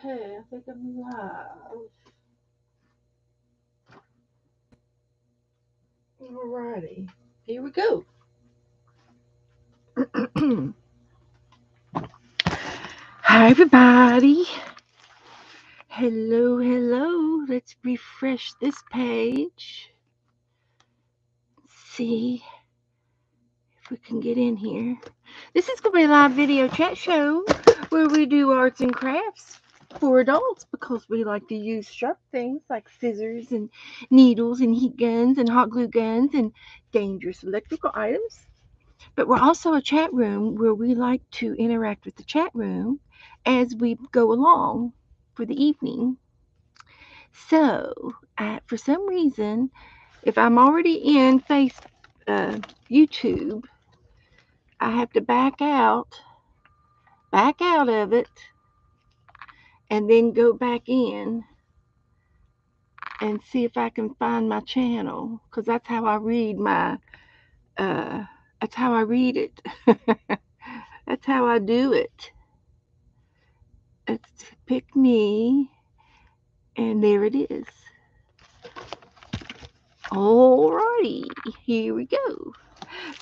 Okay, I think I'm live. Alrighty, here we go. Hi, everybody. Hello, hello. Let's refresh this page. See if we can get in here. This is going to be a live video chat show where we do arts and crafts for adults because we like to use sharp things like scissors and needles and heat guns and hot glue guns and dangerous electrical items. But we're also a chat room where we like to interact with the chat room as we go along for the evening. So, for some reason, if I'm already in YouTube, I have to back out of it, and then go back in and see if I can find my channel, because that's how I read uh, that's how I read it. That's how I do it. Let's pick me, and there it is. Alrighty, here we go.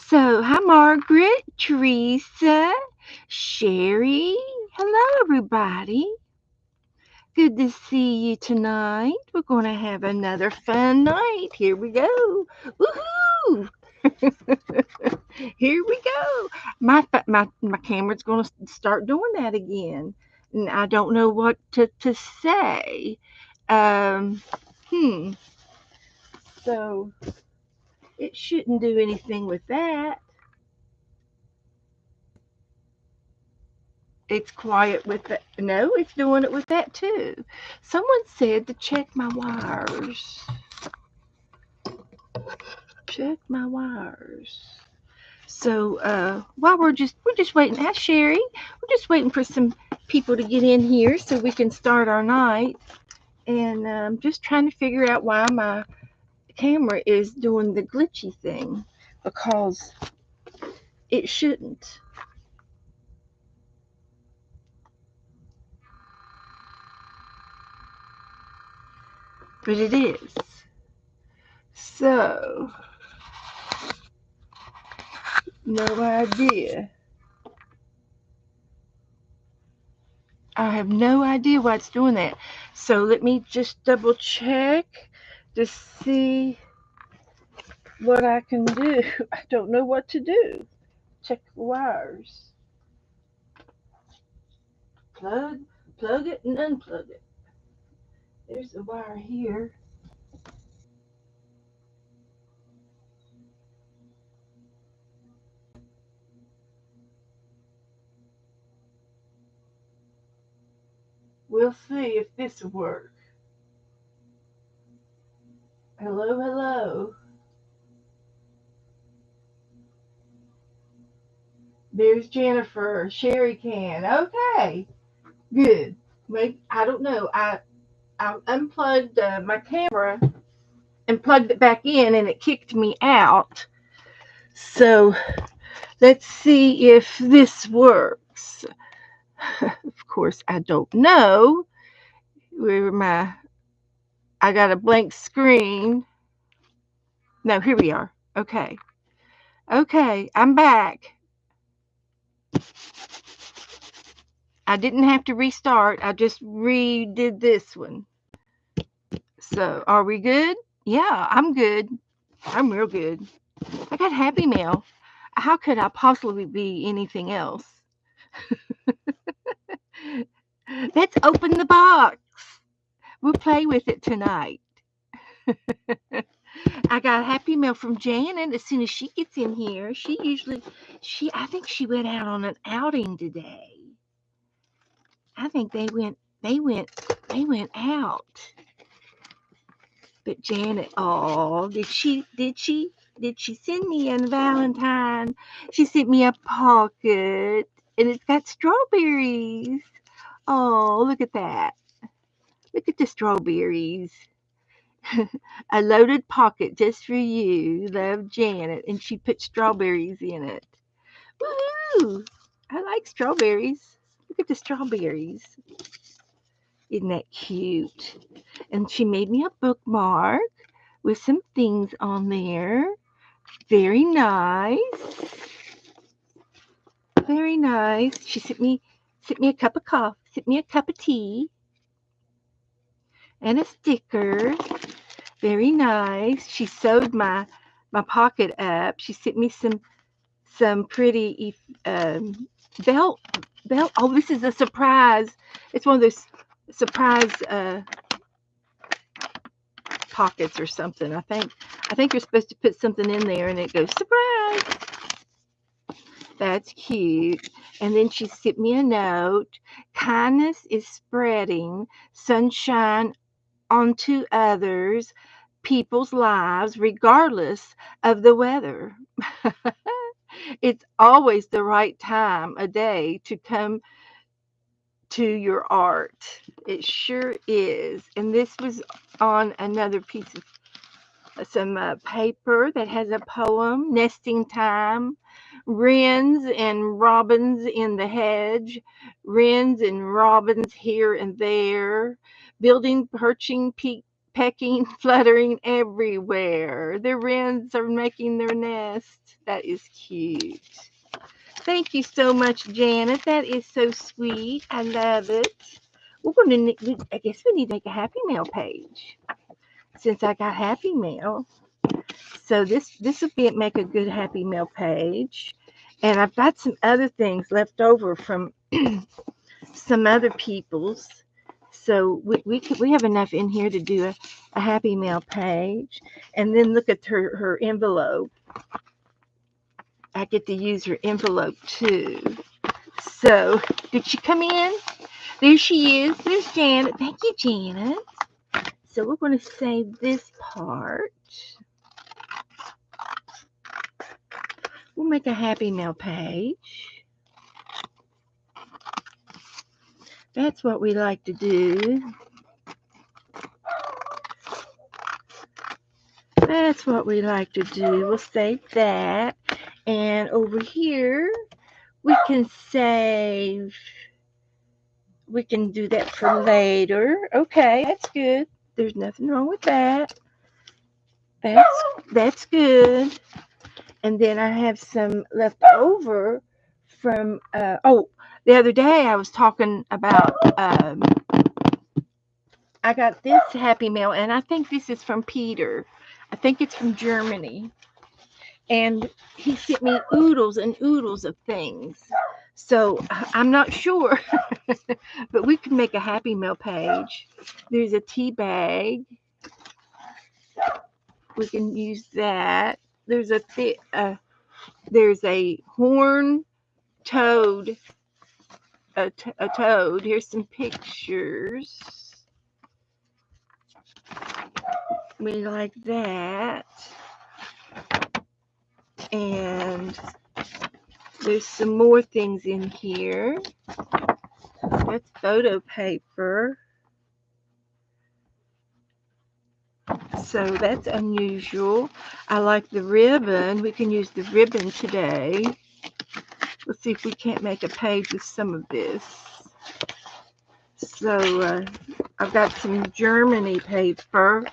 So, hi Margaret, Teresa, Sherry. Hello, everybody. Good to see you tonight. We're going to have another fun night. Here we go. Woohoo! Here we go. My camera's going to start doing that again. And I don't know what to say. Um, hmm. So it shouldn't do anything with that. It's quiet with that. No, it's doing it with that too. Someone said to check my wires. Check my wires. So while we're just waiting. Hi Sherry. We're just waiting for some people to get in here so we can start our night. And just trying to figure out why my camera is doing the glitchy thing, because it shouldn't. But it is. So, no idea. I have no idea why it's doing that. So let me just double check to see what I can do. I don't know what to do. Check the wires. Plug, plug it and unplug it. There's a wire here. We'll see if this will work. Hello, hello. There's Jennifer. Sherry can. Okay, good. Wait, I don't know. I unplugged my camera and plugged it back in, and it kicked me out. So let's see if this works. Of course, I don't know. Where I got a blank screen. No, here we are. Okay. Okay, I'm back. I didn't have to restart. I just redid this one. So, are we good? Yeah, I'm good. I'm real good. I got Happy Mail. How could I possibly be anything else? Let's open the box. We'll play with it tonight. I got a Happy Mail from Janet as soon as she gets in here. I think she went out on an outing today. I think they went out. But Janet, oh, did she send me a Valentine? She sent me a pocket, and it's got strawberries. Oh, look at that. Look at the strawberries. A loaded pocket just for you. Love, Janet. And she put strawberries in it. Woohoo! I like strawberries. Look at the strawberries. Isn't that cute? And she made me a bookmark with some things on there. Very nice. Very nice. She sent me a cup of coffee, sent me a cup of tea and a sticker. Very nice. She sewed my pocket up. She sent me some pretty belt belt. Oh, this is a surprise. It's one of those surprise pockets or something. I think you're supposed to put something in there and it goes surprise. That's cute. And then she sent me a note. Kindness is spreading sunshine onto others, people's lives, regardless of the weather. It's always the right time of day to come to your art. It sure is. And this was on another piece of some paper that has a poem, nesting time, wrens and robins in the hedge, wrens and robins here and there, building, perching, pecking, fluttering everywhere. The wrens are making their nest. That is cute. Thank you so much, Janet. That is so sweet. I love it. I guess we need to make a Happy Mail page since I got Happy Mail. So this will make a good Happy Mail page. And I've got some other things left over from some other people's. So we have enough in here to do a Happy Mail page. And then look at her envelope. I get to use her envelope too. So did she come in? There she is. There's Janet. Thank you, Janet. So we're going to save this part. We'll make a Happy Mail page. That's what we like to do. That's what we like to do. We'll save that. And over here, we can do that for later. Okay, that's good. There's nothing wrong with that. That's good. And then I have some left over from the other day I was talking about I got this Happy Mail, and I think this is from Peter. I think it's from Germany. And he sent me oodles and oodles of things. So I'm not sure, but we can make a Happy Mail page. There's a tea bag. We can use that. There's a horn toad. A toad. Here's some pictures. We like that. And there's some more things in here. That's photo paper. So that's unusual. I like the ribbon. We can use the ribbon today. Let's see if we can't make a page with some of this. So I've got some Germany paper.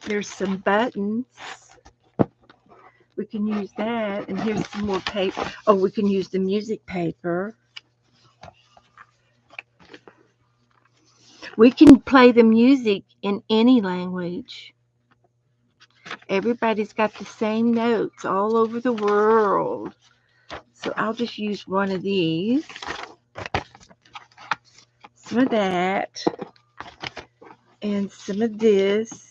There's some buttons. We can use that. And here's some more paper. Oh, we can use the music paper. We can play the music in any language. Everybody's got the same notes all over the world. So I'll just use one of these. Some of that. And some of this.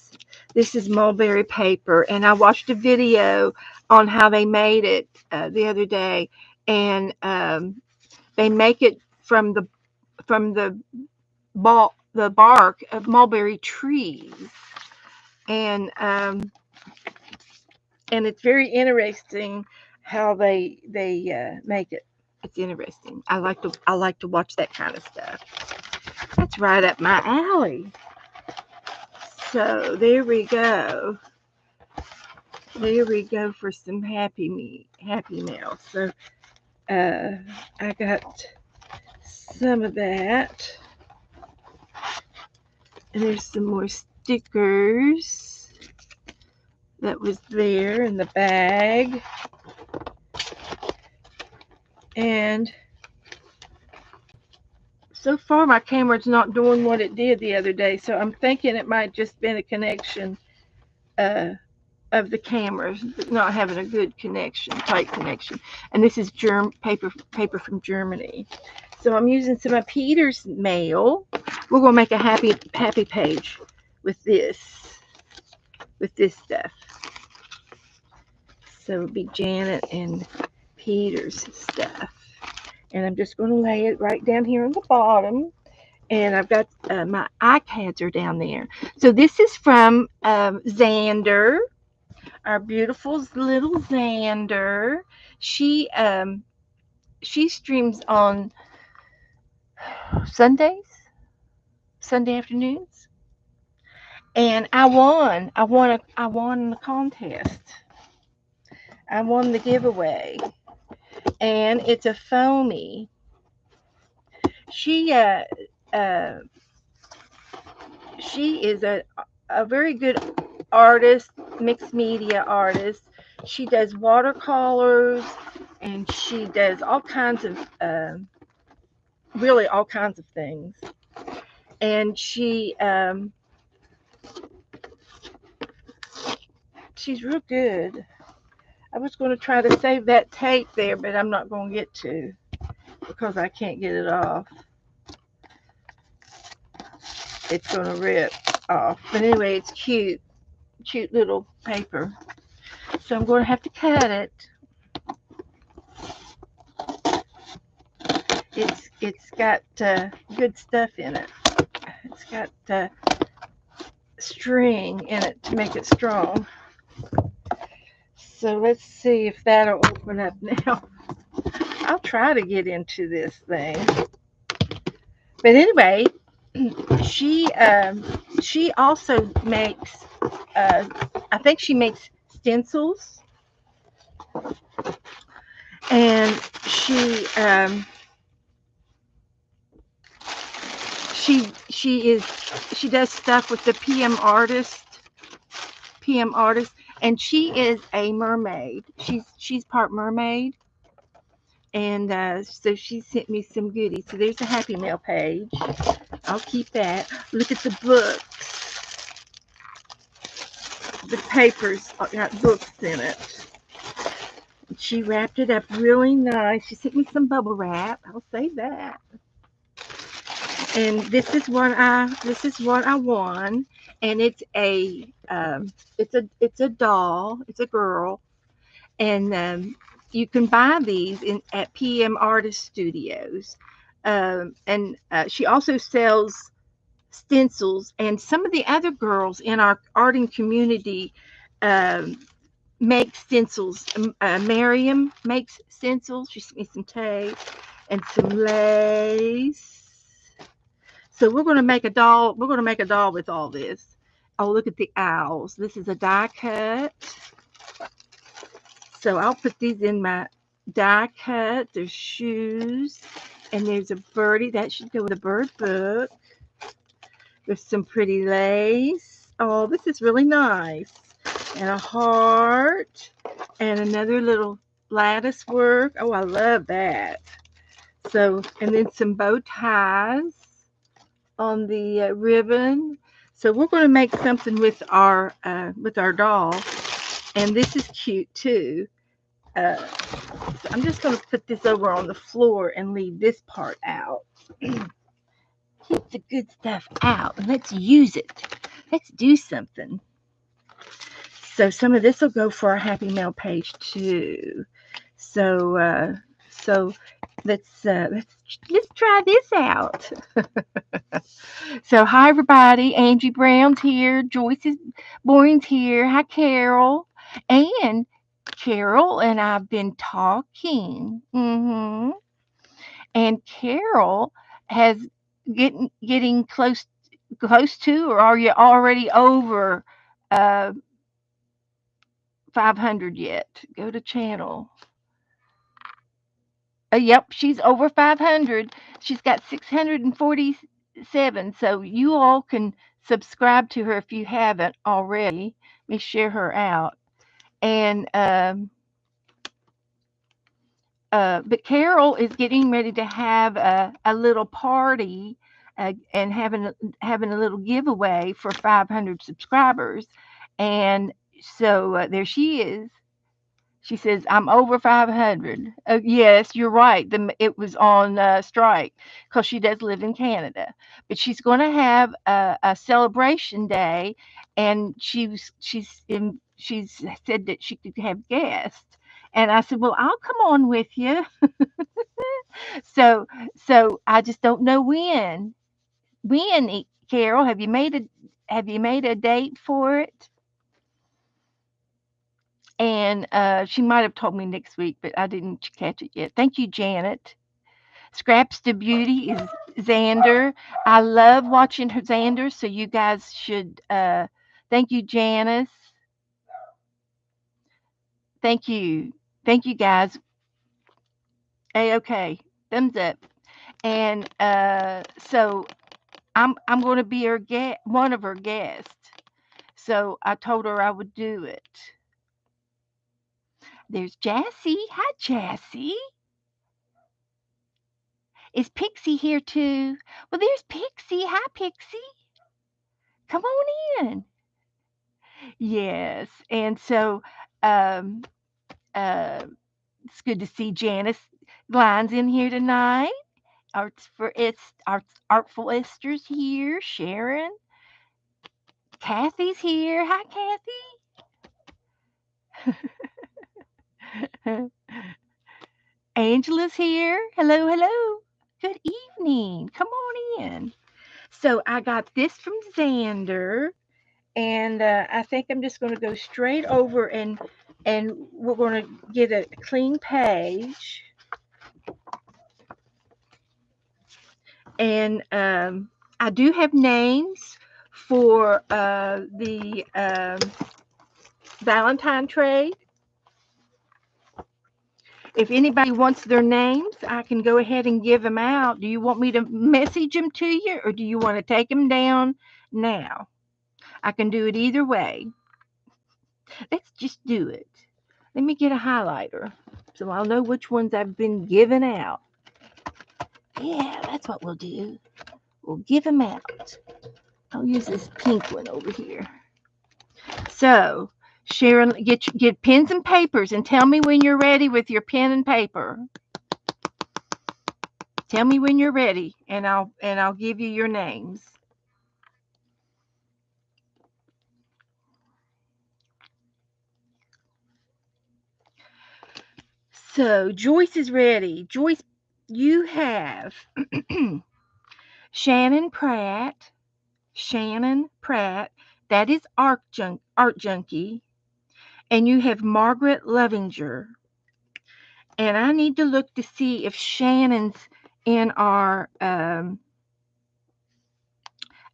This is mulberry paper. And I watched a video on how they made it the other day. And they make it from the bark of mulberry trees. And it's very interesting how they make it. It's interesting. I like to watch that kind of stuff. That's right up my alley. So there we go. There we go for some Happy Mail. So I got some of that. And there's some more stickers that was there in the bag. And so far my camera's not doing what it did the other day, so I'm thinking it might just been a connection uh, of the cameras not having a good connection, tight connection. And this is paper from Germany. So I'm using some of Peter's mail. We're gonna make a happy page with this stuff. So it'll be Janet and Peter's stuff. And I'm just going to lay it right down here on the bottom. And I've got my iCads are down there. So this is from Xander, our beautiful little Xander. She streams on Sundays, Sunday afternoons, and I won. I won the contest. I won the giveaway, and it's a foamy. She uh, she is a very good artist, mixed media artist. She does watercolors and she does all kinds of, really all kinds of things. And she's real good. I was going to try to save that tape there, but I'm not going to get to because I can't get it off. It's going to rip off. But anyway, it's cute little paper. So I'm going to have to cut it. It's got good stuff in it. It's got string in it to make it strong. So let's see if that'll open up now. I'll try to get into this thing. But anyway, she also makes I think she makes stencils, and she does stuff with the PM artist, and she is a mermaid. She's part mermaid, and so she sent me some goodies. So there's a Happy Mail page. I'll keep that. Look at the books. The papers got books in it. She wrapped it up really nice. She sent me some bubble wrap. I'll save that. And this is what I won. And it's a doll. It's a girl, and you can buy these at PM Artist Studios. And she also sells stencils, and some of the other girls in our arting community um, make stencils. Miriam makes stencils. She sent me some tape and some lace. So we're going to make a doll. We're going to make a doll with all this. Oh, look at the owls. This is a die cut. So I'll put these in my die cut. There's shoes. And there's a birdie. That should go with a bird book. There's some pretty lace. Oh, this is really nice. And a heart. And another little lattice work. Oh, I love that. So, and then some bow ties on the ribbon. So we're going to make something with our doll. And this is cute too. So I'm just going to put this over on the floor and leave this part out. Keep the good stuff out and let's use it. Let's do something. So some of this will go for our Happy Mail page too. So let's try this out. So hi everybody, Angie Brown's here, Joyce Boring's here. Hi Carol, and Carol and I've been talking. And Carol has getting close to, or are you already over 500 yet? Go to channel. Yep, she's over 500. She's got 647. So you all can subscribe to her if you haven't already. Let me share her out. And but Carol is getting ready to have a little party and having a little giveaway for 500 subscribers. And so there she is. She says, "I'm over 500." Yes, you're right. It was on strike because she does live in Canada. But she's going to have a celebration day, and she's said that she could have guests. And I said, "Well, I'll come on with you." So I just don't know when. Carol, have you made a date for it? And she might have told me next week, but I didn't catch it yet. Thank you, Janet. Scraps to Beauty is Xander. I love watching her Xander, so you guys should. Thank you, Janice. Thank you, guys. Hey, okay, thumbs up. And so I'm going to be one of her guests. So I told her I would do it. There's Jassy. Hi, Jassy. Is Pixie here too? Well, there's Pixie. Hi, Pixie. Come on in. Yes. And so um, uh, it's good to see Janice Glines in here tonight. Artful Esther's here. Sharon. Kathy's here. Hi, Kathy. Angela's here. Hello, hello. Good evening. Come on in. So I got this from Xander, and I think I'm just going to go straight over and we're going to get a clean page. And I do have names for the Valentine trade. If anybody wants their names, I can go ahead and give them out. Do you want me to message them to you, or do you want to take them down now? I can do it either way. Let's just do it. Let me get a highlighter so I'll know which ones I've been giving out. Yeah, that's what we'll do. We'll give them out. I'll use this pink one over here. So, Sharon, get pens and papers and tell me when you're ready with your pen and paper. Tell me when you're ready, and I'll give you your names. So Joyce is ready. Joyce, you have Shannon Pratt. Shannon Pratt. That is Art Junkie. And you have Margaret Lovinger. And I need to look to see if Shannon's in our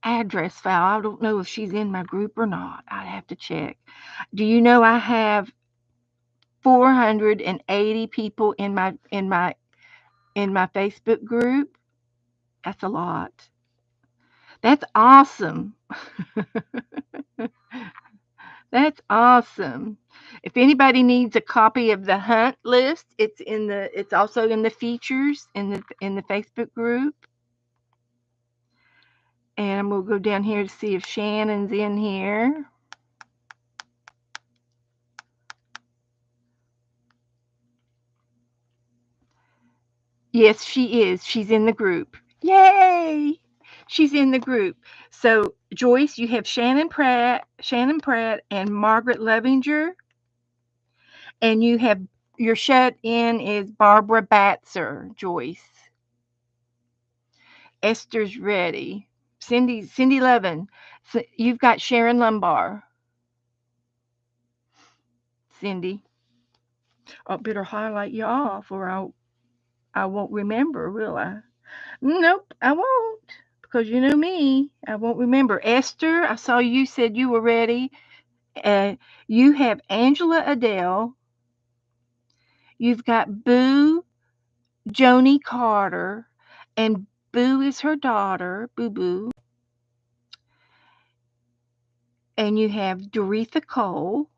address file. I don't know if she's in my group or not. I'd have to check. Do you know I have 480 people in my Facebook group? That's a lot. That's awesome. That's awesome. If anybody needs a copy of the hunt list, it's also in the features in the Facebook group. And we'll go down here to see if Shannon's in here. Yes, she is. She's in the group. Yay! She's in the group. So Joyce, you have Shannon Pratt, and Margaret Lovinger. And you have your shut in is Barbara Batzer, Joyce. Esther's ready. Cindy Levin. So you've got Sharon Lumbar. Cindy. I better highlight you off or I won't remember, will I? Nope, I won't. Because you know me. I won't remember. Esther, I saw you said you were ready. You have Angela Adele. You've got Boo Joni Carter, and Boo is her daughter, Boo Boo. And you have Doretha Cole,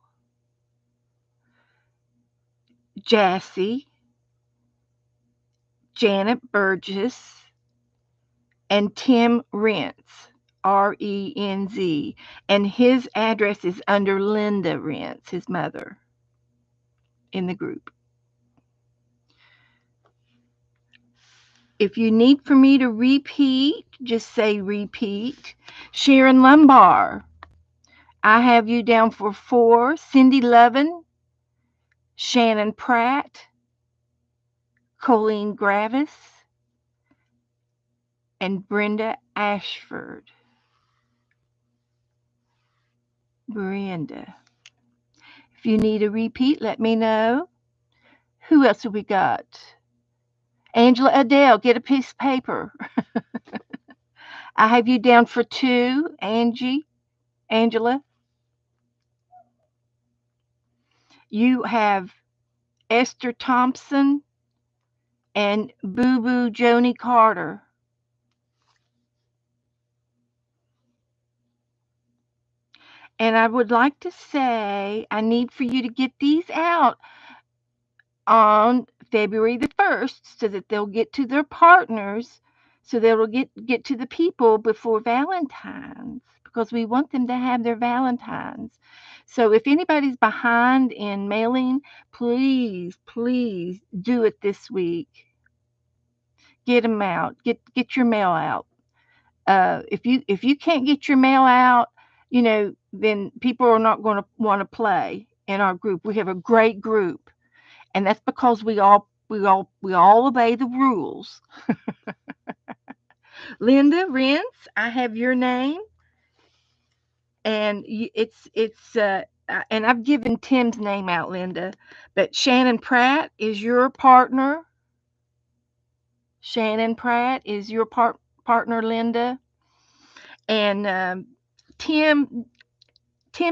Jassy, Janet Burgess, and Tim Rentz, Renz. And his address is under Linda Rentz, his mother, in the group. If you need for me to repeat, just say repeat. Sharon Lumbar, I have you down for 4. Cindy Levin, Shannon Pratt, Colleen Gravis, and Brenda Ashford. Brenda. If you need a repeat, let me know. Who else have we got? Angela Adele, get a piece of paper. I have you down for 2, Angela. You have Esther Thompson and Boo Boo Joni Carter. And I would like to say I need for you to get these out on February the 1st so that they'll get to their partners, so they'll get to the people before Valentine's, because we want them to have their Valentines. So if anybody's behind in mailing, please do it this week. Get them out. Get your mail out. If you can't get your mail out, then people are not going to want to play in our group. We have a great group, and that's because we all obey the rules. Linda Rentz, I have your name, and and I've given Tim's name out, Linda, but Shannon Pratt is your partner. Shannon Pratt is your partner, Linda, and Tim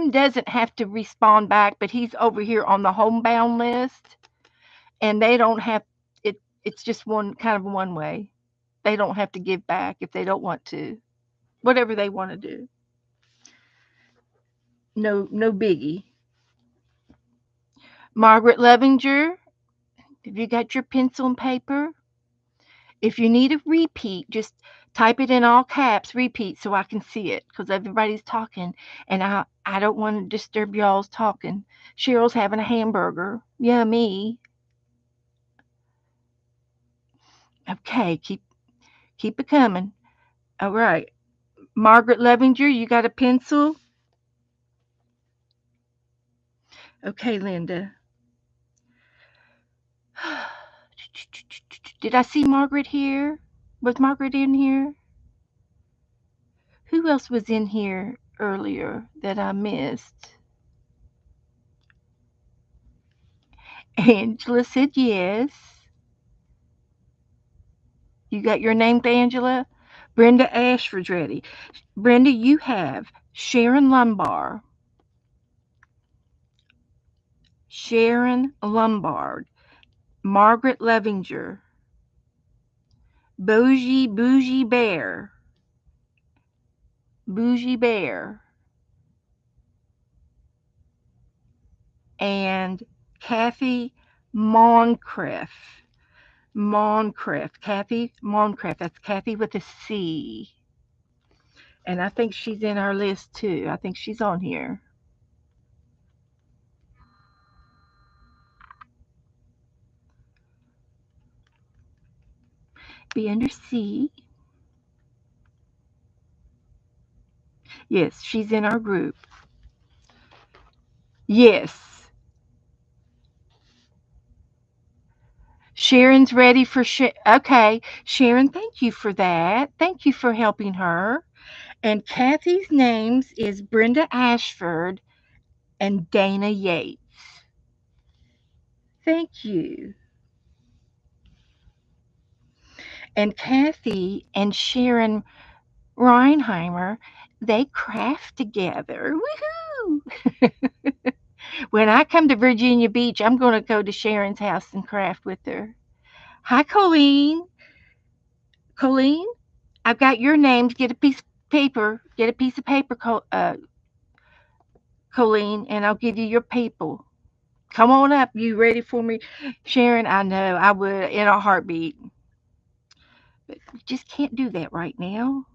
doesn't have to respond back, but he's over here on the homebound list, and they don't have it. It's just one way. They don't have to give back if they don't want to. Whatever they want to do. No biggie. Margaret Levinger, have you got your pencil and paper? If you need a repeat, just type it in all caps, repeat, so I can see it, because everybody's talking, and I don't want to disturb y'all's talking. Cheryl's having a hamburger. Yummy. Okay, keep it coming. All right. Margaret Levinger, you got a pencil? Okay, Linda. Did I see Margaret here? Was Margaret in here? Who else was in here earlier that I missed? Angela said yes. You got your name, Angela? Brenda Ashford's ready. Brenda, you have Sharon Lombard, Margaret Levinger, Bougie Bear, and Kathy Moncrief. Kathy Moncrief. That's Kathy with a C. And I think she's in our list too. I think she's on here. Be under C. Yes, she's in our group. Yes. Sharon's ready for okay. Sharon, thank you for that. Thank you for helping her. And Kathy's names is Brenda Ashford and Dana Yates. Thank you. And Kathy and Sharon Reinheimer, they craft together. Woohoo! When I come to Virginia Beach, I'm going to go to Sharon's house and craft with her. Hi, Colleen. Colleen, I've got your names. Get a piece of paper. Get a piece of paper, Colleen, and I'll give you your people. Come on up. You ready for me? Sharon, I know I would in a heartbeat. But you just can't do that right now.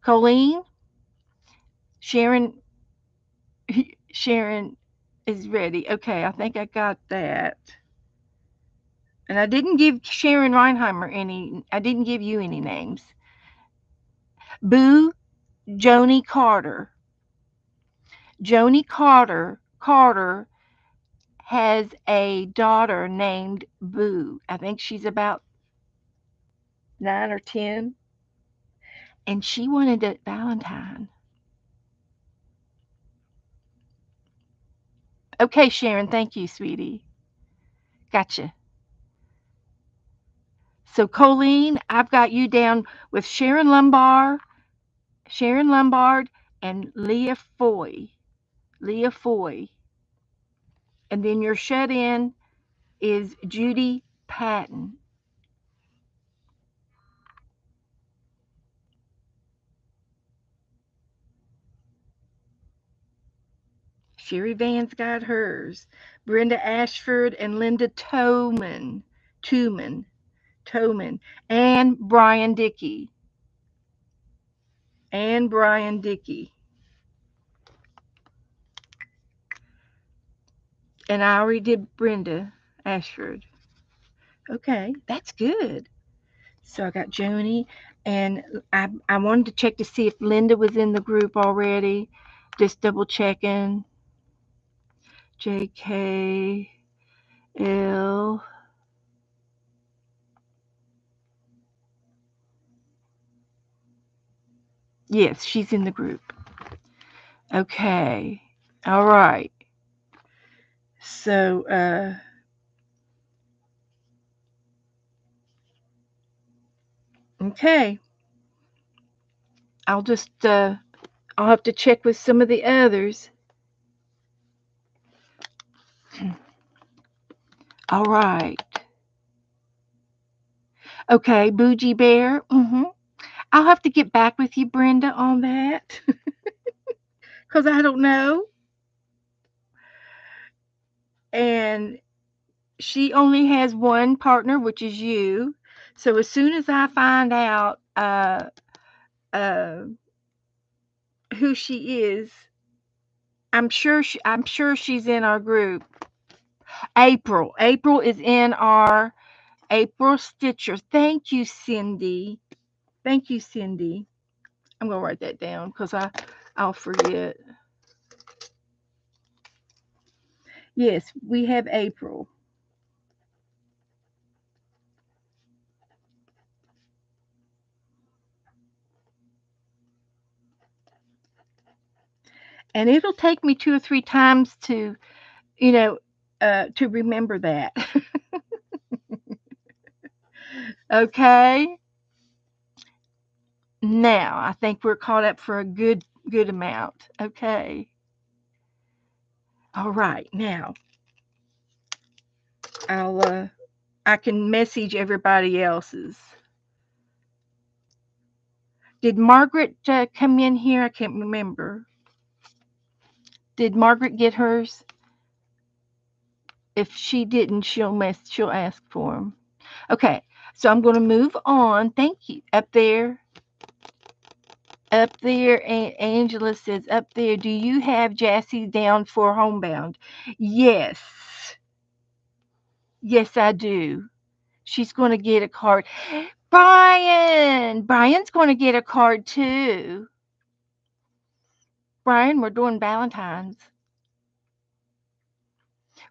Colleen, Sharon, Sharon is ready. Okay, I think I got that. And I didn't give Sharon Reinheimer any, I didn't give you any names. Boo Joni Carter. Joni Carter has a daughter named Boo. I think she's about 9 or 10. And she wanted a Valentine. Okay, Sharon, thank you, sweetie. Gotcha. So, Colleen, I've got you down with Sharon Lombard, and Leah Foy. Leah Foy. And then your shut in is Judy Patton. Sherry Vance got hers. Brenda Ashford and Linda Toman, and Brian Dickey. And Brian Dickey. And I already did Brenda Ashford. Okay, that's good. So I got Joni, and I wanted to check to see if Linda was in the group already. Just double checking. JKL. Yes, she's in the group. Okay. All right. So, okay. I'll just, I'll have to check with some of the others. All right. Okay, Bougie Bear. I'll have to get back with you, Brenda, on that because I don't know. And she only has one partner, which is you. So as soon as I find out uh, who she is, I'm sure she's in our group. April is in our April Stitcher. Thank you, Cindy. Thank you, Cindy. I'm gonna write that down because I'll forget. Yes, we have April. And it'll take me 2 or 3 times you know, to remember that. Okay. Now I think we're caught up for a good amount. Okay. All right. Now I can message everybody else's. Did Margaret come in here? I can't remember. Did Margaret get hers? If she didn't, she'll ask for them. Okay. So I'm going to move on. Thank you. Up there, Angela says, up there, do you have Jassy down for homebound? Yes. Yes, I do. She's going to get a card. Brian's going to get a card too. Brian, we're doing Valentine's.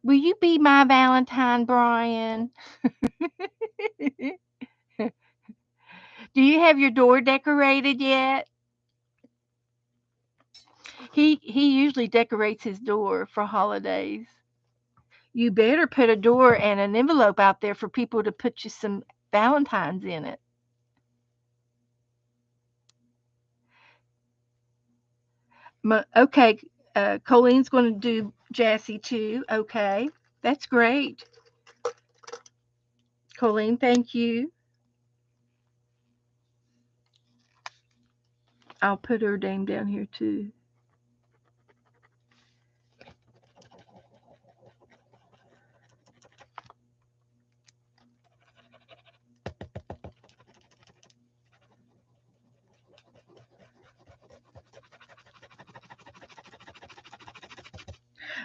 Will you be my Valentine, Brian? Do you have your door decorated yet? He usually decorates his door for holidays. You better put a door and an envelope out there for people to put you some Valentines in it. Okay, Colleen's going to do Jassy too. Okay, that's great. Colleen, thank you. I'll put her name down here too.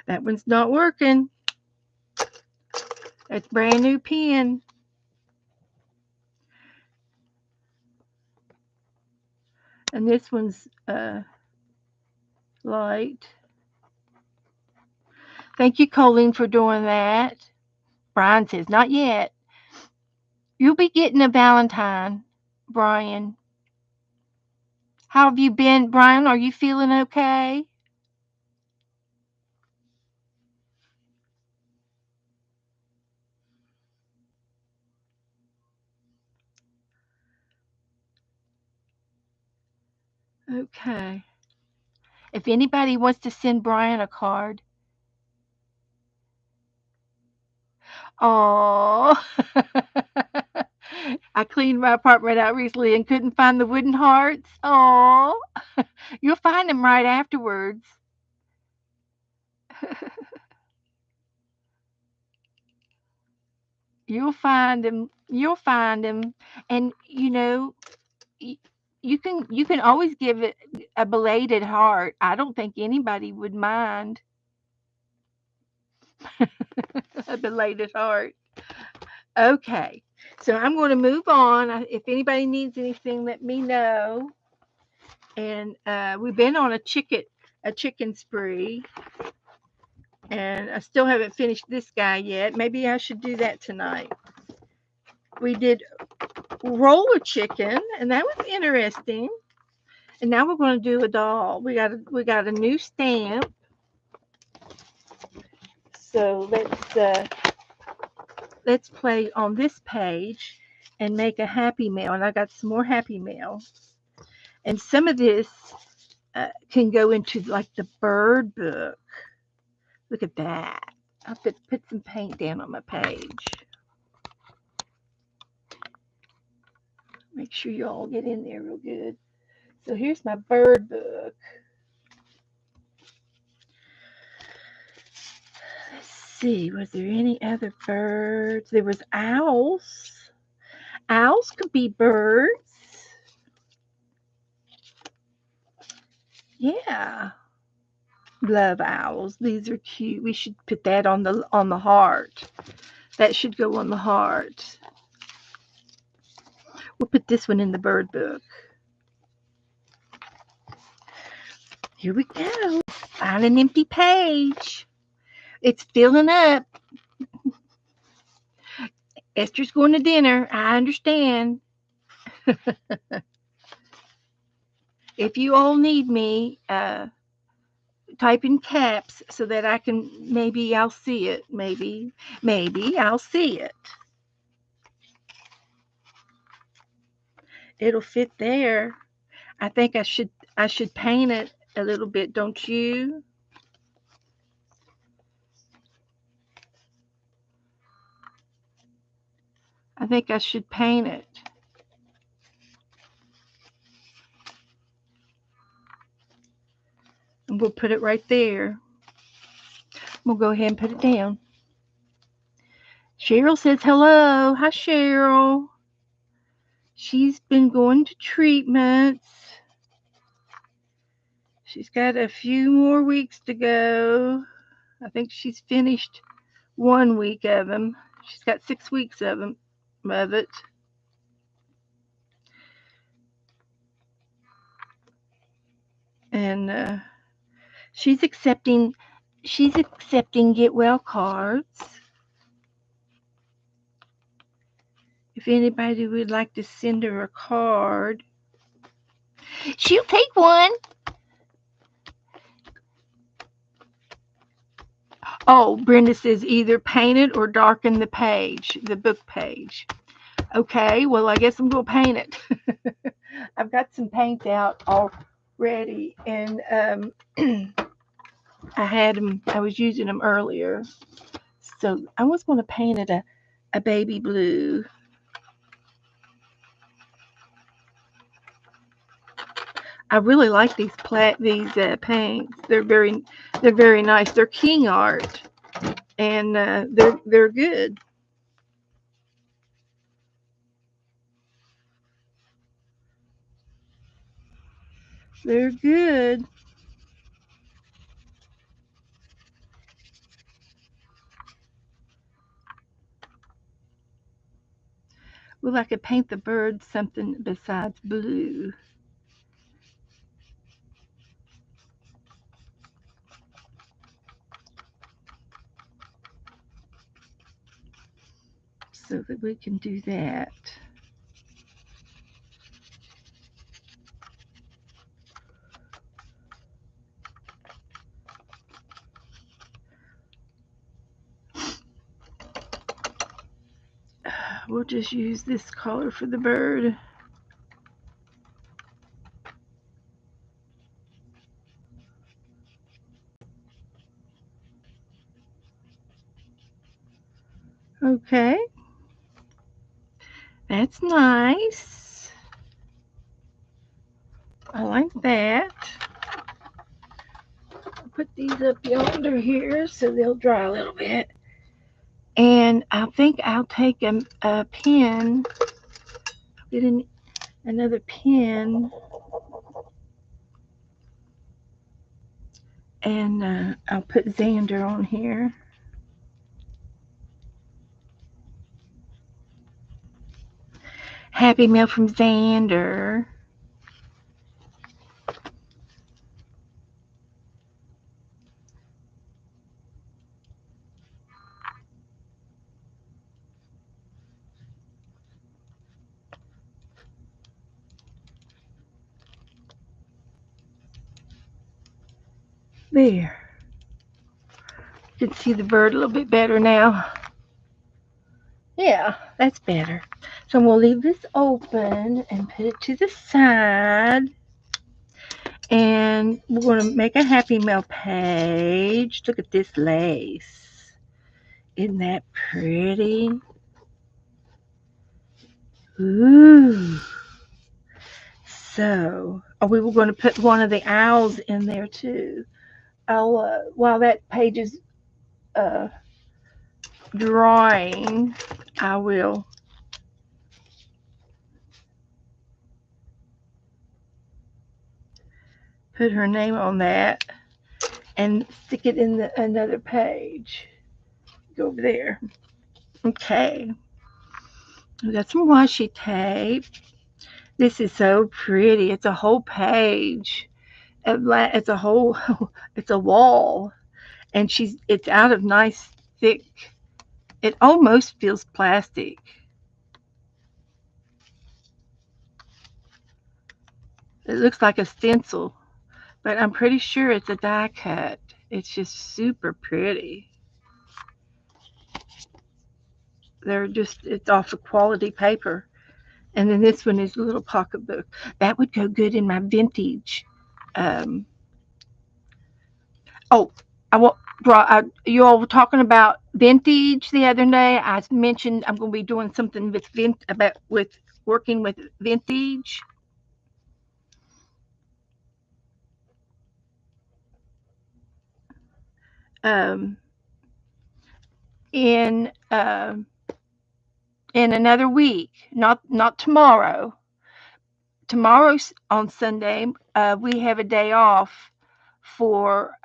That one's not working. It's brand new pen. And this one's light. Thank you, Colleen, for doing that. Brian says, not yet. You'll be getting a Valentine, Brian. How have you been, Brian? Are you feeling okay? Okay. If anybody wants to send Brian a card, oh, I cleaned my apartment out recently and couldn't find the wooden hearts. Oh, you'll find them right afterwards. You'll find them. You'll find them, and y- you can always give it a belated heart. I don't think anybody would mind a belated heart. Okay, so I'm going to move on. If anybody needs anything, let me know. And we've been on a chicken spree, and I still haven't finished this guy yet. Maybe I should do that tonight. We did roller chicken, and that was interesting. And now we're going to do a doll. We got a new stamp. So let's play on this page and make a happy mail. And I got some more happy mail. And some of this can go into like the bird book. Look at that. I have to put some paint down on my page. Make sure you all get in there real good. So here's my bird book. Let's see, was there any other birds? There was owls. Owls could be birds. Yeah. Love owls. These are cute. We should put that on the heart. That should go on the heart. We'll put this one in the bird book. Here we go. Find an empty page. It's filling up. Esther's going to dinner. I understand. If you all need me, type in caps so that I can, maybe I'll see it. Maybe I'll see it. It'll fit there. I think I should paint it a little bit, don't you? I think I should paint it. And we'll put it right there. We'll go ahead and put it down. Cheryl says hello. Hi, Cheryl. She's been going to treatments. She's got a few more weeks to go. I think she's finished 1 week of them. She's got 6 weeks of it. And she's accepting get well cards. If anybody would like to send her a card, she'll take one. Oh, Brenda says either paint it or darken the book page. Okay, well, I guess I'm going to paint it. I've got some paint out already, and I was using them earlier. So I was going to paint it a baby blue. I really like these paints. They're very nice. They're King art, and they're good. They're good. Well, I could paint the bird something besides blue. So that we can do that. We'll just use this color for the bird. Okay, that's nice. I like that. I'll put these up yonder here so they'll dry a little bit. And I think I'll take a pen, get another pen, and I'll put Xander on here. Happy Mail from Xander. There. You can see the bird a little bit better now. Yeah, that's better. So we'll leave this open and put it to the side. And we're going to make a Happy Mail page. Look at this lace. Isn't that pretty? Ooh. So, we were going to put one of the owls in there too. While that page is uh, drawing, I will put her name on that and stick it in another page. Go over there. Okay. We got some washi tape. This is so pretty. It's a whole page. It's a whole. It's a wall, and it's out of nice thick. It almost feels plastic. It looks like a stencil, but I'm pretty sure it's a die cut. It's just super pretty. It's off of quality paper. And then this one is a little pocketbook. That would go good in my vintage. Um, oh, I want. You all were talking about vintage the other day. I mentioned I'm going to be doing something with working with vintage. Um, in in another week, not tomorrow. Tomorrow's on Sunday. We have a day off for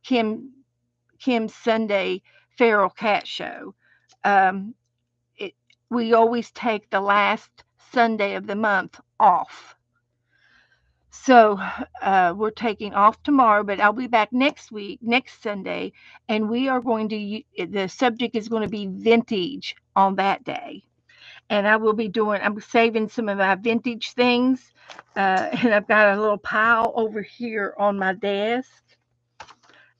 Kim's Sunday feral cat show. Um, it, we always take the last Sunday of the month off. So we're taking off tomorrow, but I'll be back next week, next Sunday, and we are going the subject is going to be vintage on that day. And I'm saving some of my vintage things, and I've got a little pile over here on my desk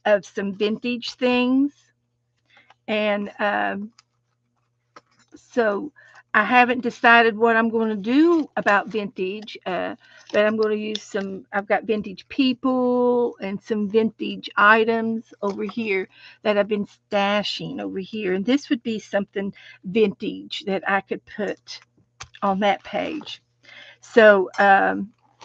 of some vintage things. And so I haven't decided what I'm going to do about vintage, but I'm going to use some. I've got vintage people and some vintage items over here that I've been stashing over here. And this would be something vintage that I could put on that page. So,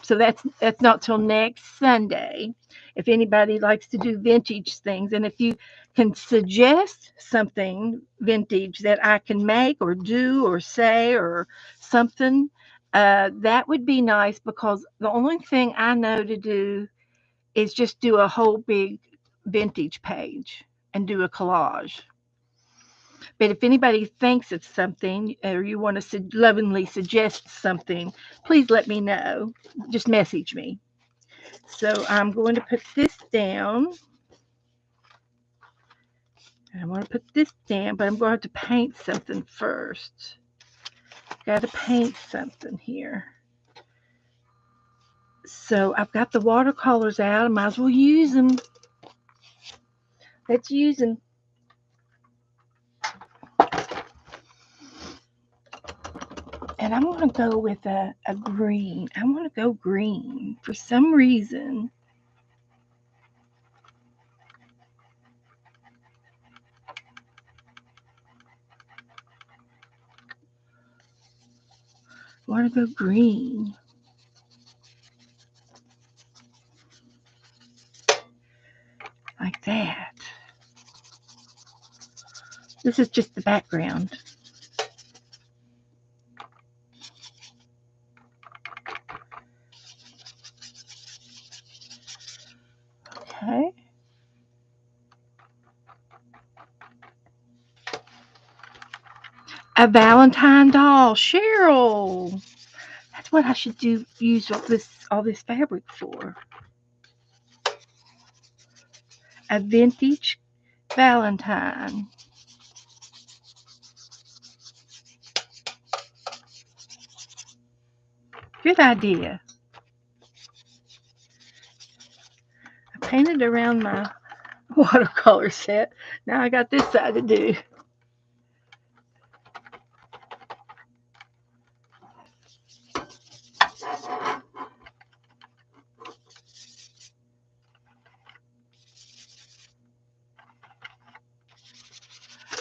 so that's not till next Sunday. If anybody likes to do vintage things, and if you can suggest something vintage that I can make or do or say or something, that would be nice because the only thing I know to do is just do a whole big vintage page and do a collage. But if anybody thinks it's something or you want to lovingly suggest something, please let me know. Just message me. So I'm going to put this down. And I want to put this down, but I'm going to have to paint something first. Got to paint something here. So I've got the watercolors out. I might as well use them. Let's use them. And I'm going to go with a green. I want to go green for some reason. I want to go green. Like that. This is just the background. Okay. A Valentine doll, Cheryl. That's what I should do. Use all this fabric for. A vintage Valentine. Good idea. I painted around my watercolor set. Now I got this side to do.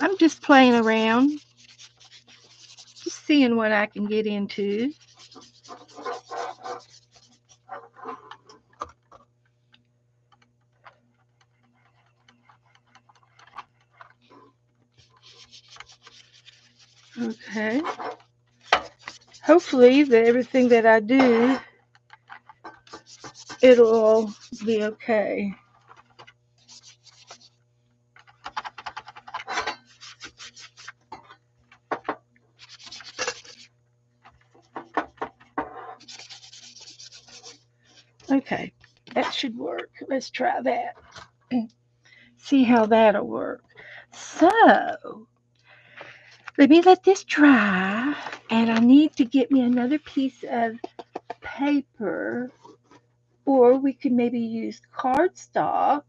I'm just playing around, just seeing what I can get into. Okay. Hopefully, everything that I do, it'll all be okay. Okay, that should work. Let's try that. See how that'll work. So, let me let this dry, and I need to get me another piece of paper, or we could maybe use cardstock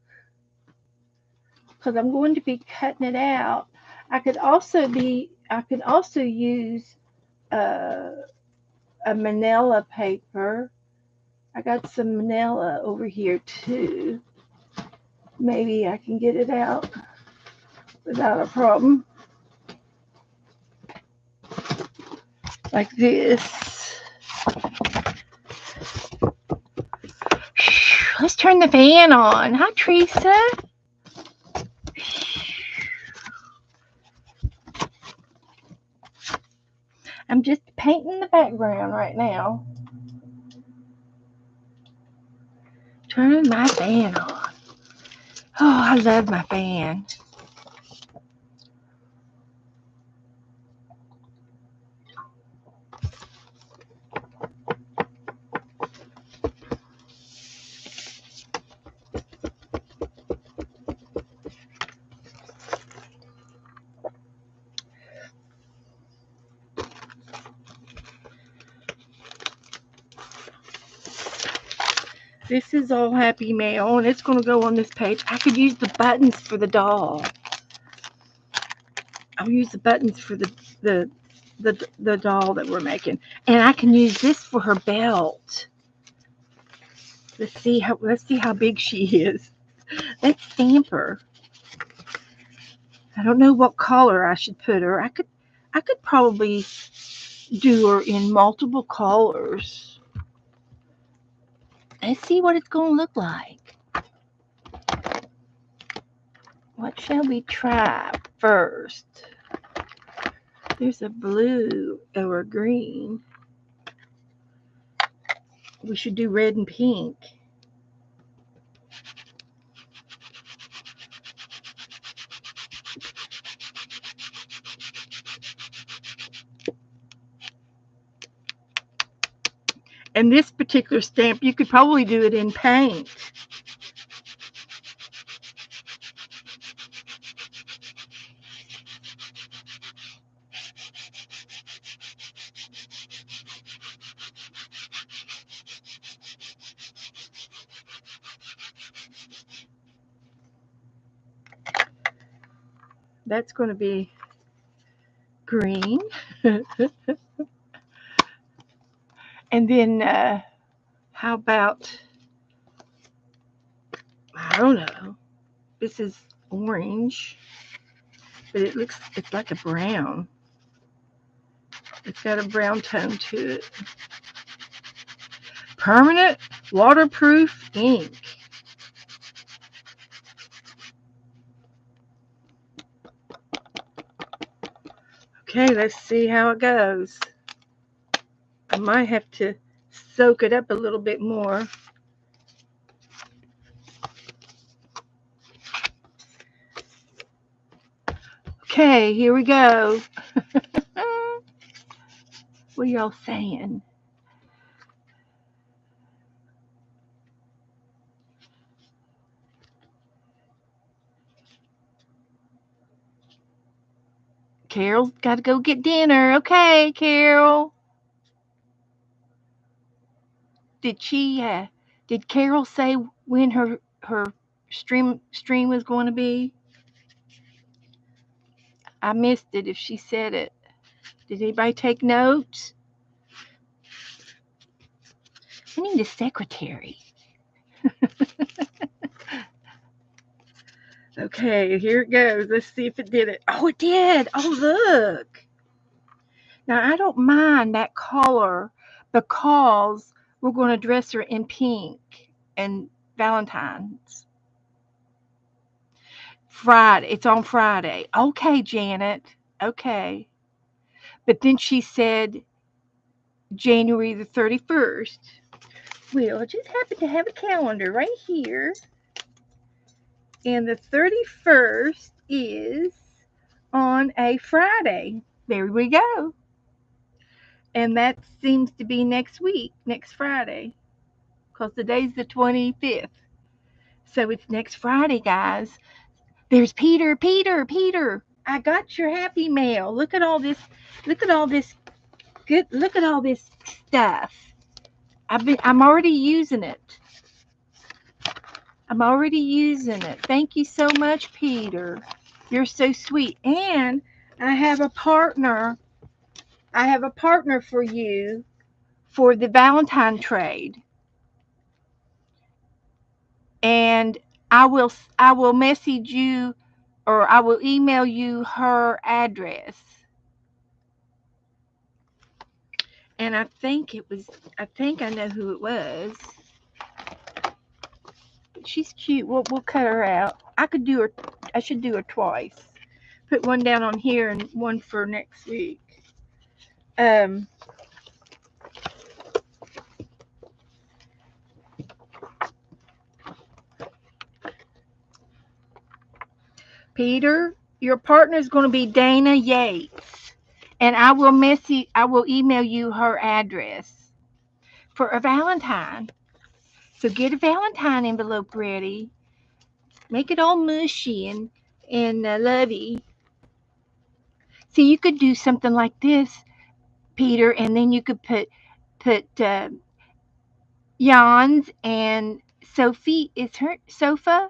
because I'm going to be cutting it out. I could also use uh, a manila paper. I got some manila over here too. Maybe I can get it out without a problem. Like this. Let's turn the fan on. Hi, Teresa. I'm just painting the background right now. Turn my fan on. Oh, I love my fan. This is all happy mail, and it's going to go on this page. I could use the buttons for the doll. I'll use the buttons for the the doll that we're making. And I can use this for her belt. Let's see how big she is. Let's stamp her. I don't know what color I should put her. I could probably do her in multiple colors. Let's see what it's going to look like. What shall we try first? There's a blue or a green. We should do red and pink. And this particular stamp, you could probably do it in paint. That's going to be green. And then how about, I don't know, this is orange, but it's like a brown. It's got a brown tone to it. Permanent waterproof ink. Okay, let's see how it goes. I might have to soak it up a little bit more. Okay, here we go. What are y'all saying? Carol's got to go get dinner. Okay, Carol. Did Carol say when her stream was going to be? I missed it if she said it. Did anybody take notes? I need a secretary. Okay, here it goes. Let's see if it did it. Oh, it did. Oh, look. Now, I don't mind that color because we're going to dress her in pink and Valentine's. Friday. It's on Friday. Okay, Janet. Okay. But then she said January the 31st. Well, I just happen to have a calendar right here. And the 31st is on a Friday. There we go. And that seems to be next week, next Friday, because today's the 25th. So it's next Friday, guys. There's Peter. I got your happy mail. Look at all this good. Look at all this stuff. I'm already using it. Thank you so much, Peter. You're so sweet. And I have a partner for you for the Valentine trade. And I will message you, or I will email you her address. And I think I know who it was. But she's cute. We'll cut her out. I should do her twice. Put one down on here and one for next week. Peter, your partner is going to be Dana Yates, and I will email you her address for a Valentine. So get a Valentine envelope ready. Make it all mushy and lovey. See, you could do something like this, Peter, and then you could put Jan's and Sophie. Is her Sofa?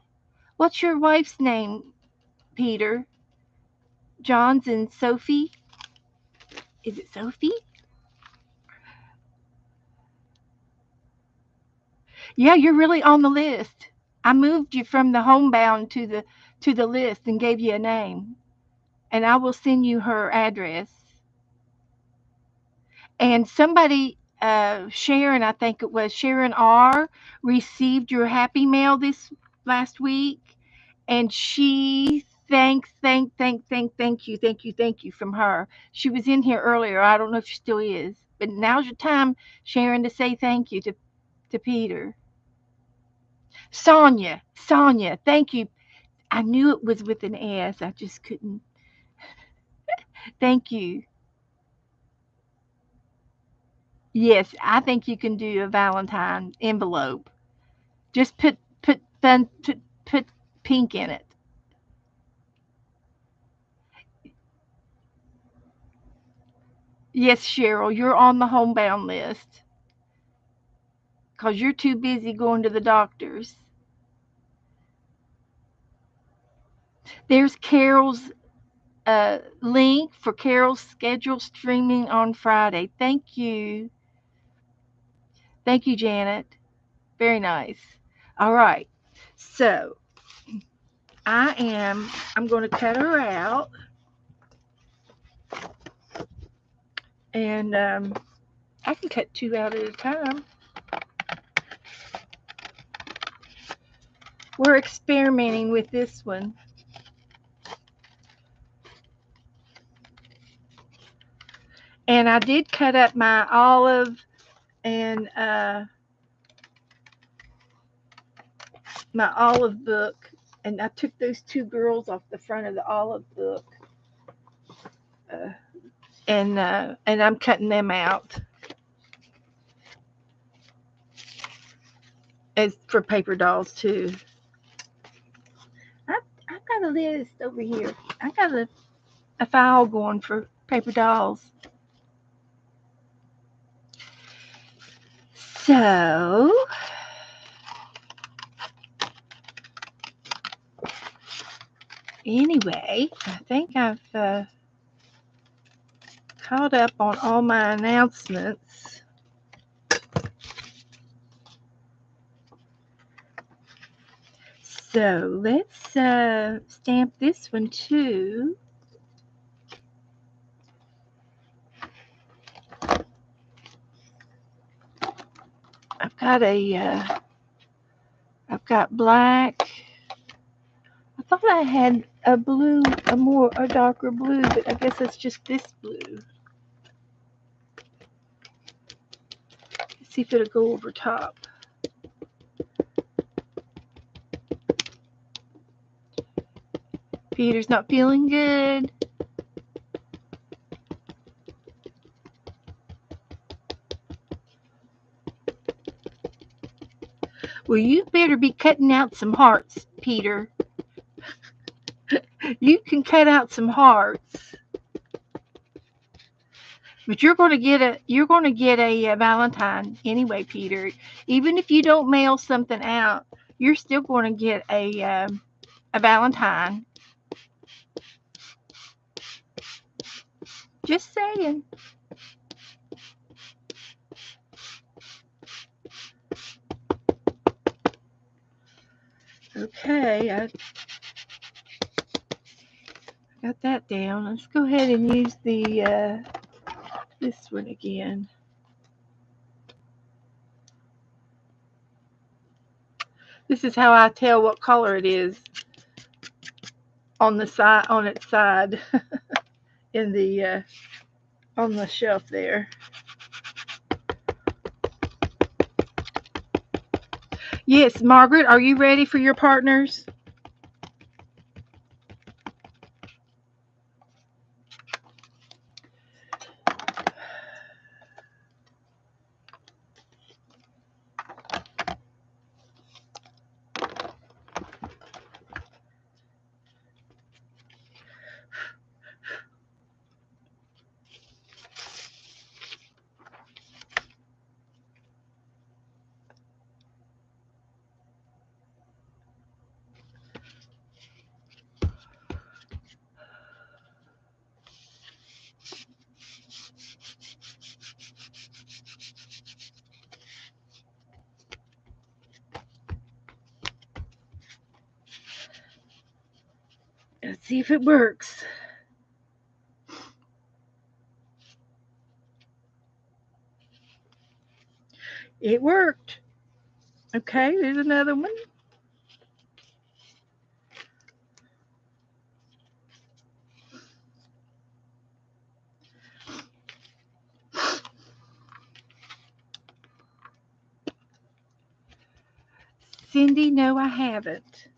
What's your wife's name, Peter? John's and Sophie. Is it Sophie? Yeah, you're really on the list. I moved you from the homebound to the list and gave you a name. And I will send you her address. And somebody, Sharon, I think it was Sharon R, received your happy mail this last week, and she thank you from her. She was in here earlier. I don't know if she still is, but now's your time, Sharon, to say thank you to Peter. Sonia, thank you. I knew it was with an S. I just couldn't. Thank you. Yes, I think you can do a Valentine envelope. Just put pink in it. Yes, Cheryl, you're on the homebound list because you're too busy going to the doctors. There's Carol's link for Carol's schedule streaming on Friday. Thank you. Thank you, Janet. Very nice. All right. So I'm going to cut her out, and I can cut two out at a time. We're experimenting with this one. And I did cut up my olive and my olive book, and I took those two girls off the front of the olive book, uh, and I'm cutting them out as for paper dolls too. I've got a list over here. I got a file going for paper dolls. So anyway, I think I've caught up on all my announcements. So let's stamp this one too. I've got I've got black. I thought I had a blue, a darker blue, but I guess it's just this blue. Let's see if it'll go over top. Peter's not feeling good. Well, you better be cutting out some hearts, Peter. You can cut out some hearts, but you're going to get a Valentine anyway, Peter. Even if you don't mail something out, you're still going to get a Valentine. Just saying. Okay, I got that down. Let's go ahead and use the this one again. This is how I tell what color it is on the side, on its side, in the on the shelf there. Yes, Margaret, are you ready for your partners? Let's see if it works. It worked. Okay, there's another one. Cindy, no, I haven't.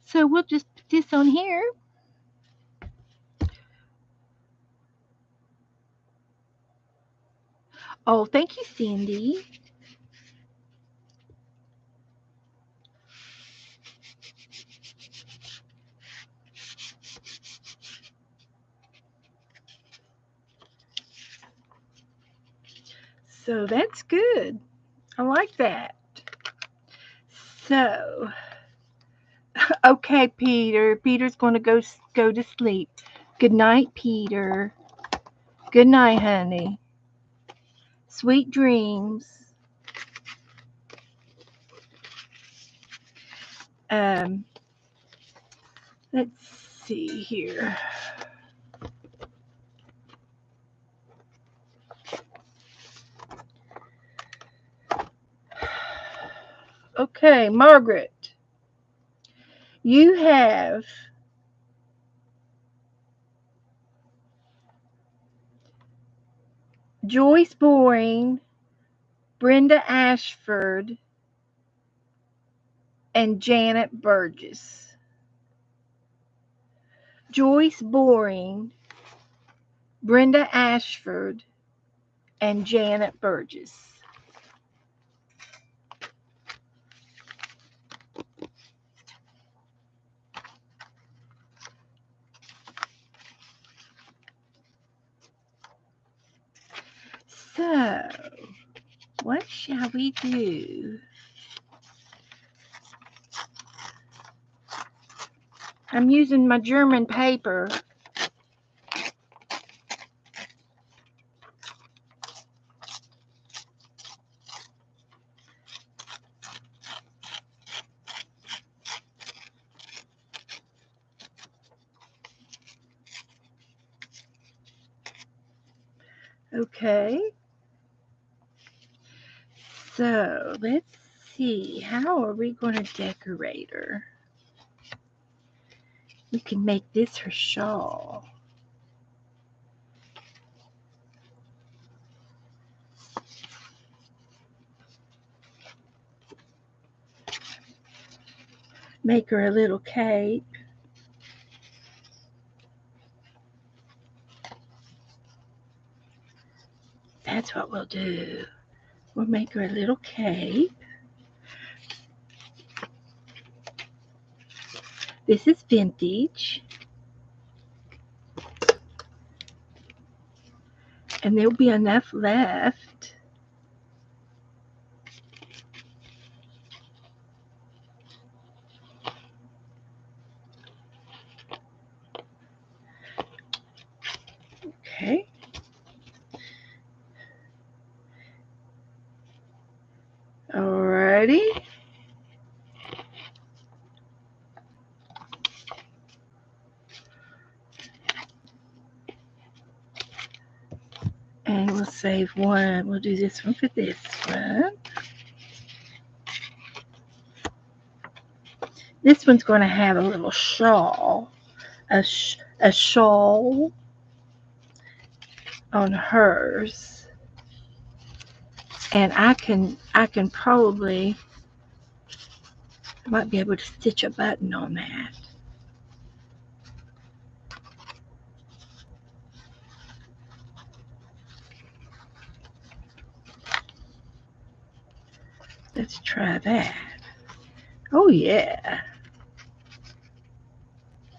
So we'll just put this on here. Oh, thank you, Cindy. So that's good. I like that. So, okay, Peter. Peter's going to go to sleep. Good night, Peter. Good night, honey. Sweet dreams. Um, let's see here. Okay, Margaret. You have Joyce Boring, Brenda Ashford, and Janet Burgess. Joyce Boring, Brenda Ashford, and Janet Burgess. So, what shall we do? I'm using my German paper. Okay. So, let's see. How are we going to decorate her? We can make this her shawl. Make her a little cape. That's what we'll do. We'll make her a little cape. This is vintage. And there'll be enough left. Okay. Alrighty. And we'll save one. We'll do this one for this one. This one's going to have a little shawl, a shawl on hers, and I can probably, I might be able to stitch a button on that. Let's try that. Oh yeah.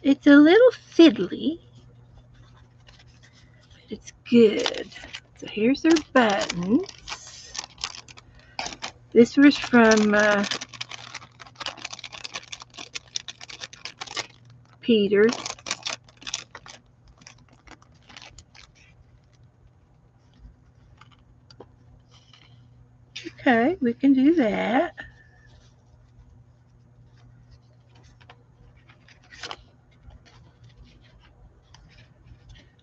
It's a little fiddly, but it's good. So here's her buttons. This was from Peter. Okay, we can do that.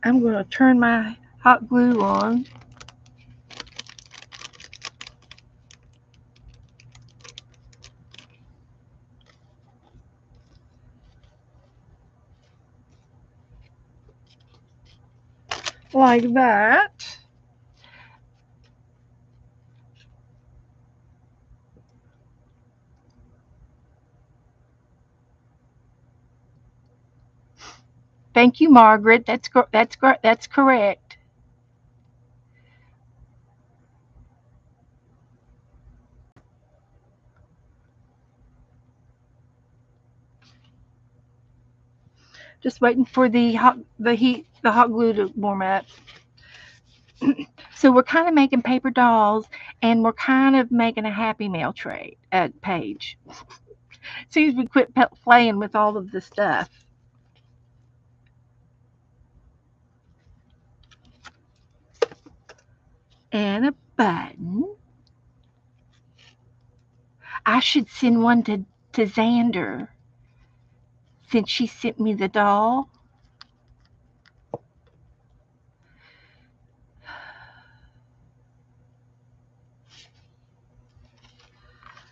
I'm going to turn my hot glue on. Like that. Thank you, Margaret. That's correct. Just waiting for the hot glue to warm up. So we're kind of making paper dolls, and we're kind of making a Happy Mail page. As soon as we quit playing with all of the stuff. And a button. I should send one to Xander, since she sent me the doll.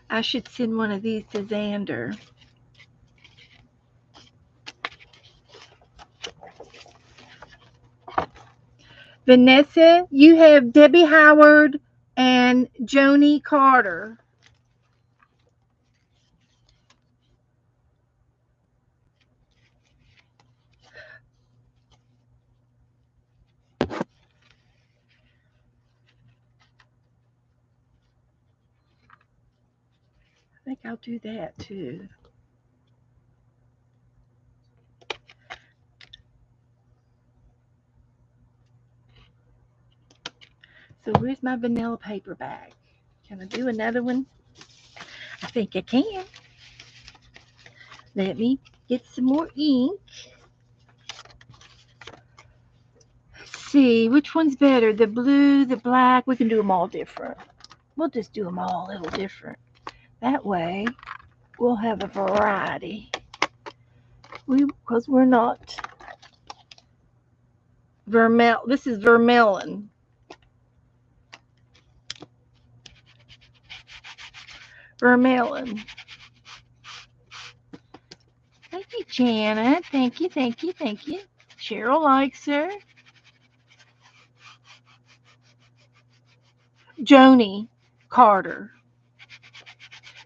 I should send one of these to Xander. Vanessa, you have Debbie Howard and Joni Carter. I think I'll do that too. So where's my vanilla paper bag? Can I do another one? I think I can. Let me get some more ink. Let's see, which one's better? The blue, the black? We can do them all different. We'll just do them all a little different. That way, we'll have a variety. Because we're not this is vermilion. Vermilion. Thank you, Janet. Thank you, thank you, thank you. Cheryl likes her. Joni Carter.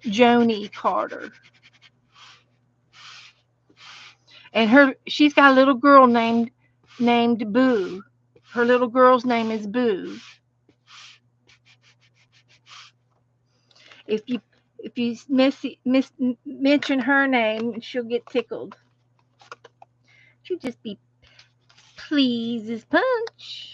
Joni Carter. And she's got a little girl named Boo. Her little girl's name is Boo. If you mention her name, she'll get tickled. She'll just be pleased as punch.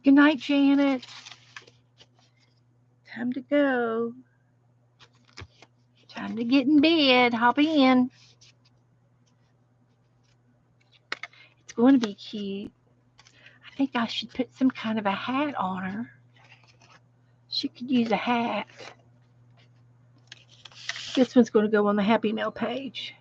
Good night, Janet. Time to go. Time to get in bed. Hop in. It's going to be cute. I think I should put some kind of a hat on her. She could use a hat. This one's going to go on the Happy Mail page.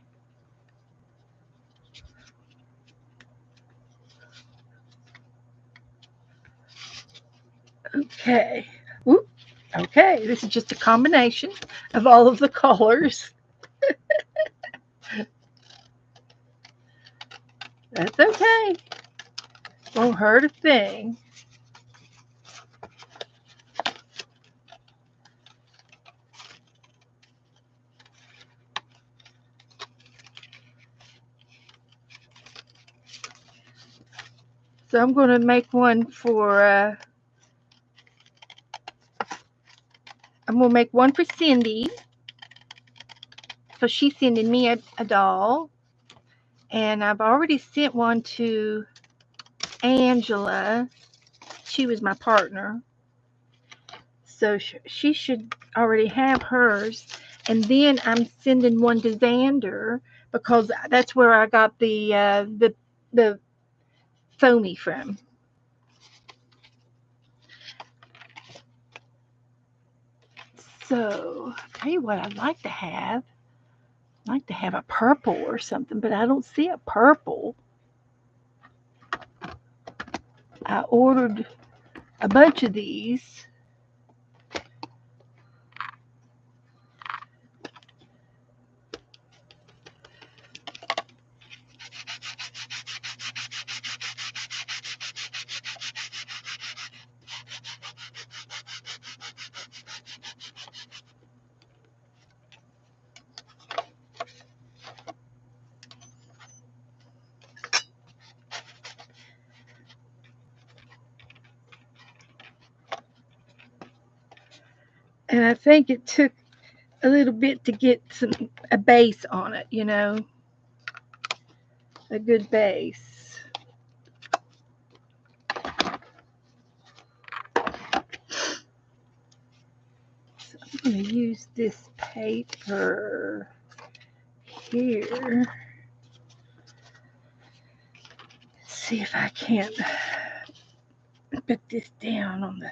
Okay. Whoop. Okay, this is just a combination of all of the colors. That's okay. Won't hurt a thing. So I'm going to make one for, I'm going to make one for Cindy. So she's sending me a doll. And I've already sent one to Angela. She was my partner. So she should already have hers. And then I'm sending one to Xander because that's where I got the foamy from. So I'll tell you what I'd like to have. I'd like to have a purple or something, but I don't see a purple. I ordered a bunch of these. And I think it took a little bit to get a base on it, you know, a good base. So I'm going to use this paper here. See if I can't put this down on the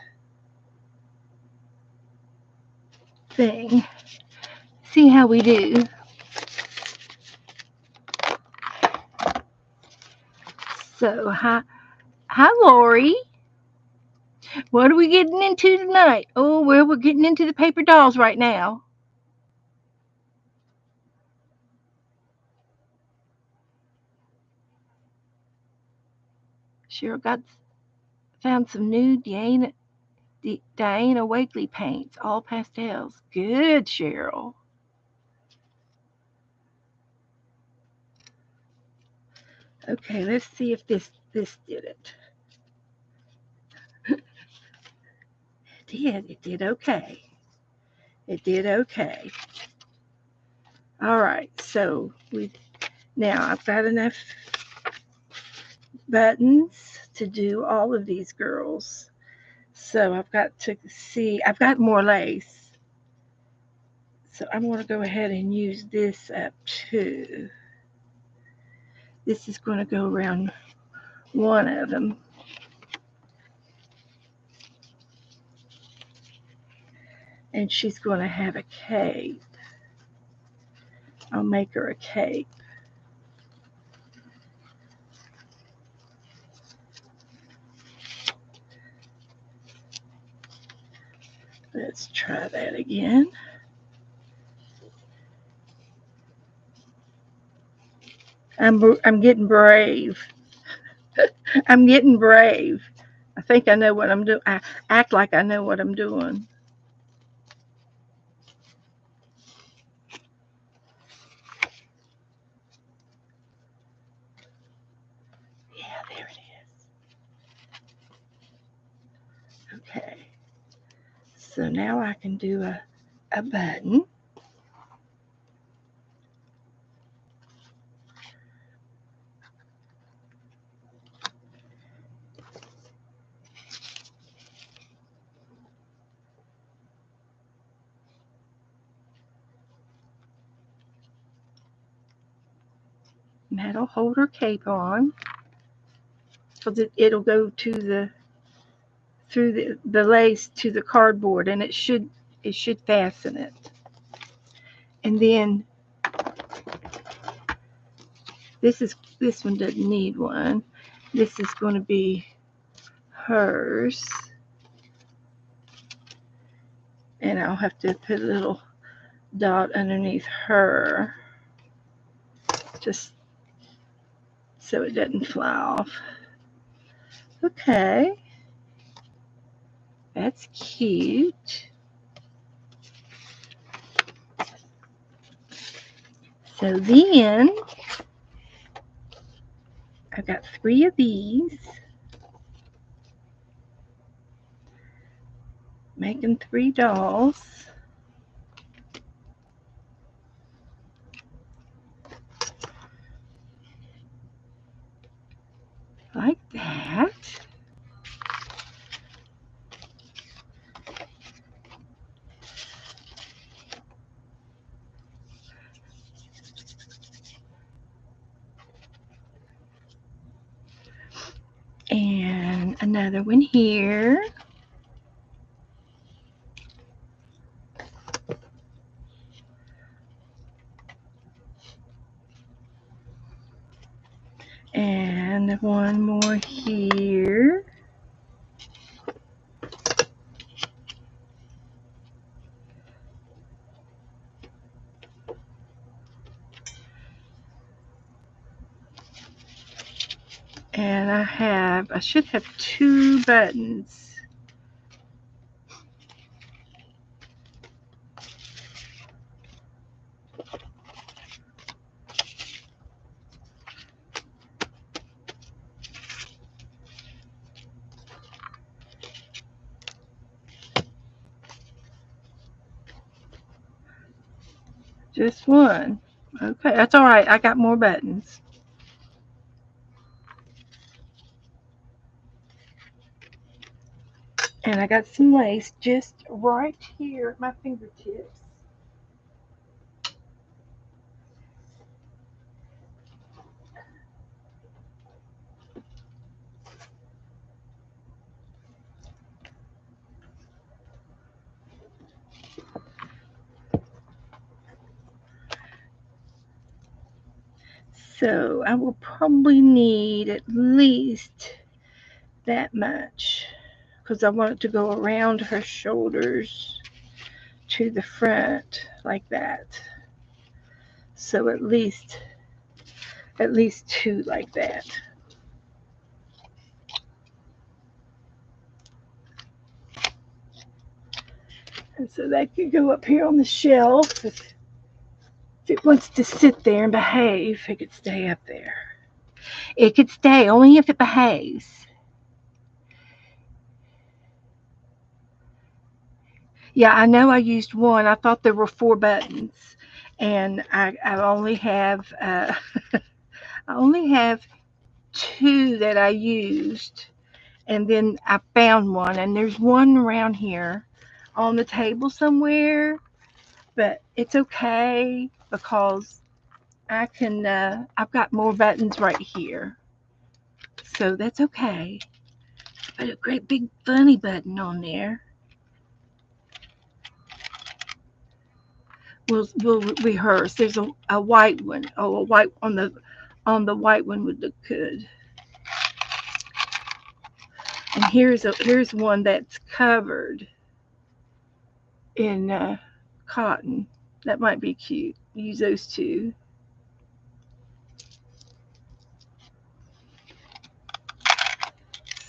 thing. See how we do. So, hi, Lori. What are we getting into tonight? Oh, well, we're getting into the paper dolls right now. Cheryl found some new Diana Wakely paints, all pastels. Good, Cheryl. Okay, let's see if this did it. It did okay. It did okay. All right, so now I've got enough buttons to do all of these girls. So I've got to see, I've got more lace. So I'm going to go ahead and use this up too. This is going to go around one of them. And she's going to have a cape. I'll make her a cape. Let's try that again. I'm getting brave. I'm getting brave. I think I know what I'm doing. I act like I know what I'm doing. Yeah, there it is. Okay. So now I can do a button. And that'll hold her cape on. So that it'll go to through the lace to the cardboard, and it should fasten it. And then this one doesn't need one. This is going to be hers. And I'll have to put a little dot underneath her just so it doesn't fly off. Okay. That's cute. So then I've got 3 of these. making 3 dolls. Like that. And another one here. And one more here. And I should have 2 buttons. Just one. Okay, that's all right. I got more buttons. And I got some lace just right here at my fingertips. So I will probably need at least that much because I want it to go around her shoulders to the front like that. So at least 2 like that. And so that could go up here on the shelf. If it wants to sit there and behave, it could stay up there. It could stay only if it behaves. Yeah, I know I used one. I thought there were 4 buttons, and I only have I only have 2 that I used, and then I found one, and there's one around here on the table somewhere, but it's okay because I can. I've got more buttons right here, so that's okay. Put a great big funny button on there. We'll rehearse. There's a white one. Oh, a white on the white one would look good. And here's one that's covered in cotton. That might be cute. Use those 2.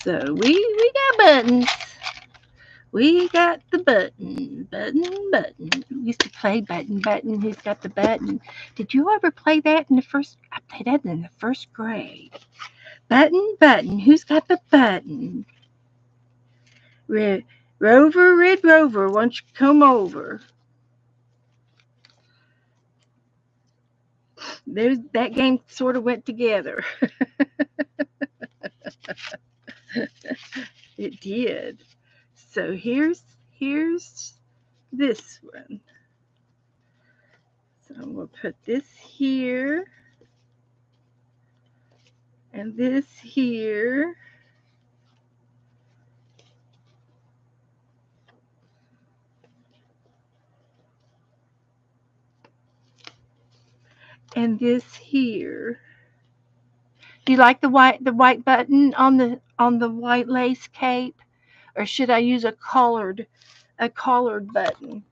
So we got buttons. We got the button. We used to play button. Who's got the button? Did you ever play that in the first? I played that in the first grade. Button. Who's got the button? Red Rover, won't you come over? That game sort of went together. It did. So here's this one. So we'll put this here and this here. And this here. Do you like the white button on the white lace cape, or should I use a collared button?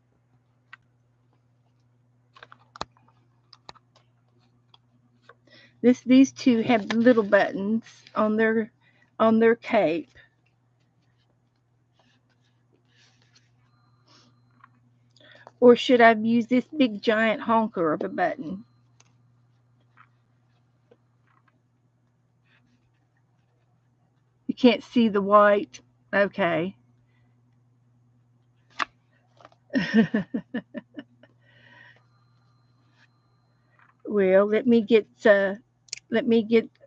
These 2 have little buttons on their cape. Or should I use this big giant honker of a button? You can't see the white. Okay. Well, let me get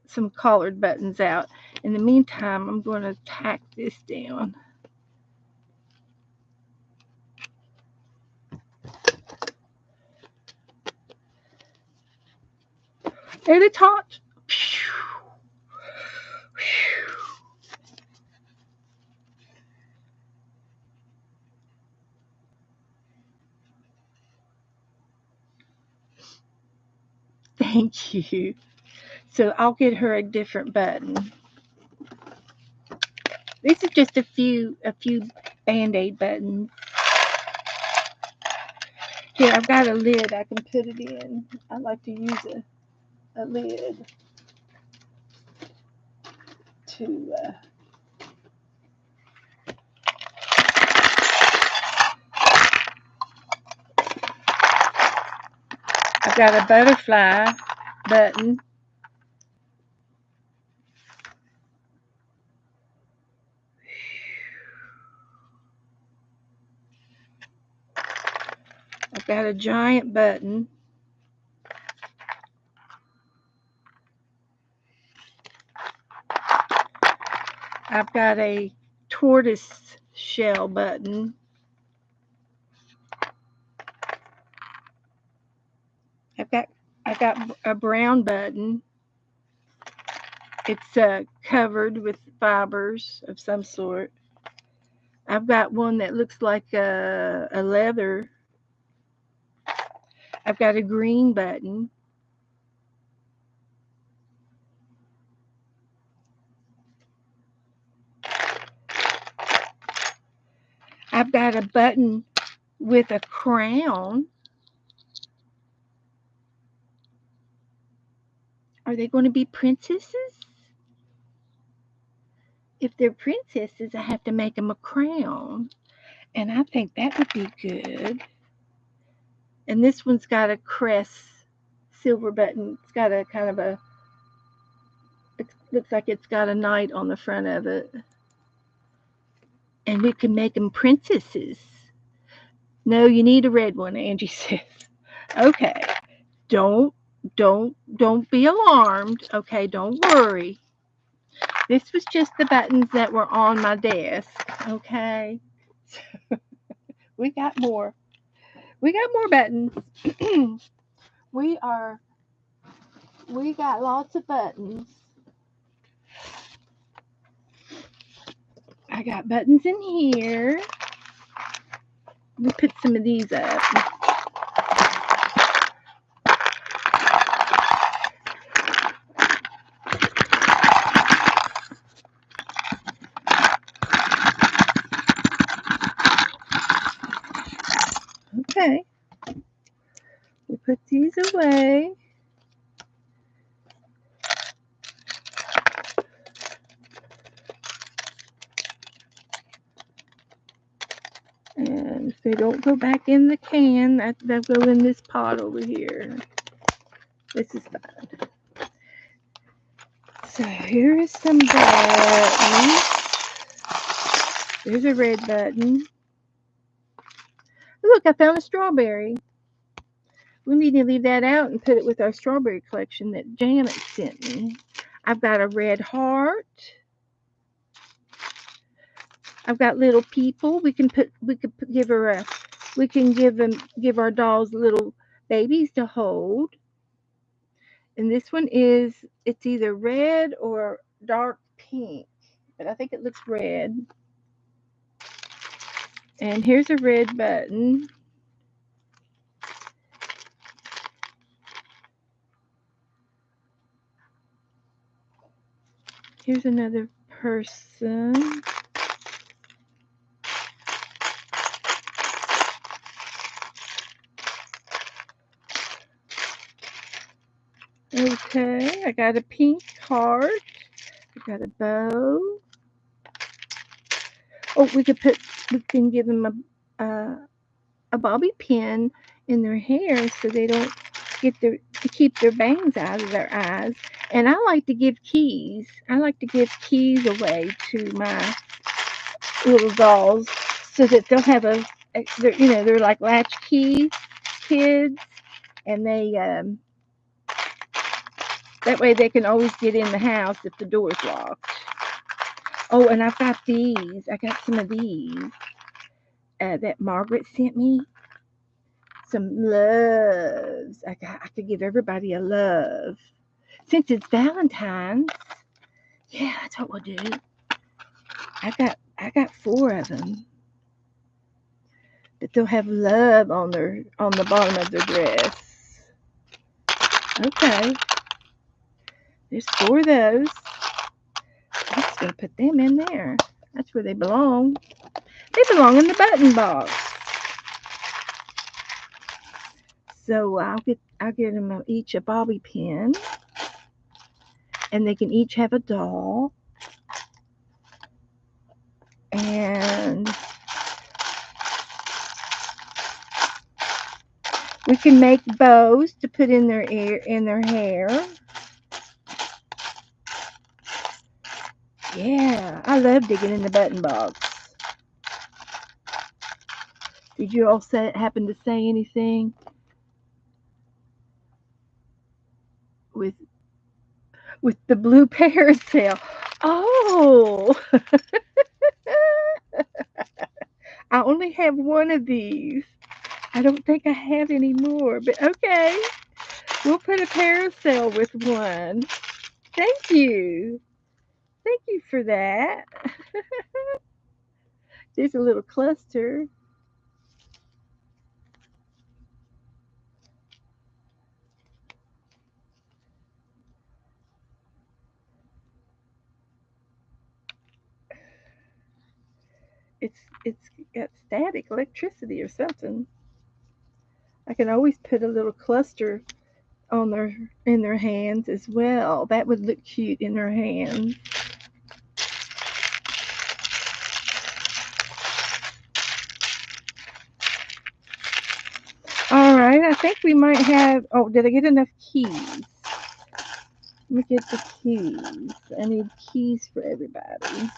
some collared buttons out. In the meantime, I'm going to tack this down. And it's hot. Thank you. So I'll get her a different button. This is just a few Band-Aid buttons. Here, I've got a lid I can put it in. I like to use a lid to I've got a butterfly button. I've got a giant button. I've got a tortoise shell button. I've got a brown button. It's covered with fibers of some sort. I've got one that looks like a leather. I've got a green button. I've got a button with a crown. Are they going to be princesses? If they're princesses, I have to make them a crown. And I think that would be good. And this one's got a crest silver button. It's got a kind of it looks like it's got a knight on the front of it. And we can make them princesses. No, you need a red one, Angie says. Okay. Don't be alarmed. Okay, don't worry. This was just the buttons that were on my desk. Okay. We got more. We got more buttons. we got lots of buttons. I got buttons in here. Let me put some of these up. Okay. We put these away. And if they don't go back in the can, they'll go in this pot over here. This is fine. So here is some buttons. There's a red button. Look, I found a strawberry. We need to leave that out and put it with our strawberry collection that Janet sent me. I've got a red heart. I've got little people. We can give our dolls little babies to hold. And this one it's either red or dark pink, but I think it looks red. And here's a red button. Here's another person. Okay, I got a pink heart. I got a bow. Oh, we can give them a bobby pin in their hair so they don't to keep their bangs out of their eyes. And I like to give keys. I like to give keys away to my little dolls so that they'll have they're like latchkey kids, and they that way they can always get in the house if the door's locked. Oh, and I've got these. I got some of these that Margaret sent me. Some loves. I could give everybody a love. Since it's Valentine's, yeah, that's what we'll do. I got 4 of them. But they'll have love on the bottom of their dress. Okay. There's 4 of those. I'm just gonna put them in there. That's where they belong. They belong in the button box. So I'll get them each a bobby pin, and they can each have a doll. And we can make bows to put in their hair. Yeah, I love digging in the button box. Did you all happen to say anything with the blue parasail? Oh, I only have one of these. I don't think I have any more, but okay. We'll put a parasail with one. Thank you. Thank you for that. There's a little cluster. It's got static electricity or something. I can always put a little cluster on in their hands as well. That would look cute in their hands. All right, I think we might have. Oh, did I get enough keys? Let me get the keys. I need keys for everybody.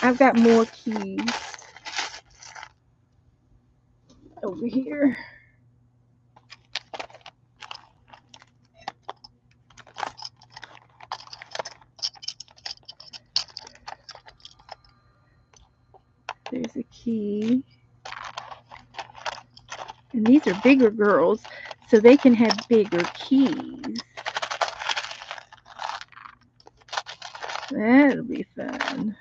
I've got more keys over here. There's a key. And these are bigger girls, so they can have bigger keys. That'll be fun.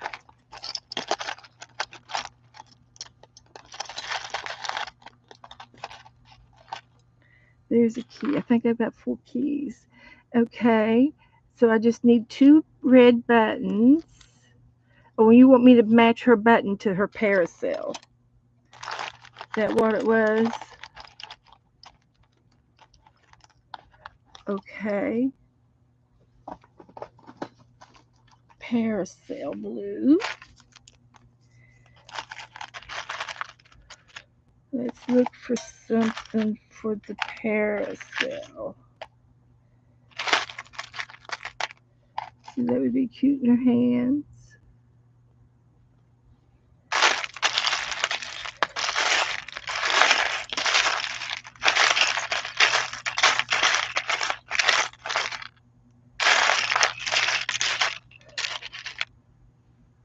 There's a key. I think I've got 4 keys. Okay, so I just need 2 red buttons. Oh, you want me to match her button to her parasail? Is that what it was? Okay. Parasail blue. Let's look for something for the parasail. So that would be cute in her hands.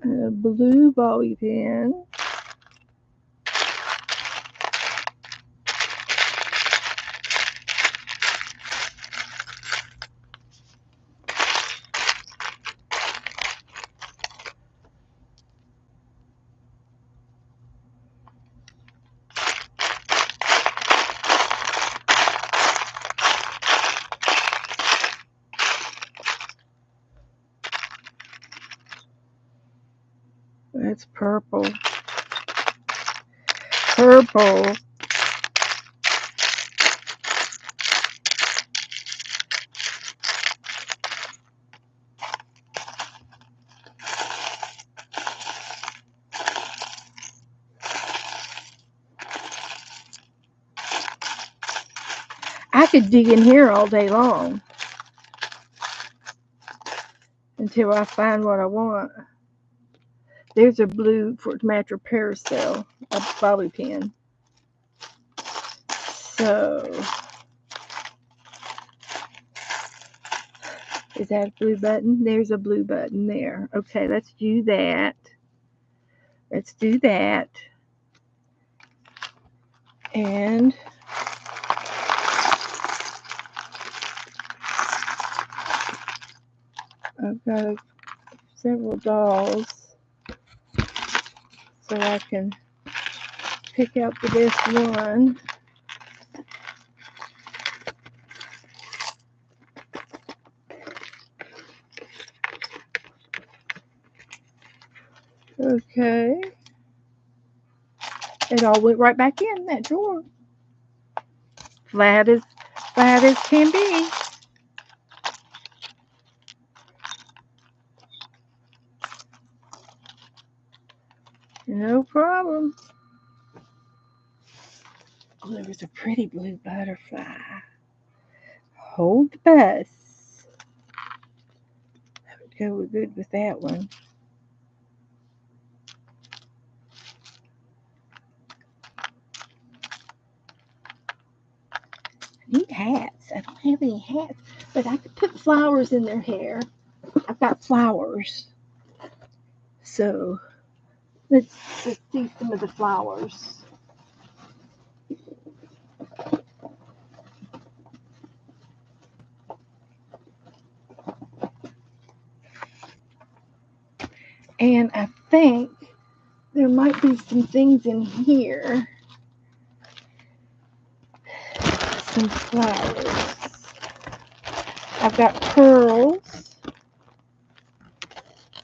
A blue bobby pin. That's purple. Purple. I could dig in here all day long until I find what I want. There's a blue for to match her parasol, a bobby pin. So, is that a blue button? There's a blue button there. Okay, let's do that. Let's do that. And I've got several dolls, so I can pick out the best one. Okay. It all went right back in that drawer. Flat as can be. No problem. Oh, there was a pretty blue butterfly. Hold the bus. That would go good with that one. I need hats. I don't have any hats, but I could put flowers in their hair. I've got flowers. So let's see some of the flowers. And I think there might be some things in here. Some flowers. I've got pearls.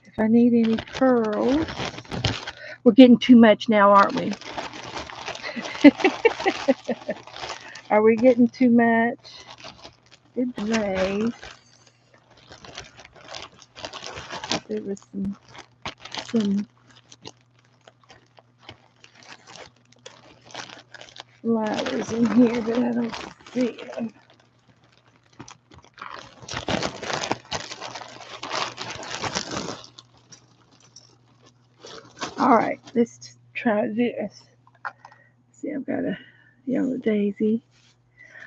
If I need any pearls. We're getting too much now, aren't we? Are we getting too much? Good lace. There was some flowers in here, but I don't see them. All right, let's try this. See, I've got a yellow daisy.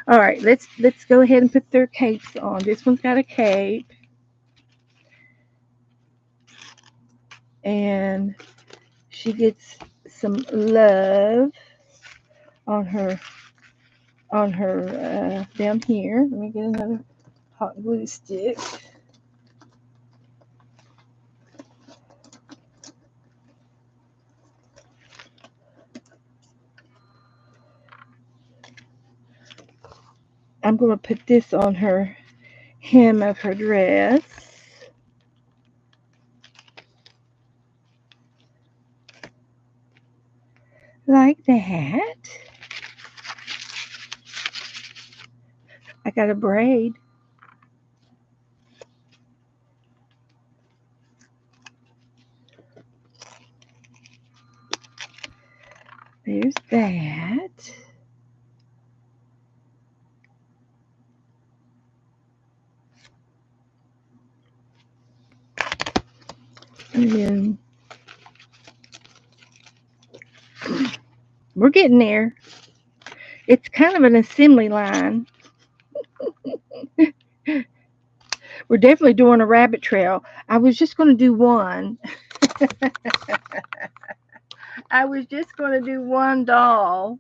All right, let's go ahead and put their capes on. This one's got a cape, and she gets some love on her down here. Let me get another hot glue stick. I'm going to put this on her hem of her dress. Like that. I got a braid. There's that. And then we're getting there. It's kind of an assembly line. We're definitely doing a rabbit trail. I was just going to do one. I was just going to do one doll.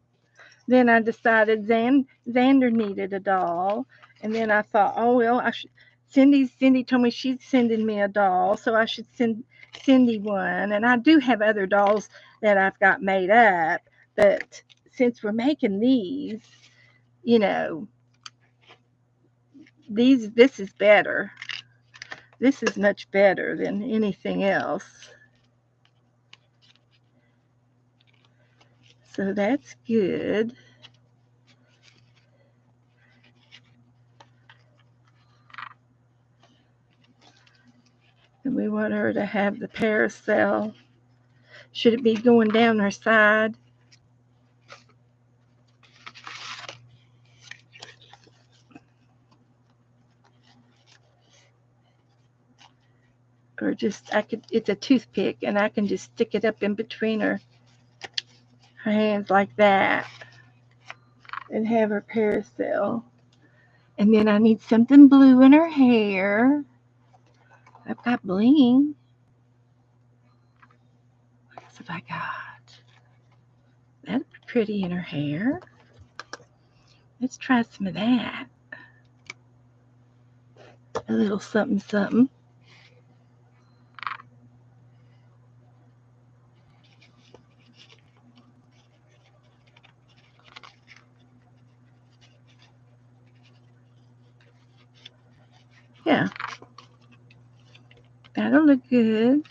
Then I decided Xander needed a doll. And then I thought, oh, well, I should. Cindy told me she's sending me a doll, so I should send Cindy one. And I do have other dolls that I've got made up. But since we're making these, this is better. This is much better than anything else. So that's good. And we want her to have the parasol. Should it be going down her side? or just it's a toothpick, and I can just stick it up in between her hands like that and have her carousel. And then I need something blue in her hair. I've got bling. What else have I got? That'd be pretty in her hair. Let's try some of that. A little something something. Yeah, that'll look good.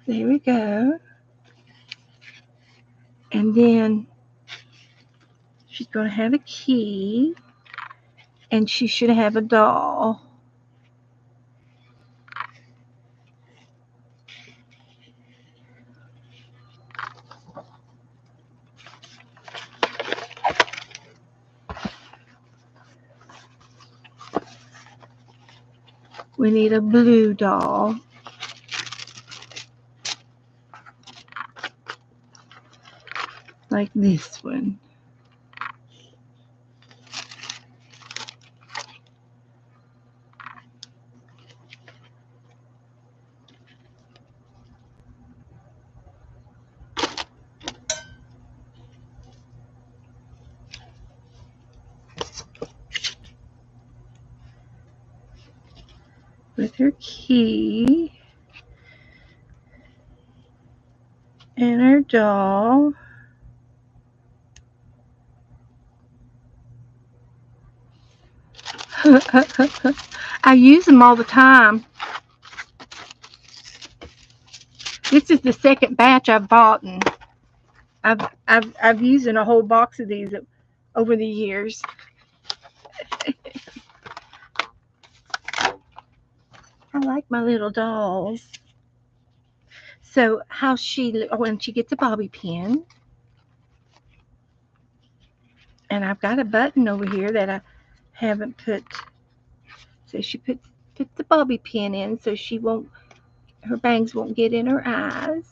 There we go. And then she's going to have a key, and she should have a doll. We need a blue doll. Like this one. With her key and her doll. I use them all the time. This is the second batch I've bought, and I've used a whole box of these over the years. I like my little dolls. So when she gets a bobby pin, and I've got a button over here that I haven't put. So she put the bobby pin in, so her bangs won't get in her eyes.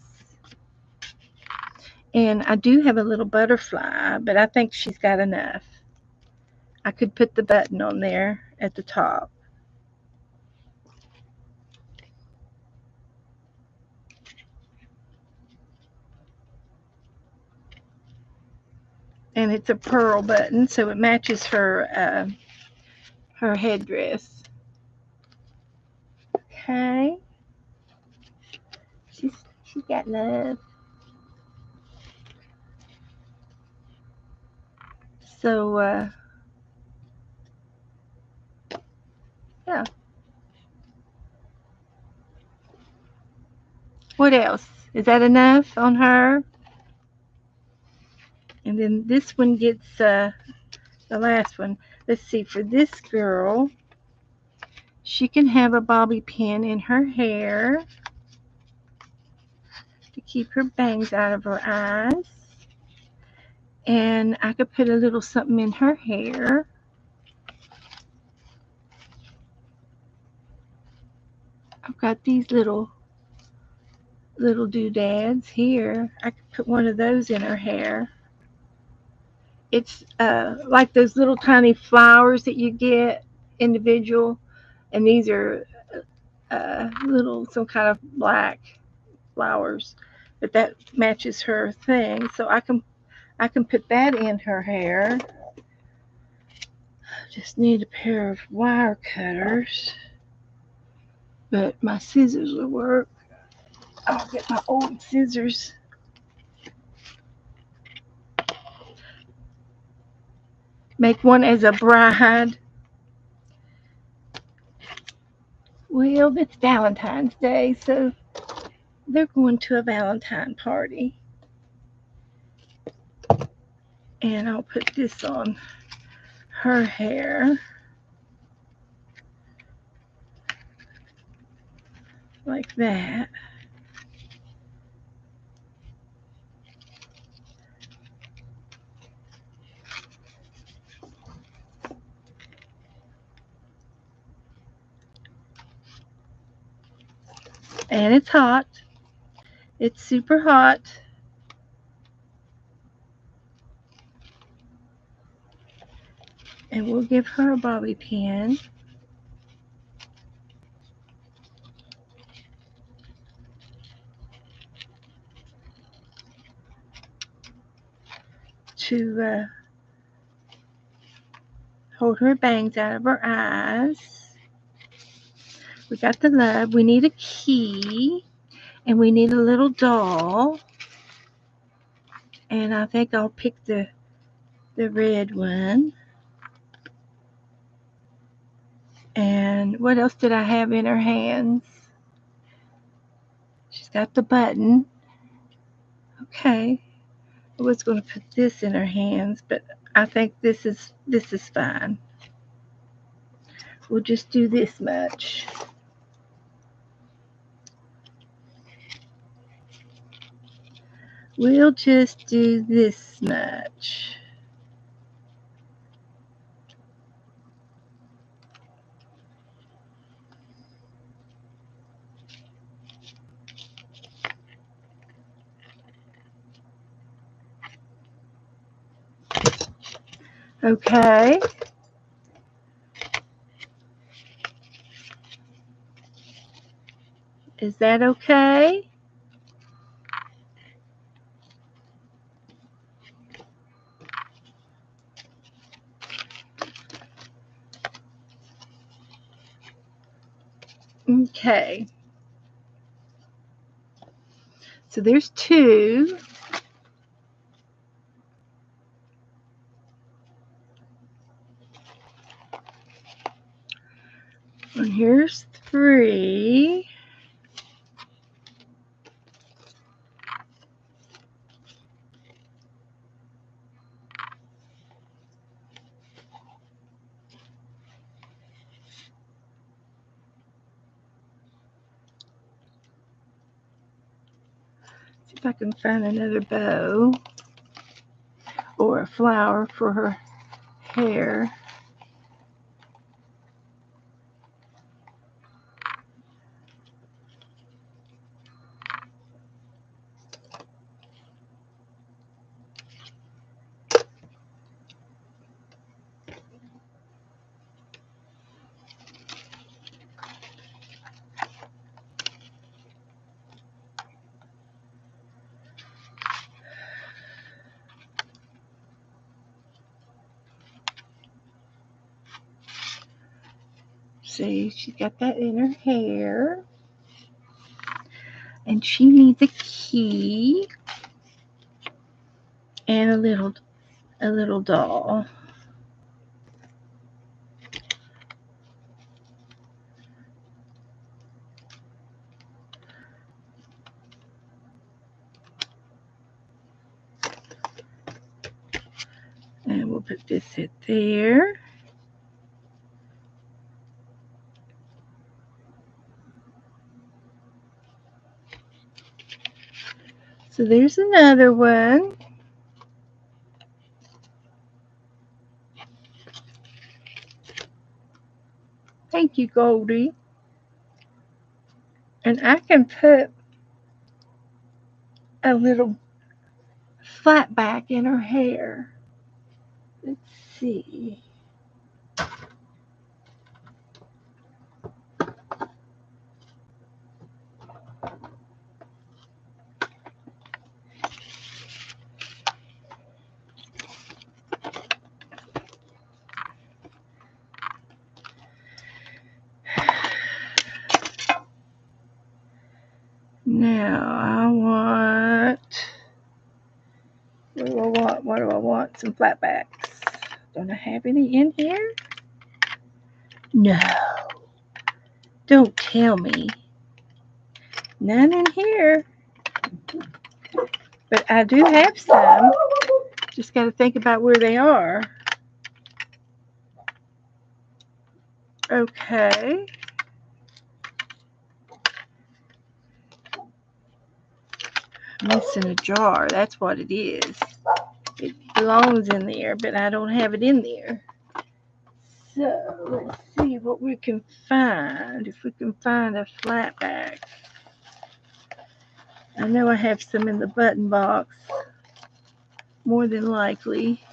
And I do have a little butterfly, but I think she's got enough. I could put the button on there at the top. And it's a pearl button, so it matches her headdress. Okay. She's got love. So yeah. What else? Is that enough on her? And then this one gets the last one. Let's see, for this girl, she can have a bobby pin in her hair to keep her bangs out of her eyes. And I could put a little something in her hair. I've got these little doodads here. I could put one of those in her hair. It's like those little tiny flowers that you get individual, and these are some kind of black flowers, but that matches her thing. So I can put that in her hair. Just need a pair of wire cutters, but my scissors will work. I'll get my old scissors. Make one as a bride. Well, it's Valentine's Day, so they're going to a Valentine party. And I'll put this on her hair. Like that. And it's hot. It's super hot. And we'll give her a bobby pin. To hold her bangs out of her eyes. We got the love. We need a key. And we need a little doll. And I think I'll pick the red one. And what else did I have in her hands? She's got the button. Okay. I was going to put this in her hands, but I think this is fine. We'll just do this much. We'll just do this much. Okay. Is that okay? Okay. So there's 2. And here's 3. See if I can find another bow or a flower for her hair. See, she's got that in her hair. And she needs a key and a little doll. And we'll put this at there. So there's another one. Thank you, Goldie. And I can put a little flat back in her hair. Let's see. Now what do I want? Some flatbacks. Don't I have any in here? No. Don't tell me. None in here. But I do have some. Just got to think about where they are. Okay. Missing a jar. That's what it is. It belongs in there, but I don't have it in there. So let's see what we can find. If we can find a flat back. I know I have some in the button box, more than likely.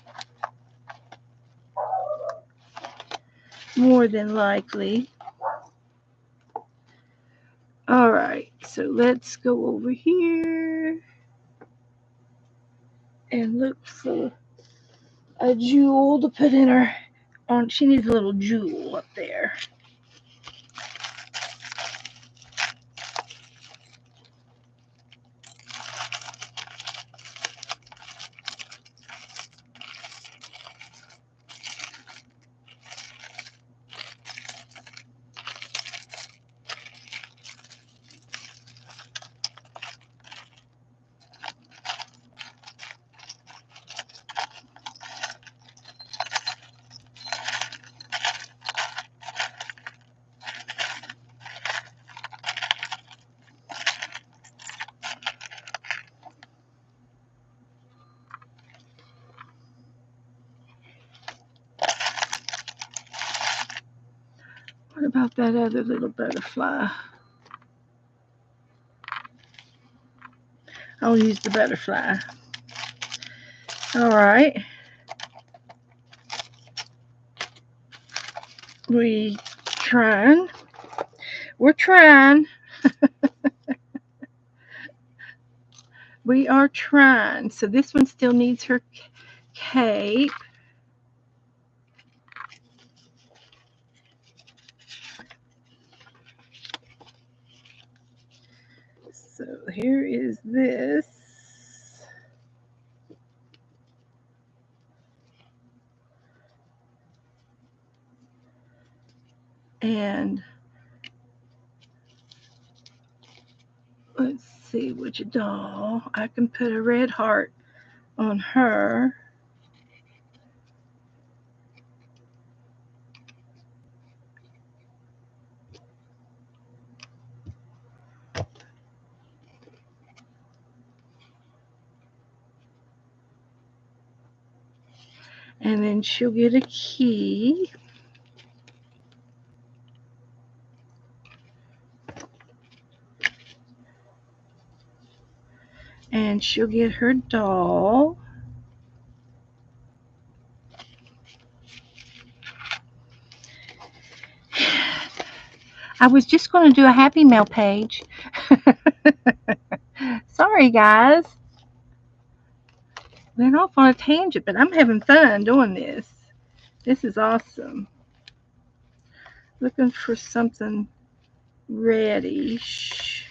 More than likely. All right, so let's go over here and look for a jewel to put in her. She needs a little jewel up there. What about that other little butterfly? I'll use the butterfly. All right. We're trying. We are trying. So this one still needs her cape. So here is this. And let's see which doll. I can put a red heart on her. And then she'll get a key. And she'll get her doll. I was just going to do a Happy Mail page. Sorry, guys. Went off on a tangent, but I'm having fun doing this. This is awesome. Looking for something reddish.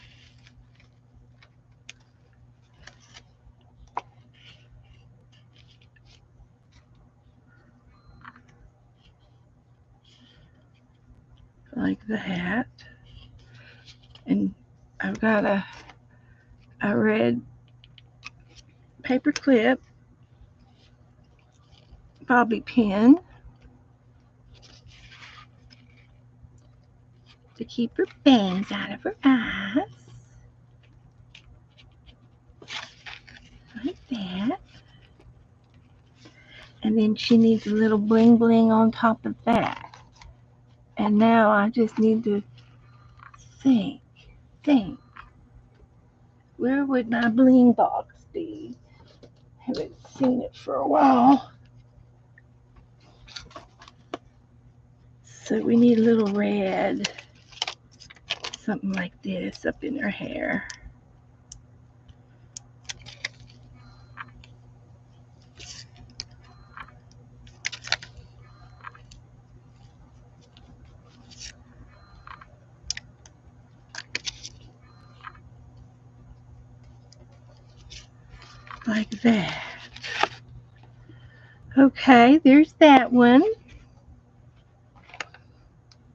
Like that. And I've got a red paper clip, bobby pin to keep her bangs out of her eyes. Like that. And then she needs a little bling bling on top of that. And now I just need to think. Where would my bling box be? Haven't seen it for a while. So we need a little red. Something like this up in her hair. Like that. Okay, there's that one.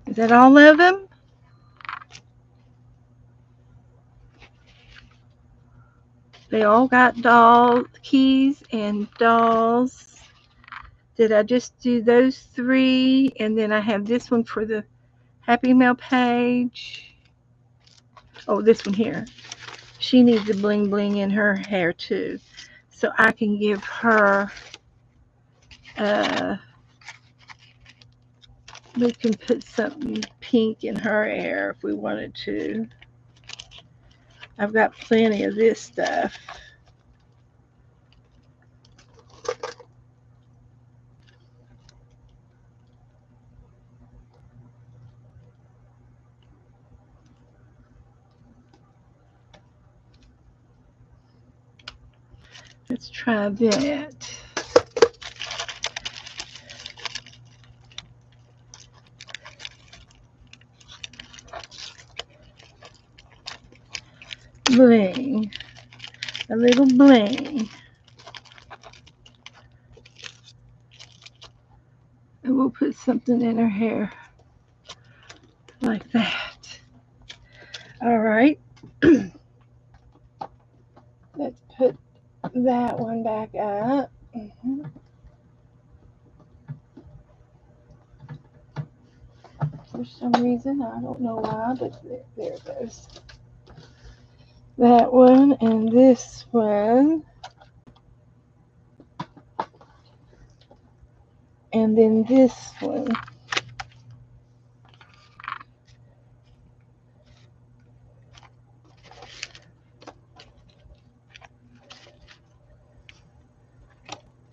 Is that all of them? They all got doll keys and dolls. Did I just do those three? And then I have this one for the Happy Mail page. Oh, this one here. She needs a bling bling in her hair too. So I can give her, we can put something pink in her hair if we wanted to. I've got plenty of this stuff. Let's try that. Bling. A little bling. And we'll put something in her hair like that. All right. Let's put that one back up. For some reason, I don't know why, but there it goes. That one and this one. And then this one.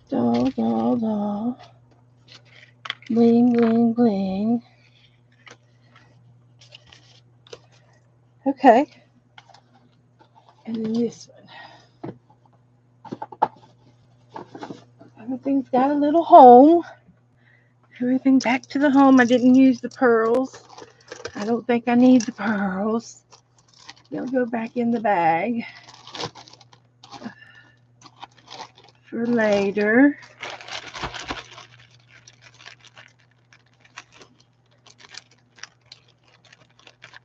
Doll, doll, doll. Bling, bling, bling. Okay. And then this one. Everything's got a little home. Everything back to the home. I didn't use the pearls. I don't think I need the pearls. They'll go back in the bag for later.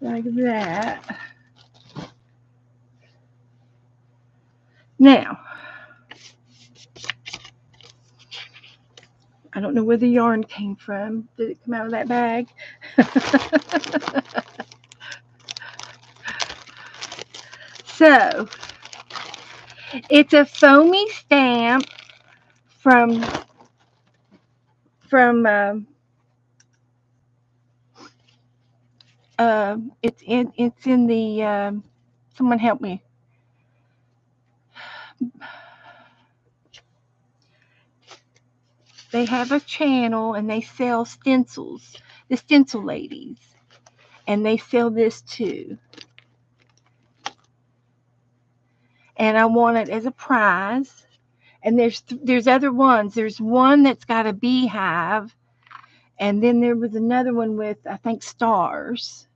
Like that. Now, I don't know where the yarn came from. Did it come out of that bag? So, it's a foamy stamp from it's in the someone help me. They have a channel and they sell stencils, the stencil ladies, and they sell this too. And I want it as a prize. And there's other ones. There's one that's got a beehive, and then there was another one with, I think, stars.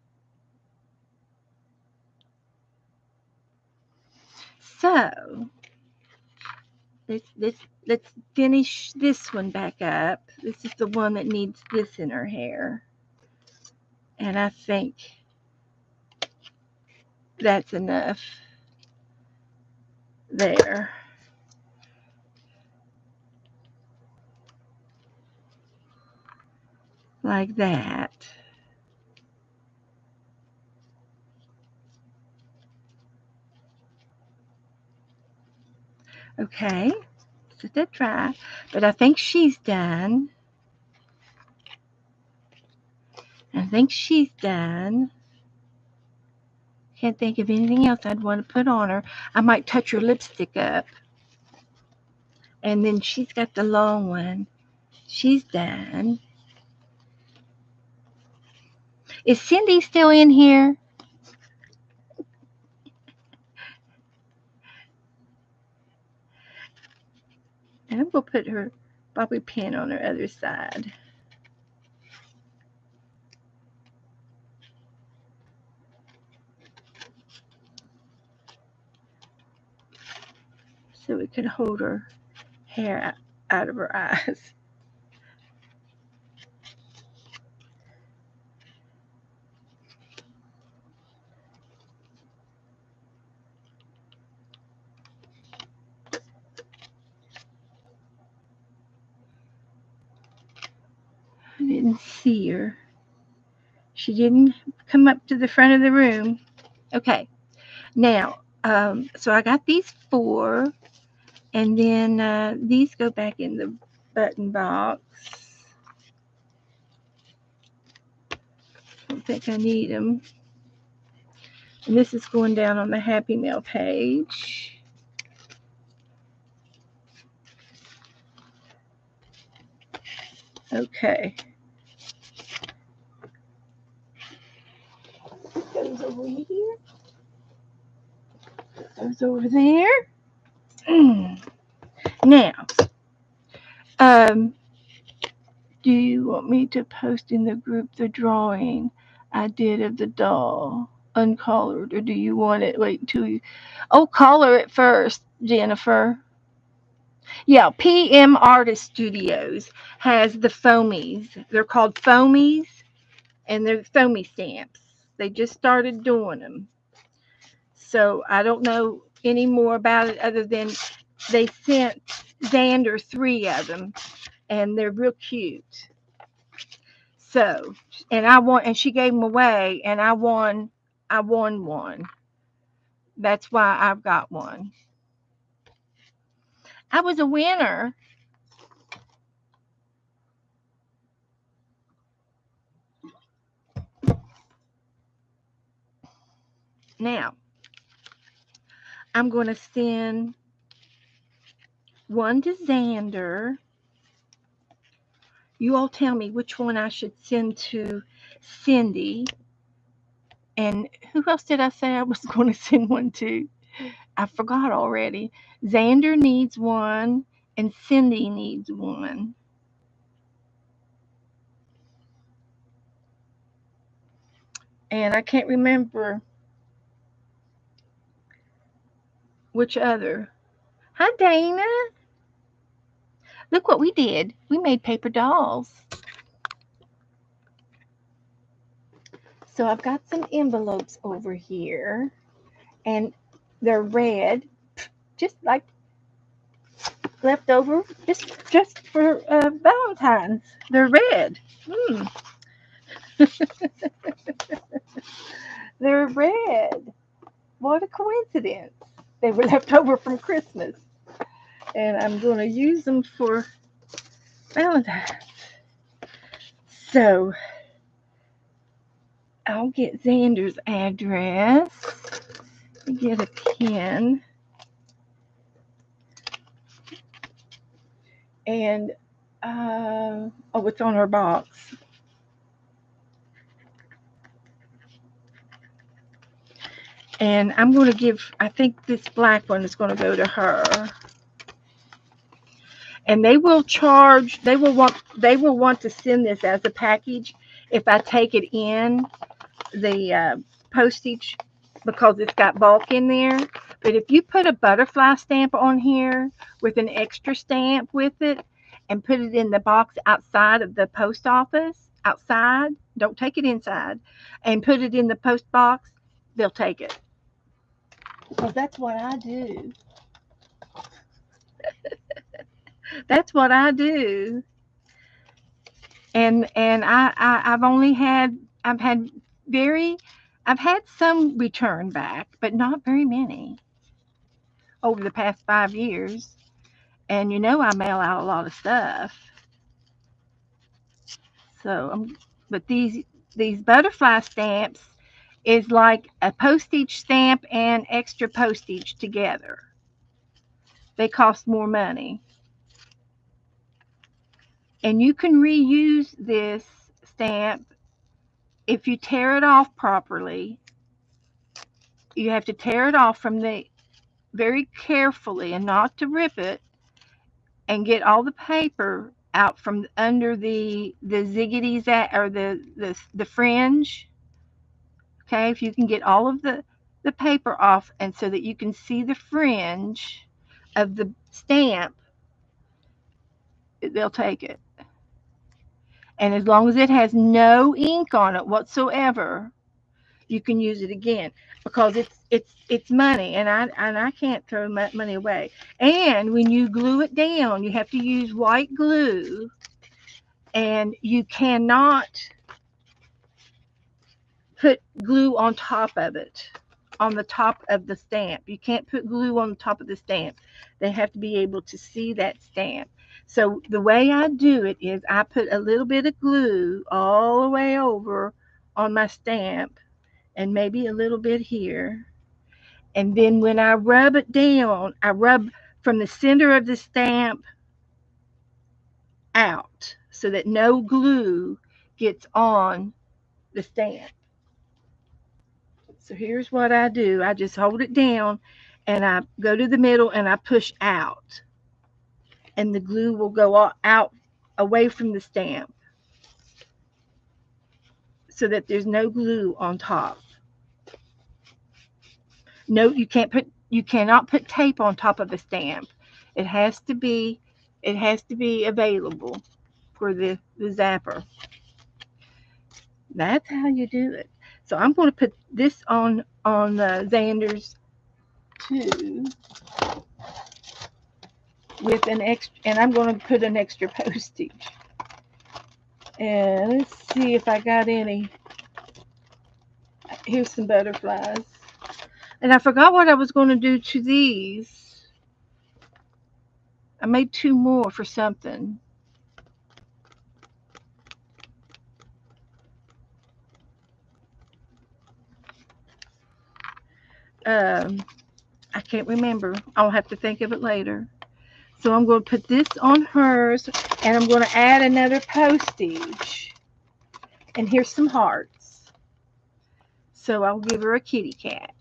So let's finish this one back up. This is the one that needs this in her hair, and I think that's enough there. Like that. Okay, let that dry. But I think she's done. I think she's done. Can't think of anything else I'd want to put on her. I might touch her lipstick up. And then she's got the long one. She's done. Is Cindy still in here? And I'm going to put her bobby pin on her other side. So we can hold her hair out of her eyes. I didn't see her. She didn't come up to the front of the room. Okay. Now, so I got these 4, and then these go back in the button box. I don't think I need them. And this is going down on the Happy Mail page. Okay. It goes over here. It goes over there. Now, do you want me to post in the group the drawing I did of the doll uncolored, or do you want it? Wait till you. Oh, color it first, Jennifer. Yeah, PM Artist Studios has the foamies. They're called foamies, and they're foamy stamps. They just started doing them. So I don't know any more about it other than they sent Xander 3 of them, and they're real cute. So, and she gave them away, and I won one. That's why I've got one. I was a winner. Now, I'm going to send one to Xander. You all tell me which one I should send to Cindy. And who else did I say I was going to send one to? I forgot already. Xander needs one, and Cindy needs one. And I can't remember which other. Hi, Dana. Look what we did. We made paper dolls. So I've got some envelopes over here, and they're red, just like leftover, just for Valentine's. They're red. They're red. What a coincidence. They were left over from Christmas, and I'm going to use them for Valentine's. So I'll get Xander's address. Get a pen. And, oh, it's on her box. And I'm going to give, I think this black one is going to go to her. And they will charge, they will want to send this as a package if I take it in the postage, because it's got bulk in there. But if you put a butterfly stamp on here with an extra stamp with it and put it in the box outside of the post office, outside, don't take it inside, and put it in the post box, they'll take it. Because that's what I do. That's what I do. And I've had I've had some return back, but not very many over the past 5 years. And I mail out a lot of stuff. So, but these butterfly stamps is like a postage stamp and extra postage together. They cost more money. And you can reuse this stamp if you tear it off properly. You have to tear it off from the very carefully and not to rip it, and get all the paper out from under the ziggities or the fringe. Okay, if you can get all of the paper off, and so that you can see the fringe of the stamp, they'll take it. And as long as it has no ink on it whatsoever, you can use it again, because it's money, and I can't throw money away. And when you glue it down, you have to use white glue, and you cannot put glue on top of it, on the top of the stamp. You can't put glue on the top of the stamp. They have to be able to see that stamp. So the way I do it is I put a little bit of glue all the way over on my stamp, and maybe a little bit here. And then when I rub it down, I rub from the center of the stamp out so that no glue gets on the stamp. So here's what I do. I just hold it down and I go to the middle and I push out. And the glue will go out away from the stamp so that there's no glue on top. No, you cannot put tape on top of a stamp. It has to be available for the zapper. That's how you do it. So I'm going to put this on Xander's too with an extra, and I'm going to put an extra postage. And let's see if I got any. Here's some butterflies. And I forgot what I was going to do to these. I made 2 more for something. I can't remember. I'll have to think of it later. So I'm going to put this on hers, and I'm going to add another postage. And here's some hearts. So I'll give her a kitty cat.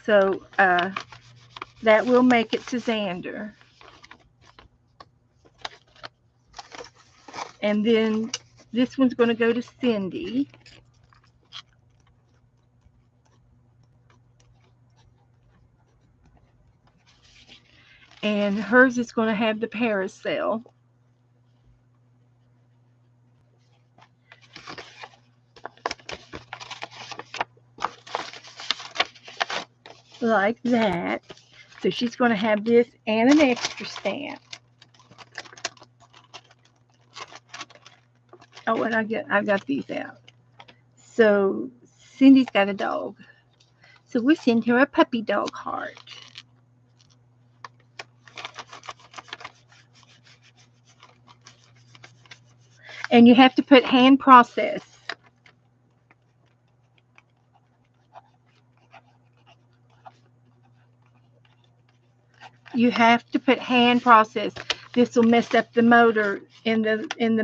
So that will make it to Xander. And then this one's going to go to Cindy. And hers is going to have the parasail. Like that. So she's going to have this and an extra stamp. Oh, and I got these out. So Cindy's got a dog. So we'll send her a puppy dog heart. And you have to put hand process. You have to put hand process. This will mess up the motor in the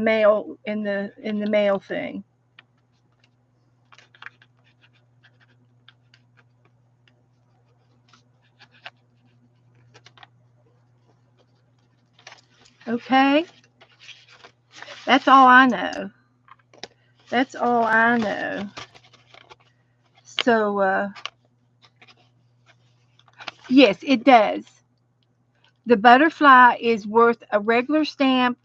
mail thing. Okay? That's all I know. That's all I know. So, yes, it does. The butterfly is worth a regular stamp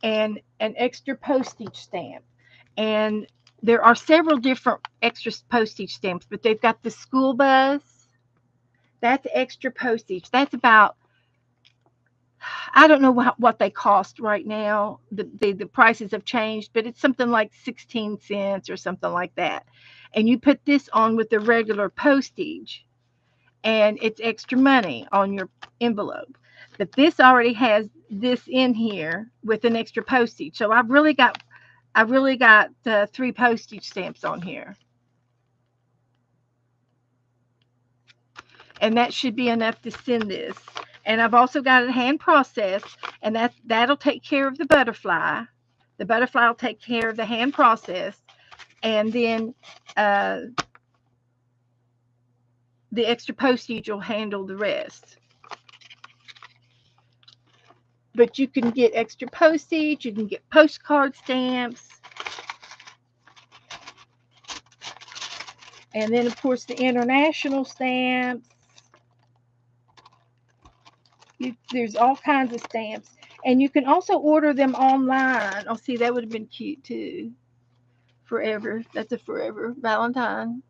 and an extra postage stamp. And there are several different extra postage stamps, but they've got the school bus. That's extra postage. That's about, I don't know what they cost right now. The prices have changed, but it's something like 16 cents or something like that. And you put this on with the regular postage, and it's extra money on your envelope. But this already has this in here with an extra postage. So I've really got 3 postage stamps on here. And that should be enough to send this. And I've also got a hand process, and that'll take care of the butterfly. The butterfly will take care of the hand process, and then the extra postage will handle the rest. But you can get extra postage, you can get postcard stamps, and then of course the international stamps. There's all kinds of stamps, and you can also order them online. Oh, see, that would have been cute too. Forever. That's a forever valentine.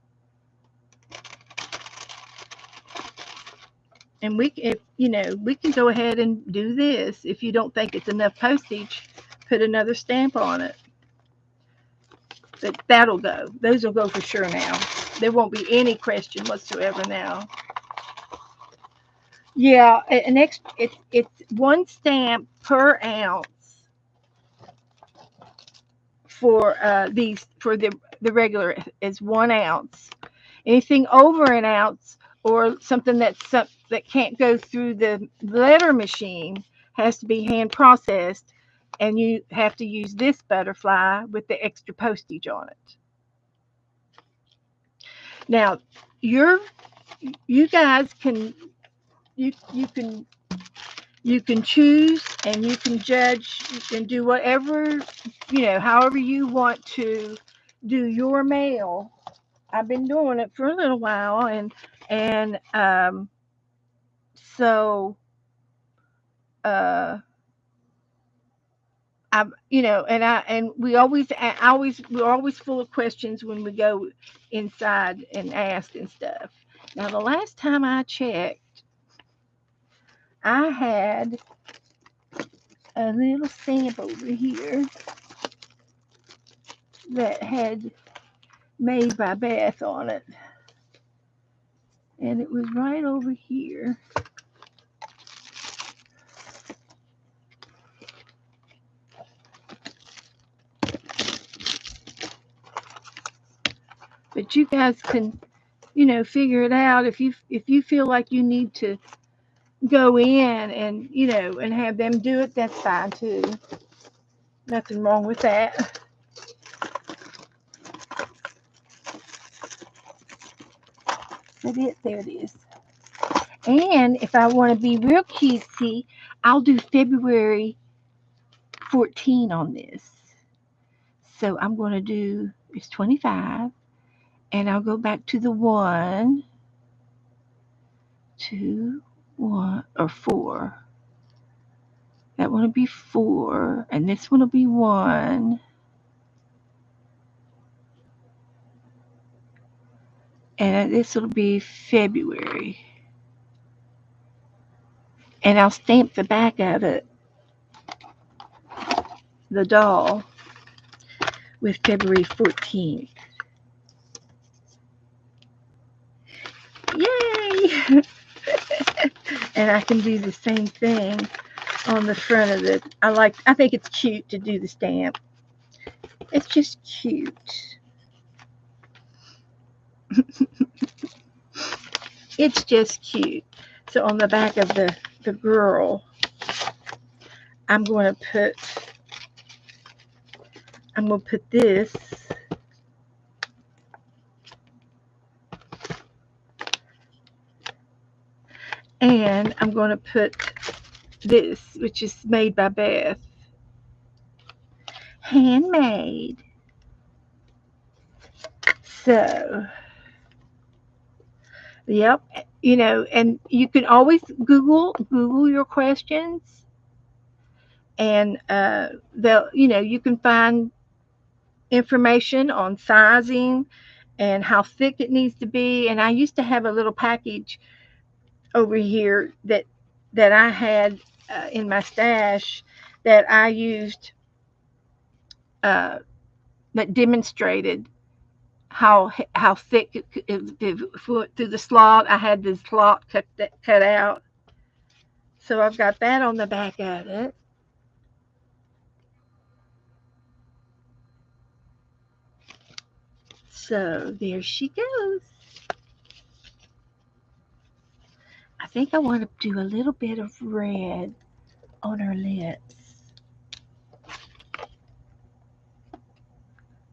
And we can go ahead and do this. If you don't think it's enough postage, put another stamp on it. But that'll go. Those will go for sure now. There won't be any question whatsoever now. Yeah, it's 1 stamp per ounce for the regular is 1 ounce. Anything over an ounce or something that can't go through the letter machine has to be hand processed, and you have to use this butterfly with the extra postage on it. Now, your you guys can you can choose, and you can judge. You can do whatever, however you want to do your mail. I've been doing it for a little while, and so uh, and we're always full of questions when we go inside and ask and stuff. Now, the last time I checked, I had a little stamp over here that had Made by Beth on it, and it was right over here. But you guys can, figure it out. If you feel like you need to go in and and have them do it, that's fine too. Nothing wrong with that. But there it is. And if I want to be real cutesy, I'll do February 14 on this. So I'm going to do, it's 25, and I'll go back to the 1, 2, 1, or 4. That one will be 4, and this one will be 1. And this will be February. And I'll stamp the back of it, the doll, with February 14th. Yay! And I can do the same thing on the front of it. I think it's cute to do the stamp. It's just cute. It's just cute. So on the back of the girl, I'm going to put this, and I'm going to put this, which is Made by Beth. Handmade. So, yep, and you can always Google your questions, and you can find information on sizing and how thick it needs to be. And I used to have a little package over here that I had in my stash that I used, that demonstrated how thick it went through the slot. I had the slot cut out, so I've got that on the back of it. So there she goes. I think I want to do a little bit of red on her lips.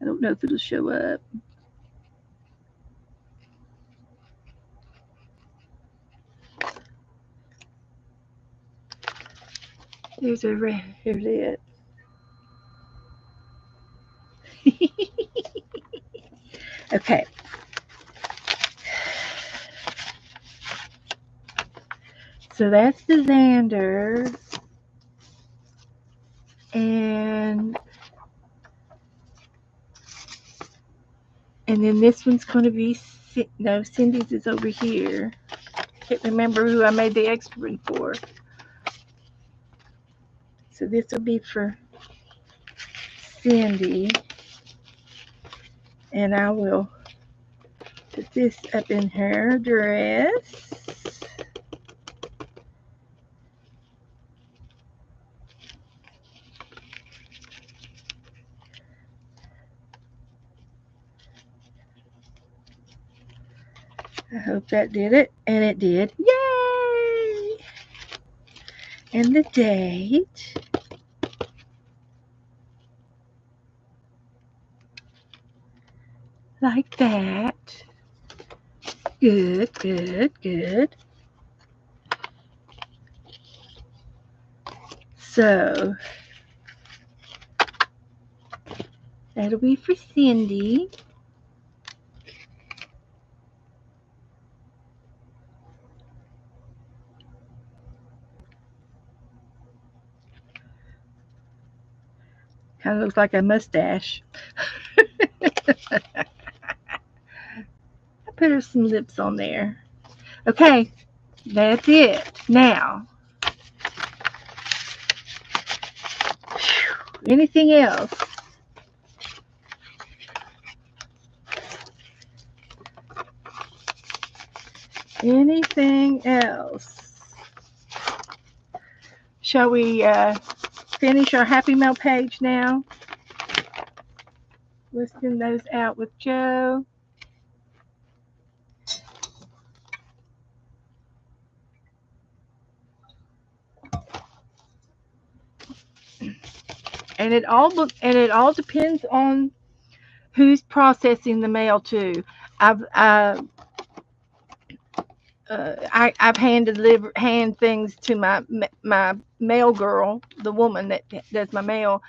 I don't know if it'll show up. There's her lip. Okay. So that's the Xander. And then this one's going to be, no, Cindy's is over here. Can't remember who I made the extra one for. So this will be for Cindy. And I will put this up in her dress. I hope that did it. And it did. Yay! And the date. Like that. Good, good, good. So, that'll be for Cindy. Kind of looks like a mustache. I put her some lips on there. Okay, that's it. Now, anything else? Anything else? Shall we finish our Happy Mail page now? Listing those out with Joe. And it all depends on who's processing the mail too. I've I've hand things to my mail girl, the woman that does my mail,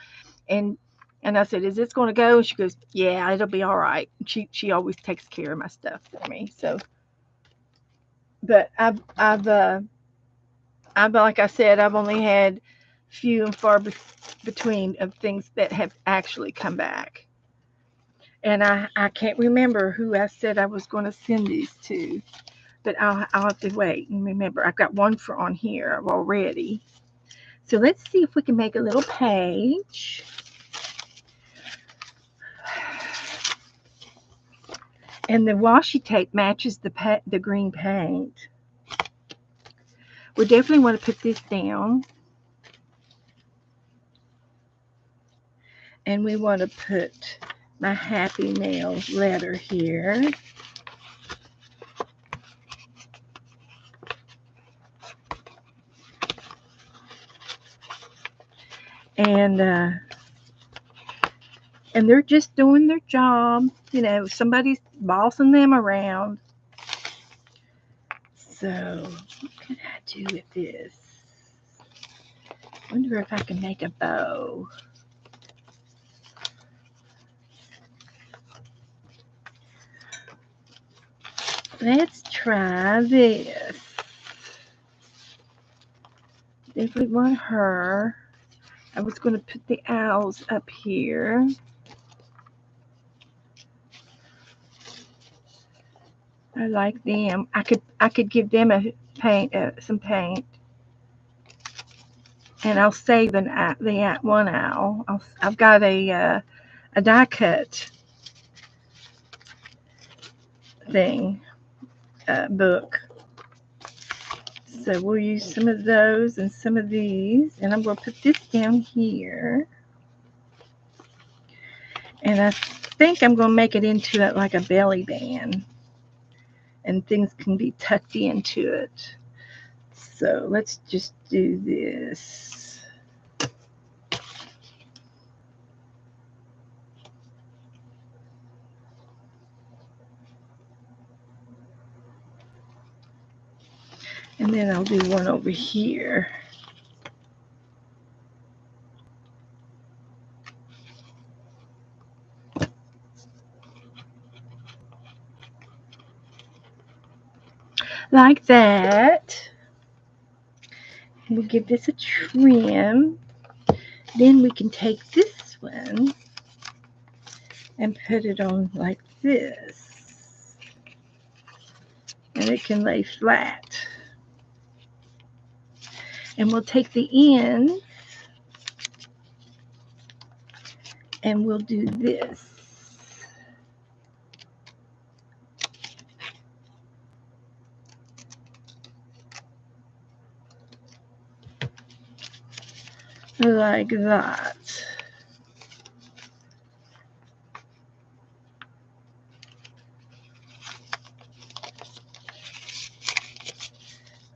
and I said, "Is this going to go?" And she goes, "Yeah, it'll be all right." She always takes care of my stuff for me. So, but I've like I said, I've only had few and far between of things that have actually come back. And I can't remember who I said I was going to send these to, but I'll have to wait and remember. I've got one for on here already. So let's see if we can make a little page. And the washi tape matches the green paint. We definitely want to put this down. And we want to put my Happy Mail letter here. And they're just doing their job. You know, somebody's bossing them around. So, what can I do with this? I wonder if I can make a bow. Let's try this. Definitely want her. I was going to put the owls up here. I like them. I could give them a paint some paint, and I'll save the one owl. I've got a die cut thing book, so we'll use some of those and some of these, and I'm going to put this down here, and I think I'm going to make it into like a belly band, and things can be tucked into it. So let's just do this. And then I'll do one over here. Like that. We'll give this a trim. Then we can take this one and put it on like this. And it can lay flat. And we'll take the ends and we'll do this. Like that.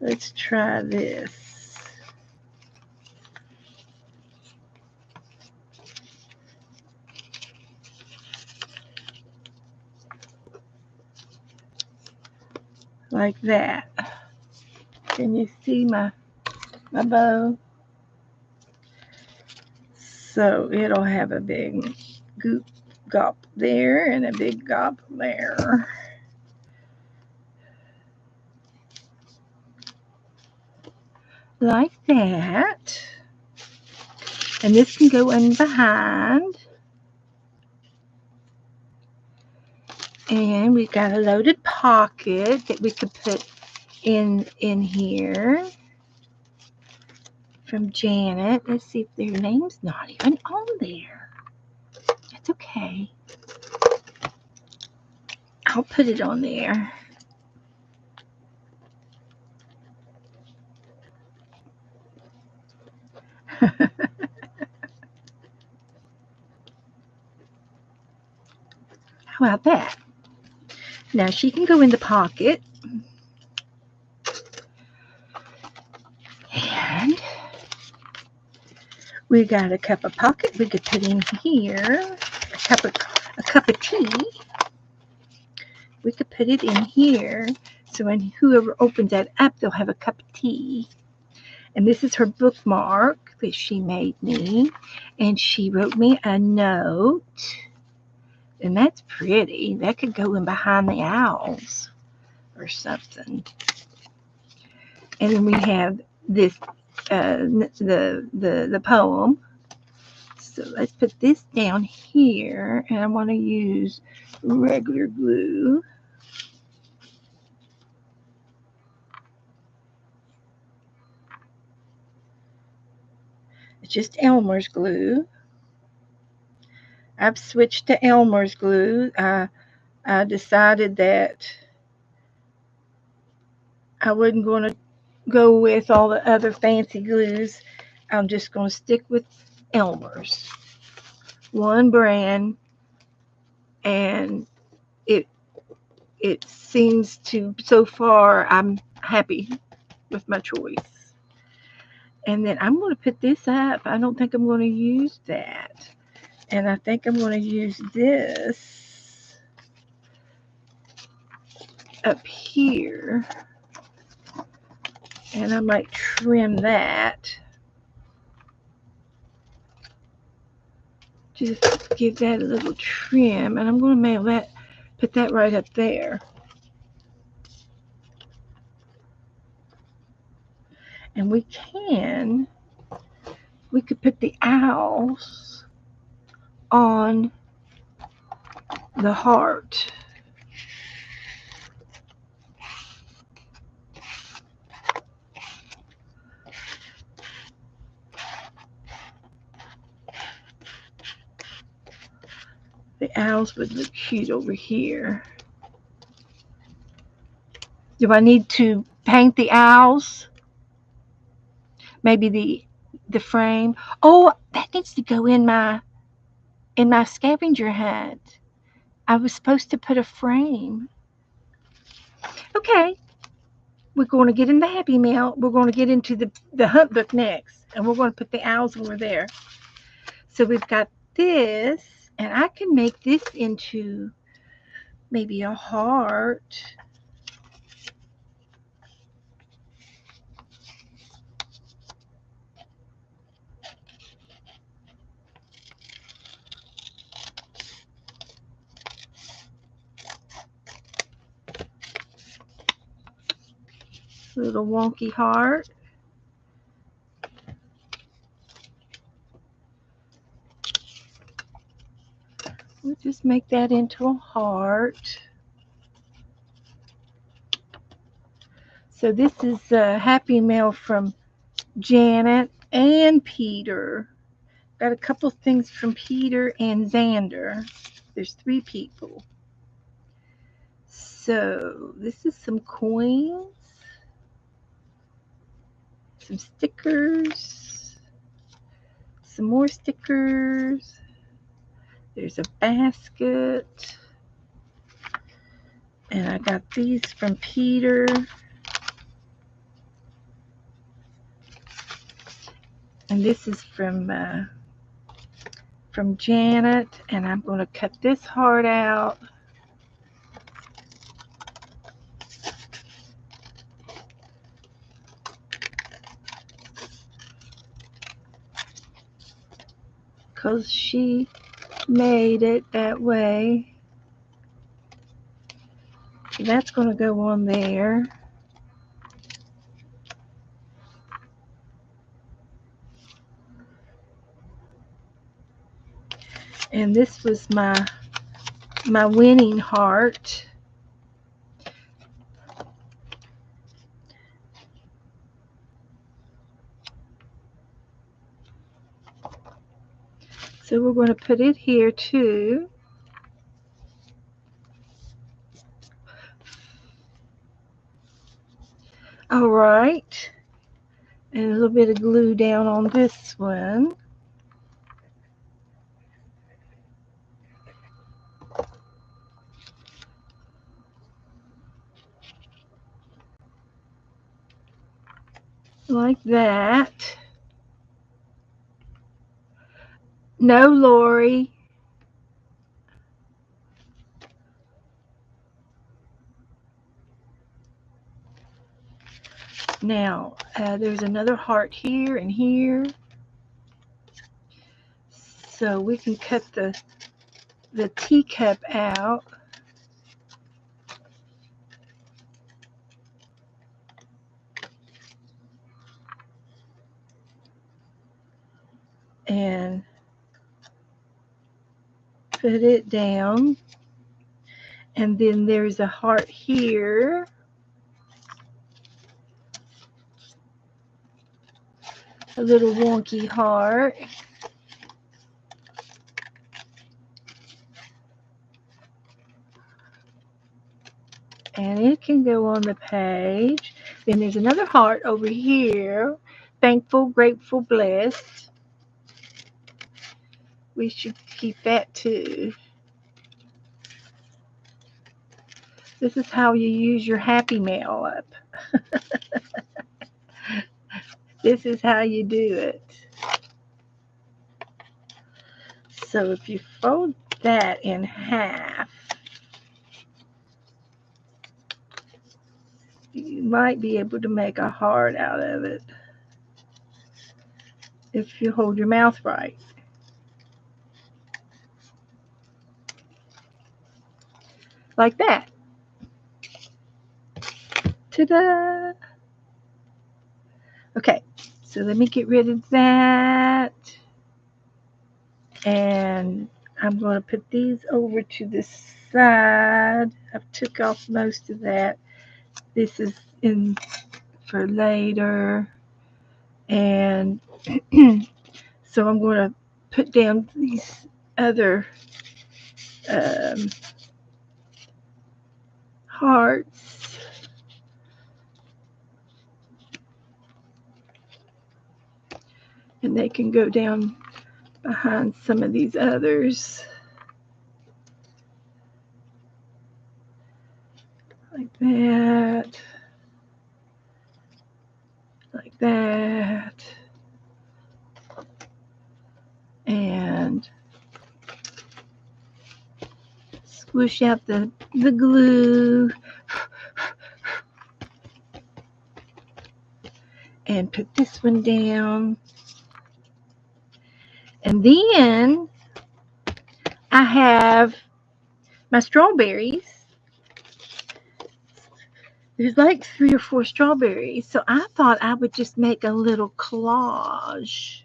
Let's try this. Like that. Can you see my bow? So it'll have a big goop gop there and a big gop there. Like that. And this can go in behind. And we've got a loaded pocket that we could put in here from Janet. Let's see if their name's not even on there. That's okay. I'll put it on there. How about that? Now she can go in the pocket. And we got a cup of pocket we could put in here. A cup of tea. We could put it in here. So when whoever opens that up, they'll have a cup of tea. And this is her bookmark that she made me. And she wrote me a note. And that's pretty. That could go in behind the owls or something. And then we have this, the poem. So let's put this down here. And I want to use regular glue. It's just Elmer's glue. I've switched to Elmer's glue. I decided that I wasn't going to go with all the other fancy glues. I'm just going to stick with Elmer's. One brand, and it seems to, so far, I'm happy with my choice. And then I'm going to put this up. I don't think I'm going to use that. And I think I'm going to use this up here. And I might trim that. Just give that a little trim. And I'm going to put that right up there. And we could put the owls on the heart. The owls would look cute over here. Do I need to paint the owls? Maybe the frame. Oh, that needs to go in my scavenger hunt. I was supposed to put a frame. Okay. We're going to get in the Happy Mail. We're going to get into the hunt book next. And we're going to put the owls over there. So we've got this. And I can make this into maybe a heart. Little wonky heart. We'll just make that into a heart. So this is a Happy Mail from Janet and Peter. Got a couple things from Peter and Xander. There's 3 people. So this is some coins. Some stickers. Some more stickers. There's a basket. And I got these from Peter. And this is from Janet, and I'm going to cut this heart out. Because she made it that way. So that's going to go on there. And this was my winning heart. So we're going to put it here too. All right. And a little bit of glue down on this one. Like that. No, Lori. Now, there's another heart here and here. So we can cut the teacup out. And put it down. And then there's a heart here. A little wonky heart. And it can go on the page. Then there's another heart over here. Thankful, grateful, blessed. We should keep that too. This is how you use your happy mail up. This is how you do it. So if you fold that in half, you might be able to make a heart out of it if you hold your mouth right. Like that. Ta-da! Okay, so let me get rid of that. And I'm going to put these over to the side. I've took off most of that. This is in for later. And so I'm going to put down these other hearts. And they can go down behind some of these others. Like that. Like that. And squish out the glue. And put this one down. And then I have my strawberries. There's like 3 or 4 strawberries. So I thought I would just make a little collage.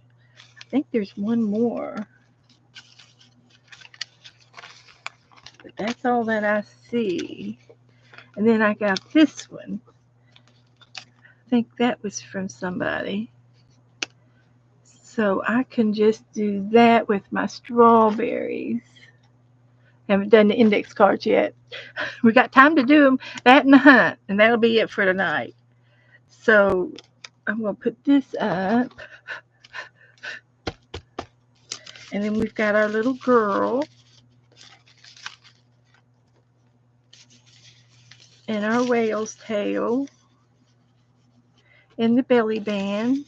I think there's one more. But that's all that I see. And then I got this one. I think that was from somebody. So I can just do that with my strawberries. Haven't done the index cards yet. We got time to do them. That and the hunt. And that'll be it for tonight. So I'm going to put this up. And then we've got our little girl. And our whale's tail. And the belly band.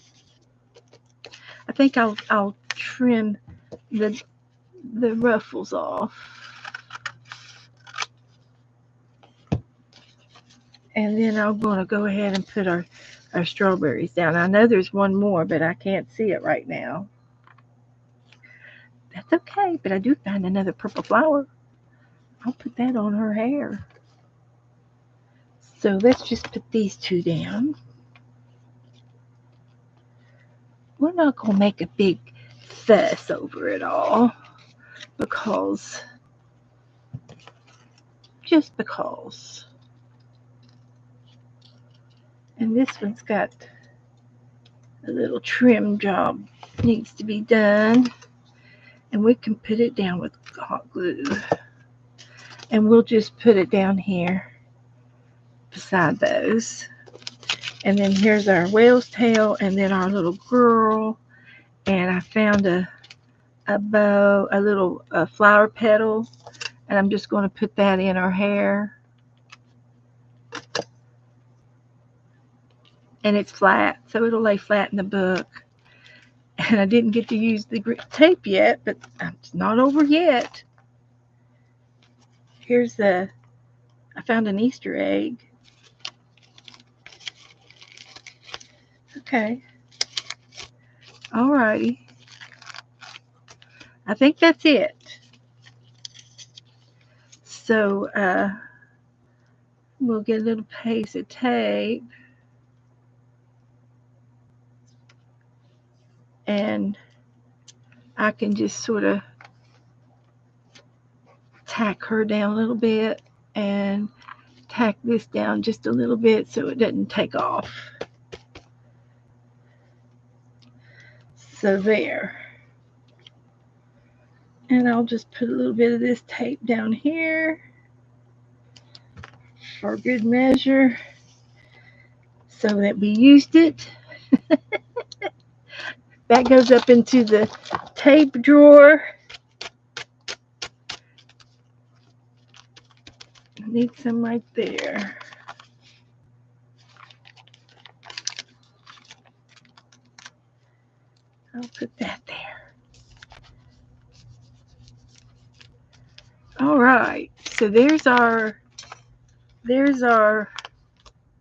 I think I'll trim the ruffles off. And then I'm going to go ahead and put our strawberries down. I know there's one more, but I can't see it right now. That's okay, but I do find another purple flower. I'll put that on her hair. So let's just put these two down. We're not going to make a big fuss over it all just because. And this one's got a little trim job needs to be done. And we can put it down with hot glue. And we'll just put it down here beside those. And then here's our whale's tail, and then our little girl. And I found a bow, a little flower petal, and I'm just going to put that in her hair. And it's flat, so it'll lay flat in the book. And I didn't get to use the tape yet, but it's not over yet. Here's I found an Easter egg. Okay. Alrighty. I think that's it. So we'll get a little piece of tape. And I can just sort of tack her down a little bit and tack this down just a little bit so it doesn't take off. So there. And I'll just put a little bit of this tape down here for good measure so that we used it. That goes up into the tape drawer. I need some right there. I'll put that there. All right. So there's our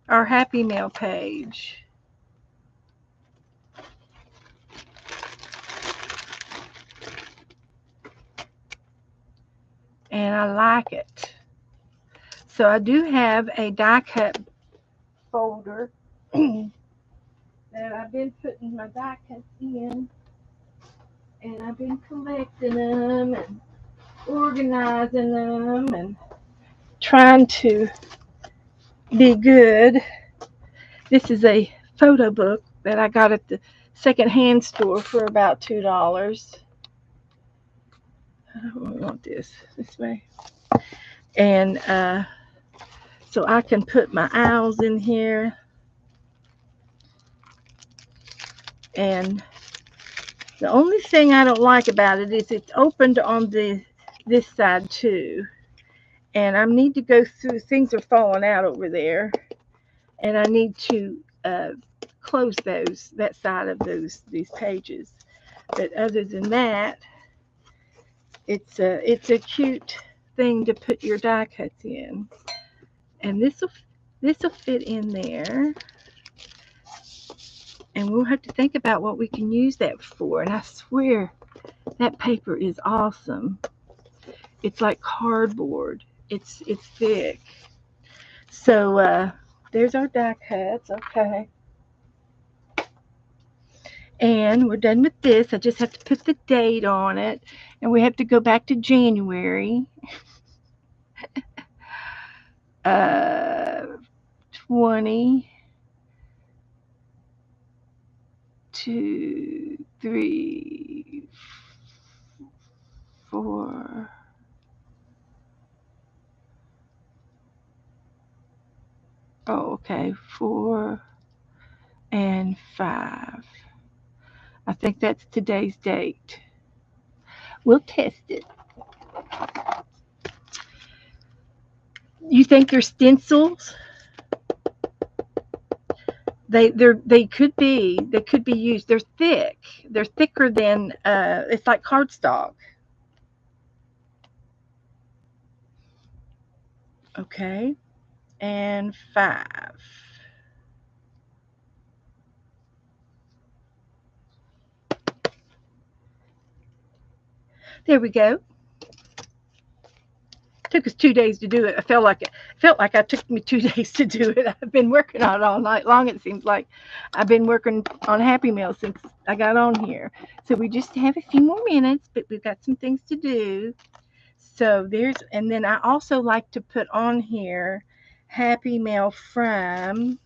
Happy Mail page. And I like it. So I do have a die cut folder that I've been putting my die cuts in, and I've been collecting them and organizing them and trying to be good. This is a photo book that I got at the secondhand store for about $2. I don't want this way. And so I can put my owls in here. And the only thing I don't like about it is it's opened on this side too. And I need to go through, things are falling out over there. And I need to close that side of these pages. But other than that, it's a cute thing to put your die cuts in. And this'll fit in there. And we'll have to think about what we can use that for. And I swear that paper is awesome. It's like cardboard. It's thick. So there's our die cuts. Okay. And we're done with this. I just have to put the date on it. And we have to go back to January. 20, 2, 3, 4. Oh, okay. 4 and 5. I think that's today's date. We'll test it. You think they're stencils? they could be used. They're thick. They're thicker than it's like cardstock. Okay, and 5. There we go. Took us 2 days to do it. I felt like it took me 2 days to do it. I've been working on it all night long. It seems like I've been working on Happy Meal since I got on here. So we just have a few more minutes, but we've got some things to do. So there's, and then I also like to put on here Happy Mail from.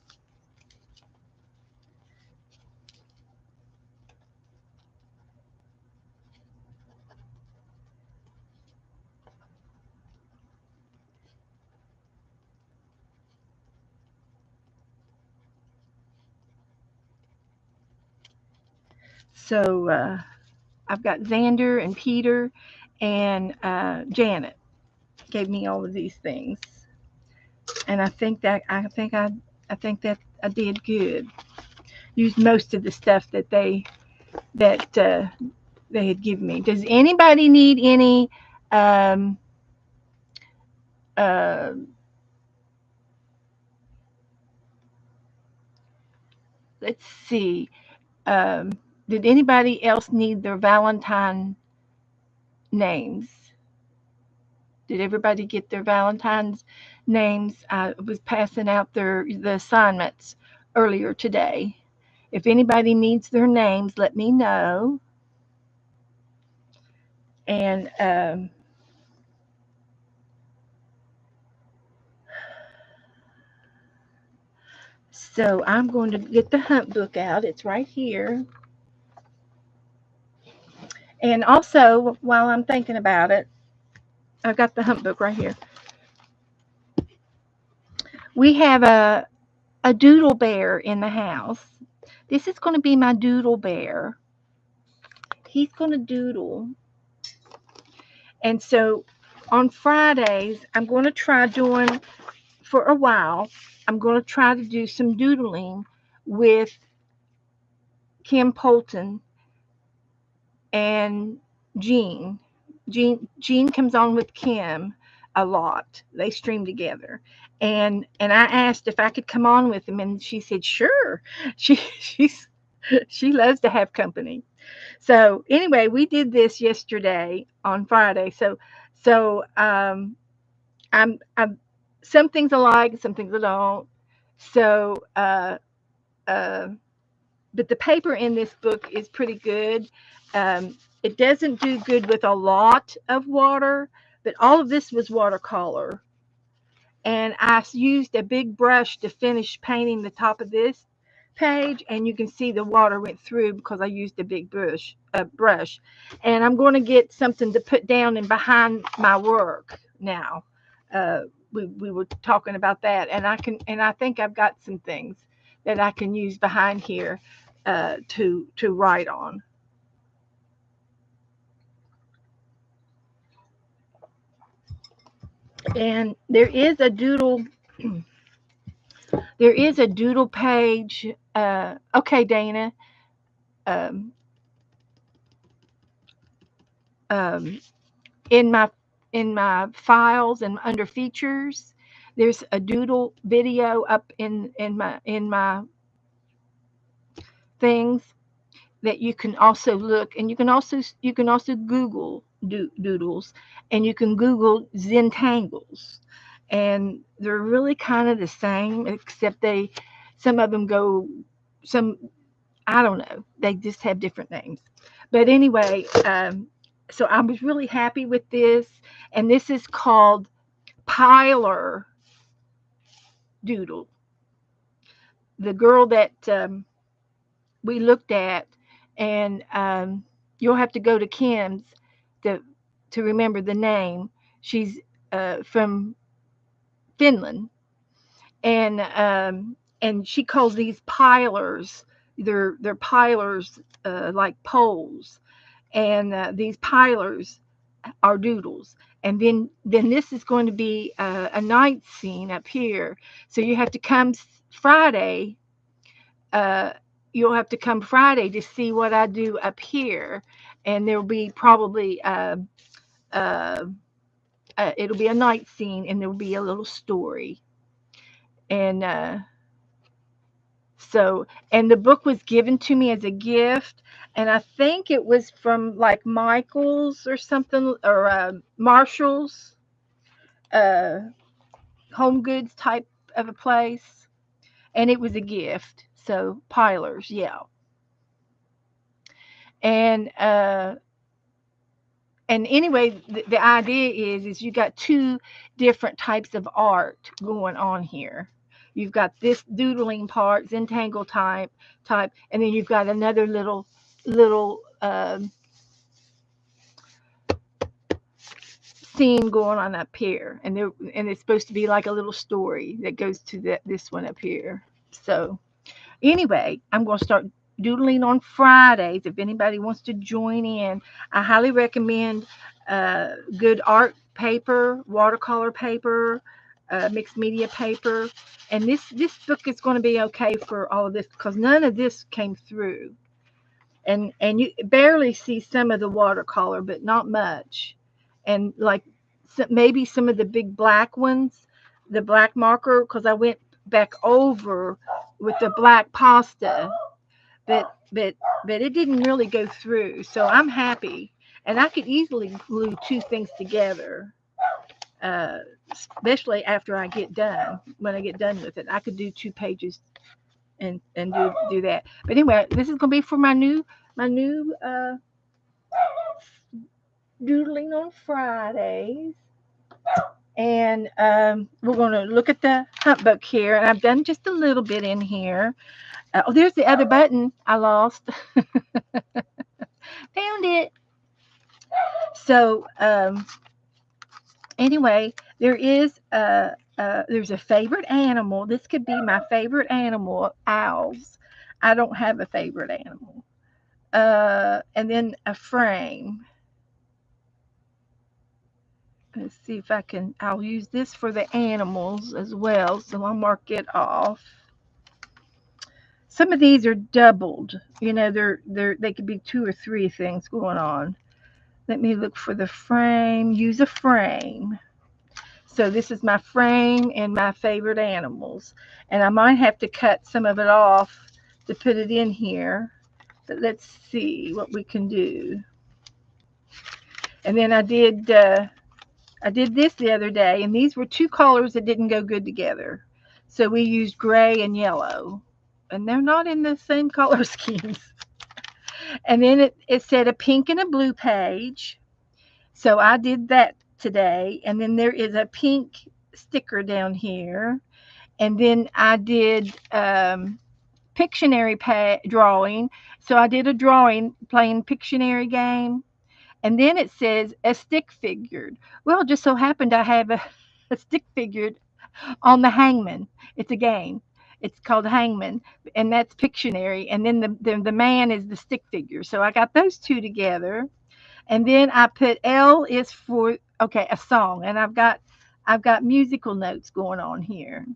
So I've got Xander and Peter and Janet gave me all of these things, and I think that I did good. Used most of the stuff that they had given me. Does anybody need any? Um, uh, let's see. Um, did anybody else need their Valentine names? Did everybody get their Valentine's names? I was passing out the assignments earlier today. If anybody needs their names, let me know. And so I'm going to get the hunt book out. It's right here. And also, while I'm thinking about it, I've got the hunt book right here. We have a doodle bear in the house. This is going to be my doodle bear. He's going to doodle. And so on Fridays, I'm going to try doing, for a while, I'm going to try to do some doodling with Kim Polton and Jean. Jean comes on with Kim a lot. They stream together. And I asked if I could come on with them, and she said sure. She loves to have company. So anyway, we did this yesterday on Friday. So I'm some things I like, some things I don't. So uh, but the paper in this book is pretty good. It doesn't do good with a lot of water, but all of this was watercolor. And I used a big brush to finish painting the top of this page, and you can see the water went through because I used a big brush. And I'm going to get something to put down and behind my work now. Uh, we were talking about that, and I think I've got some things that I can use behind here to write on. And there is a doodle. There is a doodle page. Okay, Dana. Um, um, in my files and under features, there's a doodle video up in my things that you can also look, and you can also Google doodles, and you can Google Zentangles, and they're really kind of the same, except some of them go some I don't know, they just have different names. But anyway, so I was really happy with this, and this is called Pilar Doodle. The girl that we looked at, and you'll have to go to Kim's to to remember the name. She's from Finland, and she calls these pilers. They're pilers like poles, and these pilers are doodles. And then this is going to be a night scene up here. So you have to come Friday uh, you'll have to come Friday to see what I do up here, and there'll be probably uh, it'll be a night scene, and there'll be a little story, and so and the book was given to me as a gift, and I think it was from like Michael's or something, or Marshall's, uh, Home Goods type of a place, and it was a gift. So Pilers, yeah, and anyway, the idea is you got two different types of art going on here. You've got this doodling part, Zentangle type, and then you've got another little scene going on up here, and it's supposed to be like a little story that goes to this one up here. So anyway, I'm going to start doodling on Fridays. If anybody wants to join in, I highly recommend good art paper, watercolor paper, mixed media paper. And this book is going to be okay for all of this because none of this came through. And you barely see some of the watercolor, but not much. And like maybe some of the big black ones, the black marker, because I went back over with the black pasta, but it didn't really go through. So I'm happy, and I could easily glue two things together. Uh, Especially after I get done. When I get done with it, I could do 2 pages and do that. But anyway, this is gonna be for my new doodling on Fridays. And we're going to look at the hunt book here. And I've done just a little bit in here. Oh, there's the other button I lost. Found it. So anyway, there's a favorite animal. This could be my favorite animal, owls. I don't have a favorite animal. And then a frame. Let's see if I'll use this for the animals as well. So I'll mark it off. Some of these are doubled. You know, they could be 2 or 3 things going on. Let me look for the frame. Use a frame. So this is my frame and my favorite animals. And I might have to cut some of it off to put it in here. But let's see what we can do. And then I did this the other day, and these were 2 colors that didn't go good together. So we used gray and yellow, and they're not in the same color schemes. And then it said a pink and a blue page. So I did that today. And then there is a pink sticker down here. And then I did Pictionary drawing. So I did a drawing playing Pictionary game. And then it says a stick figured. Well, just so happened I have a stick figured on the hangman. It's a game. It's called Hangman, and that's Pictionary. And then the man is the stick figure. So I got those two together, and then I put L is for a song, and I've got musical notes going on here,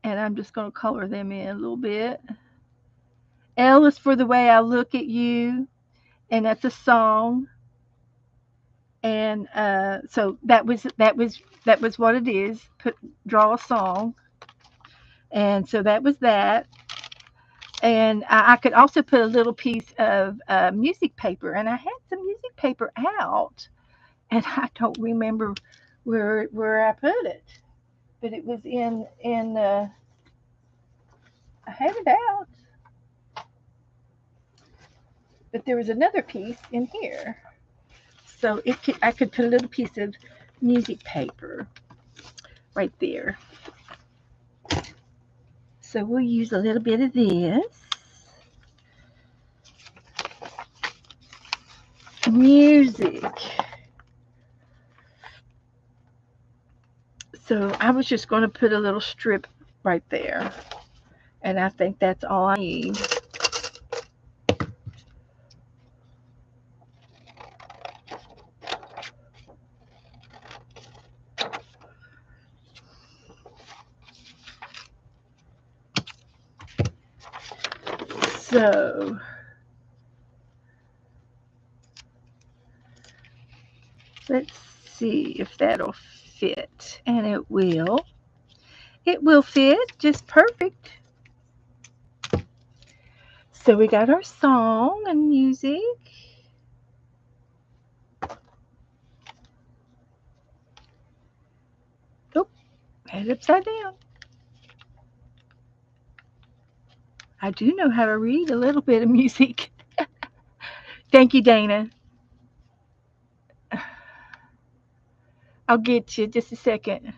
and I'm just going to color them in a little bit. L is for the way I look at you, and that's a song. And so that was what it is. Draw a song, and so that was that. And I could also put a little piece of music paper, and I had some music paper out, and I don't remember where I put it, but it was in I had it out, but there was another piece in here, so I could put a little piece of music paper right there. So we'll use a little bit of this. Music. So I was just going to put a little strip right there. And I think that's all I need. So let's see if that'll fit. And it will. It will fit just perfect. So we got our song and music. Oh, had it upside down. I do know how to read a little bit of music. Thank you, Dana. I'll get you just a second.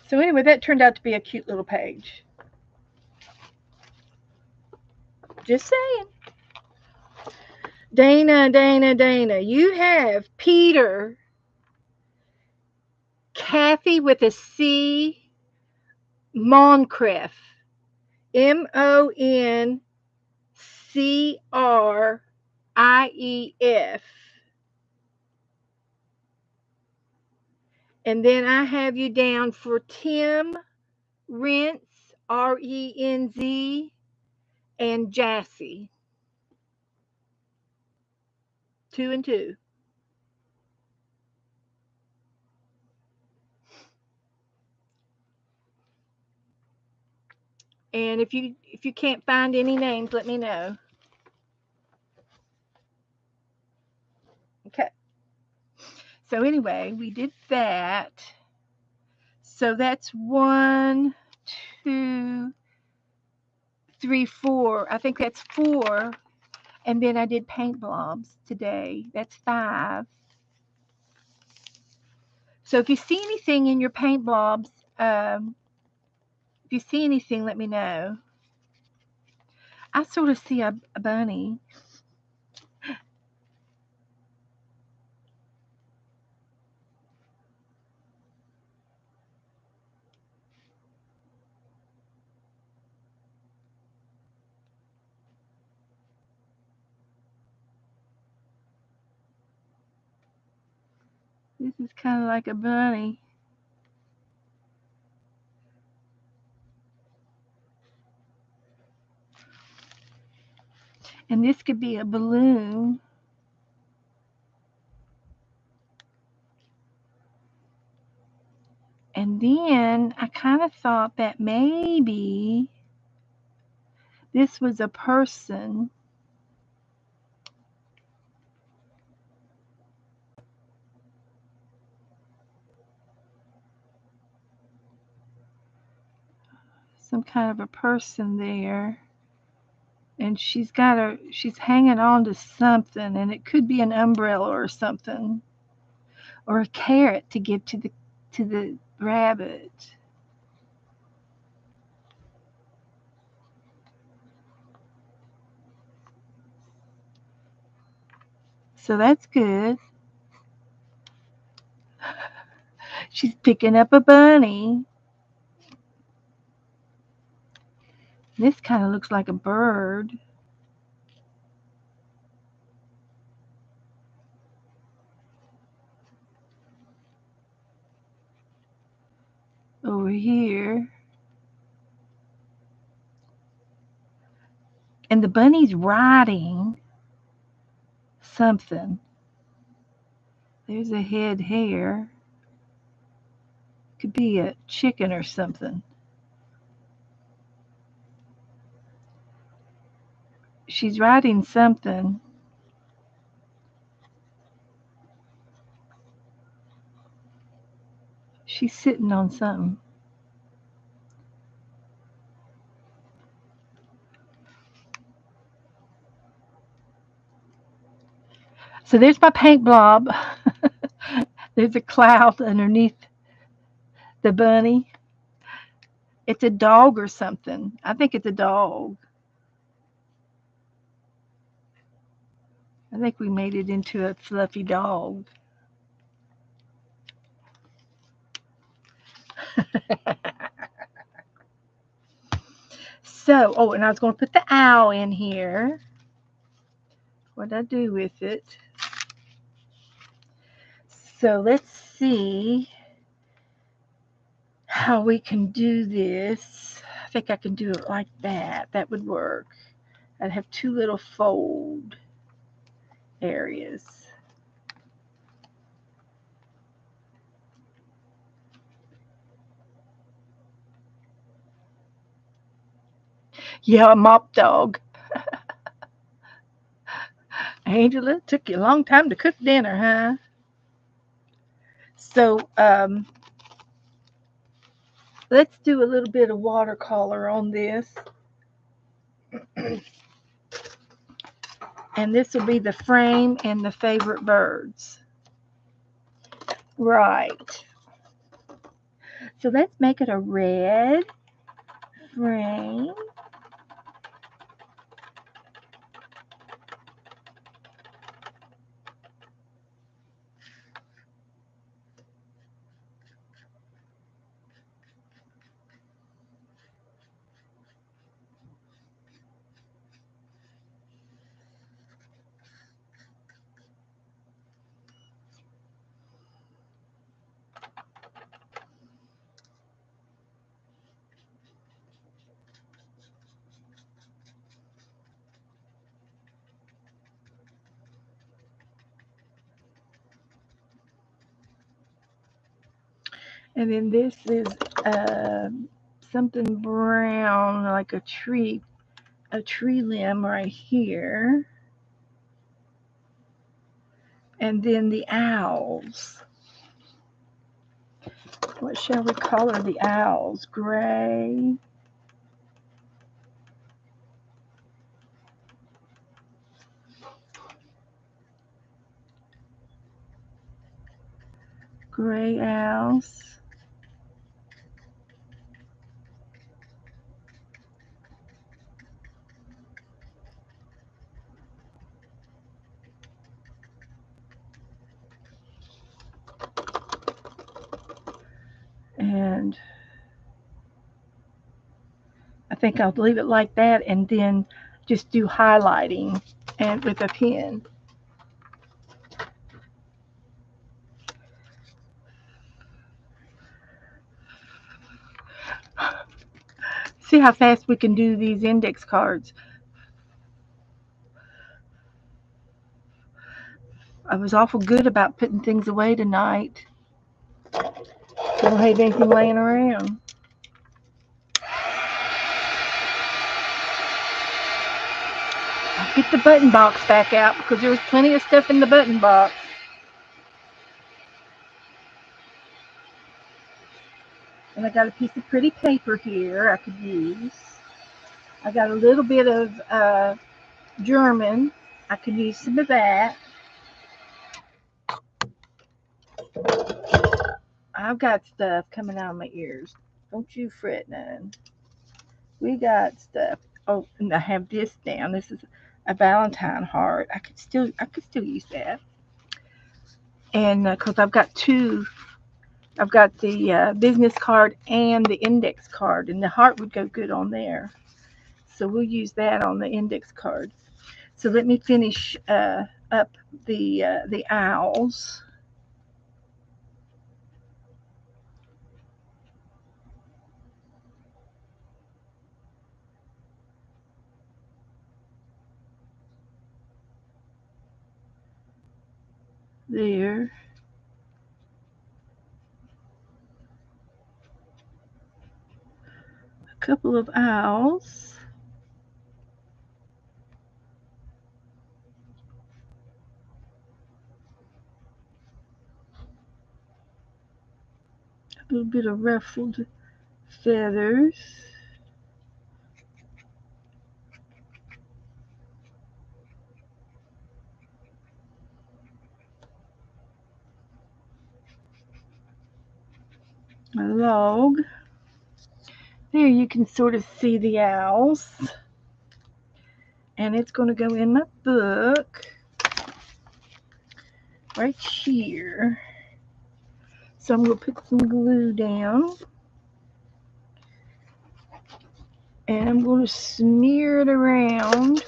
So anyway, that turned out to be a cute little page. Just saying. Dana, you have Peter, Kathy with a C, Moncrief, Moncrief. And then I have you down for Tim Renz, Renz, and Jassy. 2 and 2. And if you can't find any names, let me know. Okay. So anyway, we did that. So that's 1, 2, 3, 4. I think that's 4. And then I did paint blobs today. That's 5. So if you see anything in your paint blobs, if you see anything, let me know. I sort of see a bunny. This is kind of like a bunny. And this could be a balloon. And then I kind of thought that maybe this was a person. Some kind of a person there. And she's hanging on to something, and it could be an umbrella or something. Or a carrot to give to the rabbit. So that's good. She's picking up a bunny. This kind of looks like a bird. Over here. And the bunny's riding something. There's a head hair. Could be a chicken or something. She's riding something. She's sitting on something. So there's my paint blob. There's a cloud underneath the bunny. It's a dog or something. I think it's a dog. I think we made it into a fluffy dog. So, oh, and I was going to put the owl in here. What did I do with it? So let's see how we can do this. I think I can do it like that. That would work. I'd have two little fold areas. Yeah, a mop dog. Angela, took you a long time to cook dinner, huh? So let's do a little bit of watercolor on this. And this will be the frame and the favorite birds. Right. So let's make it a red frame. And then this is something brown, like a tree limb right here. And then the owls. What shall we color the owls? Gray. Gray owls. And I think I'll leave it like that and then just do highlighting and with a pen. See how fast we can do these index cards. I was awful good about putting things away tonight. Don't have anything laying around. I'll get the button box back out because there was plenty of stuff in the button box. And I got a piece of pretty paper here I could use. I got a little bit of German. I could use some of that. I've got stuff coming out of my ears. Don't you fret none. We got stuff. Oh, and I have this down. This is a Valentine heart. I could still use that. And because I've got two, I've got the business card and the index card, and the heart would go good on there. So we'll use that on the index card. So let me finish up the owls. There. A couple of owls. A little bit of ruffled feathers. A log. There you can sort of see the owls. And it's going to go in my book right here. So I'm going to put some glue down. And I'm going to smear it around.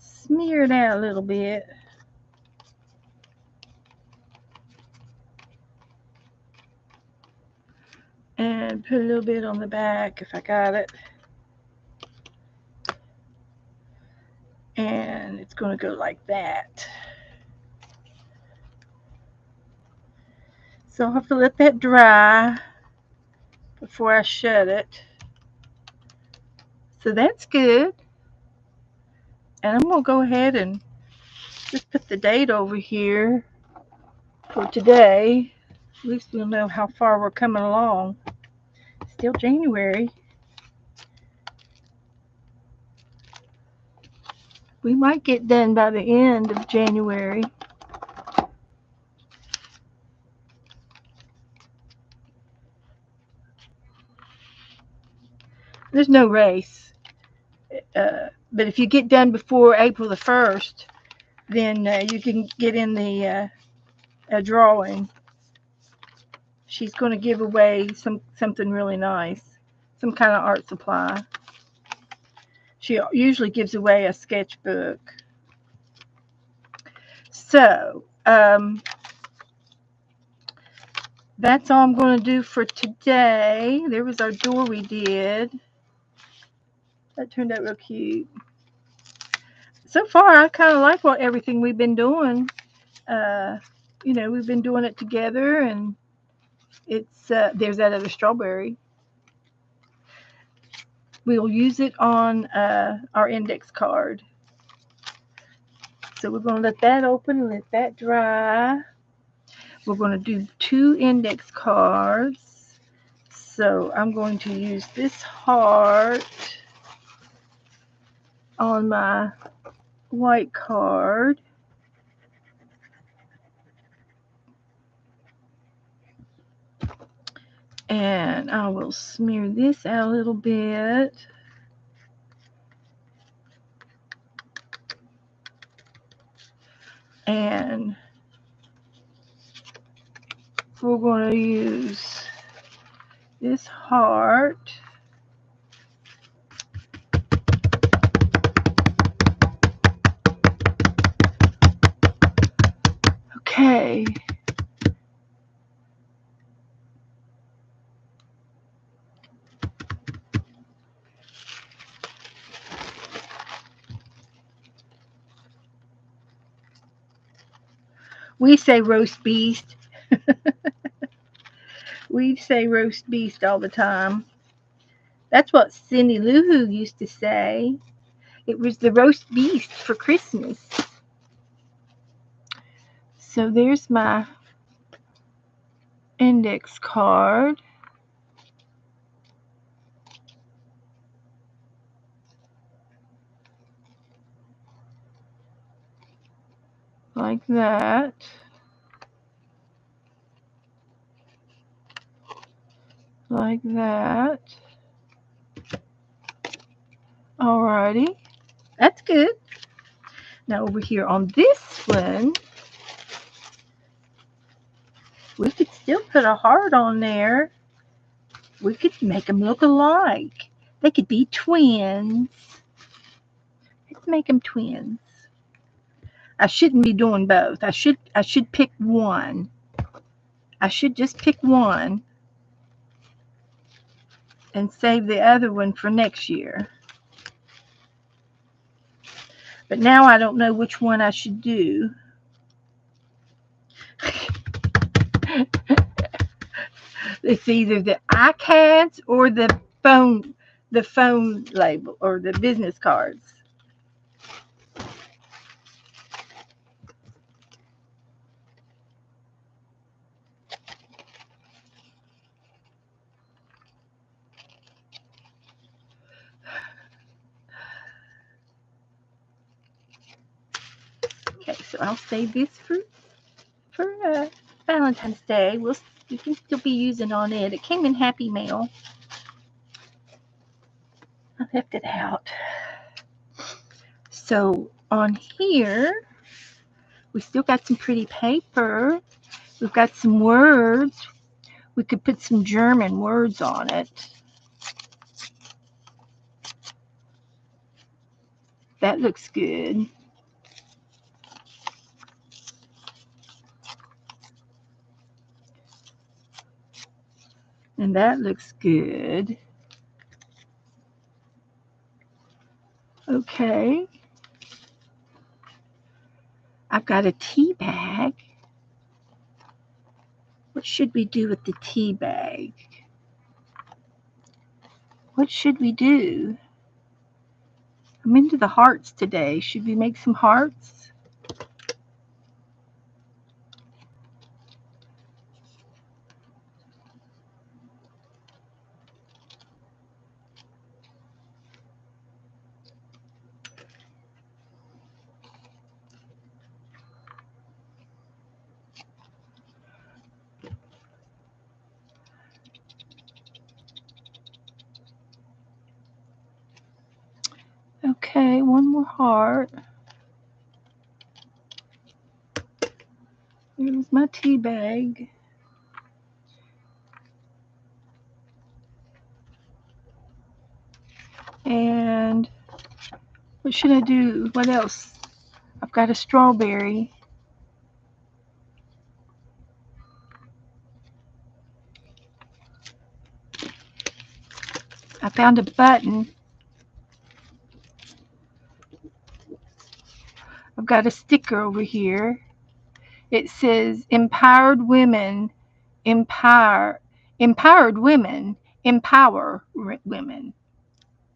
Smear it out a little bit. And put a little bit on the back if I got it. And it's going to go like that. So I'll have to let that dry before I shut it. So that's good. And I'm going to go ahead and just put the date over here for today. At least we'll know how far we're coming along. Still January. We might get done by the end of January. There's no race. But if you get done before April the 1st, then you can get in the drawing. She's going to give away something really nice, some kind of art supply. She usually gives away a sketchbook. So that's all I'm going to do for today. There was our door we did. That turned out real cute. So far, I kind of like everything we've been doing. We've been doing it together, and it's there's that other strawberry. We'll use it on our index card. So we're going to let that open and let that dry. We're going to do 2 index cards. So I'm going to use this heart on my white card. And I will smear this out a little bit. And we're going to use this heart. Okay. We say roast beast. We say roast beast all the time. That's what Cindy Lou Who used to say. It was the roast beast for Christmas. So there's my index card. Like that. Like that. Alrighty. That's good. Now over here on this one, we could still put a heart on there. We could make them look alike. They could be twins. Let's make them twins. I shouldn't be doing both. I should pick one. I should just pick one and save the other one for next year. But now I don't know which one I should do. It's either the iCads or the phone label or the business cards. Okay, so I'll save this for Valentine's Day. You can still be using on it. It came in Happy Mail. I left it out. So on here, we still got some pretty paper. We've got some words. We could put some German words on it. That looks good. And that looks good. Okay. I've got a tea bag. What should we do with the tea bag? What should we do? I'm into the hearts today. Should we make some hearts? Okay, one more heart. Here's my tea bag. And what should I do? What else? I've got a strawberry. I found a button. I've got a sticker over here. It says empowered women, empowered women, empower women.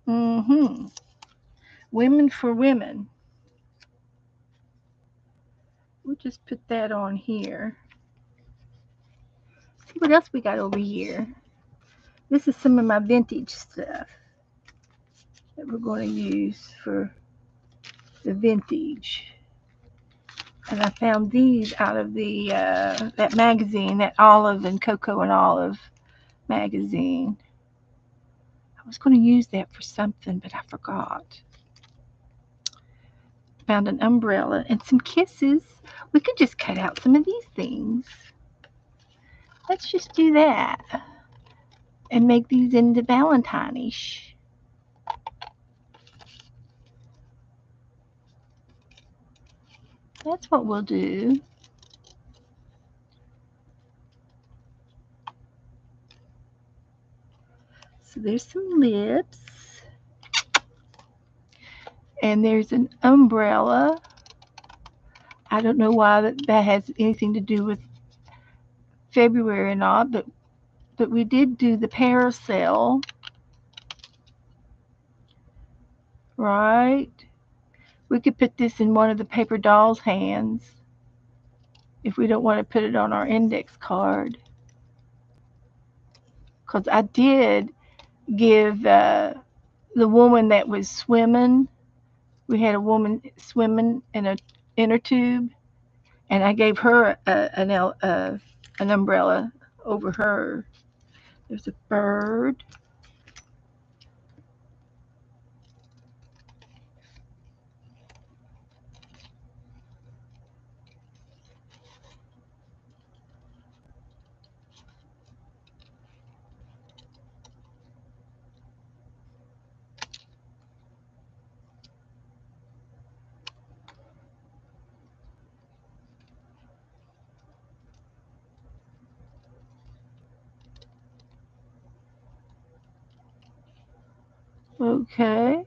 Mm-hmm. Women for women. We'll just put that on here. See what else we got over here. This is some of my vintage stuff that we're going to use for the vintage. And I found these out of the that magazine, that Olive and Cocoa and Olive magazine. I was going to use that for something, but I forgot. Found an umbrella and some kisses. We could just cut out some of these things. Let's just do that and make these into valentine-ish. That's what we'll do. So there's some lips. And there's an umbrella. I don't know why that has anything to do with February or not, but we did do the parasail, right? We could put this in one of the paper doll's hands if we don't want to put it on our index card. Because I did give the woman that was swimming, we had a woman swimming in a inner tube, and I gave her an umbrella over her. There's a bird. Okay.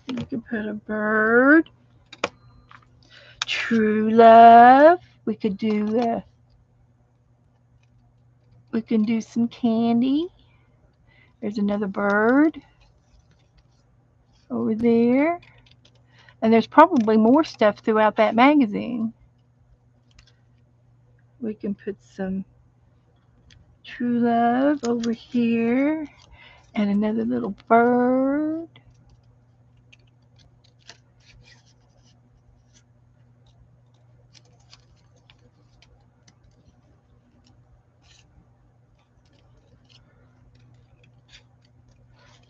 You can put a bird. True love. We could do we can do some candy. There's another bird over there. And there's probably more stuff throughout that magazine. We can put some true love over here and another little bird.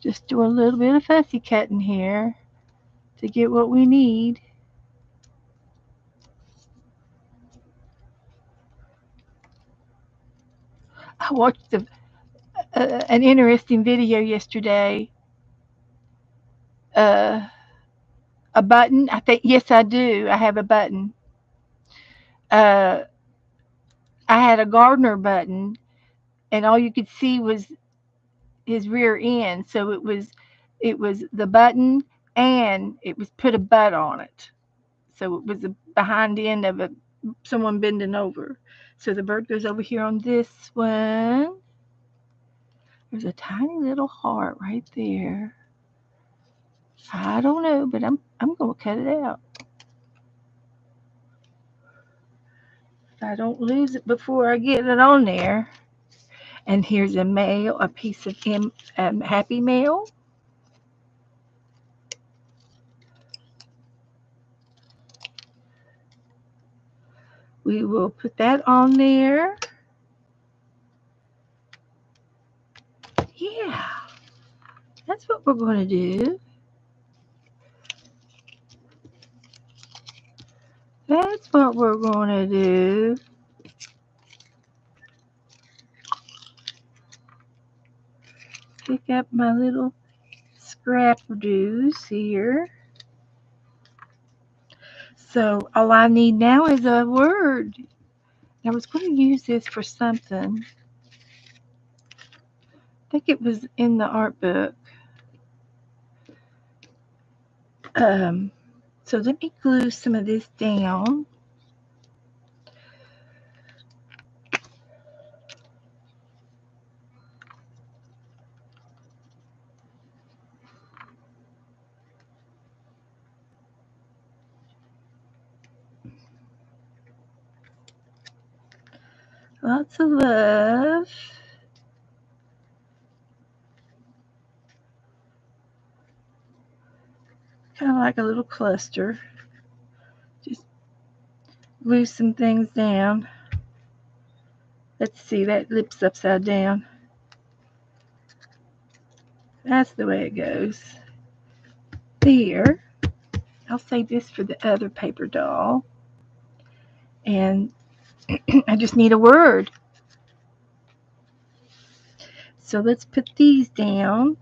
Just do a little bit of fussy cutting here to get what we need. I watched an interesting video yesterday uh, a button. I think, yes, I do. I have a button. Uh, I had a gardener button, and all you could see was his rear end. So it was the button, and it was put a butt on it. So it was the behind end of someone bending over. So the bird goes over here on this one. There's a tiny little heart right there. I don't know, but I'm gonna cut it out. If I don't lose it before I get it on there. And here's a mail, a piece of happy mail. We will put that on there. Yeah, that's what we're going to do. That's what we're going to do. Pick up my little scrap doos here. So all I need now is a word. I was going to use this for something. I think it was in the art book. So let me glue some of this down. Lots of love. Kind of like a little cluster. Just glue some things down. Let's see, that lip's upside down. That's the way it goes. There. I'll save this for the other paper doll. And I just need a word. So let's put these down.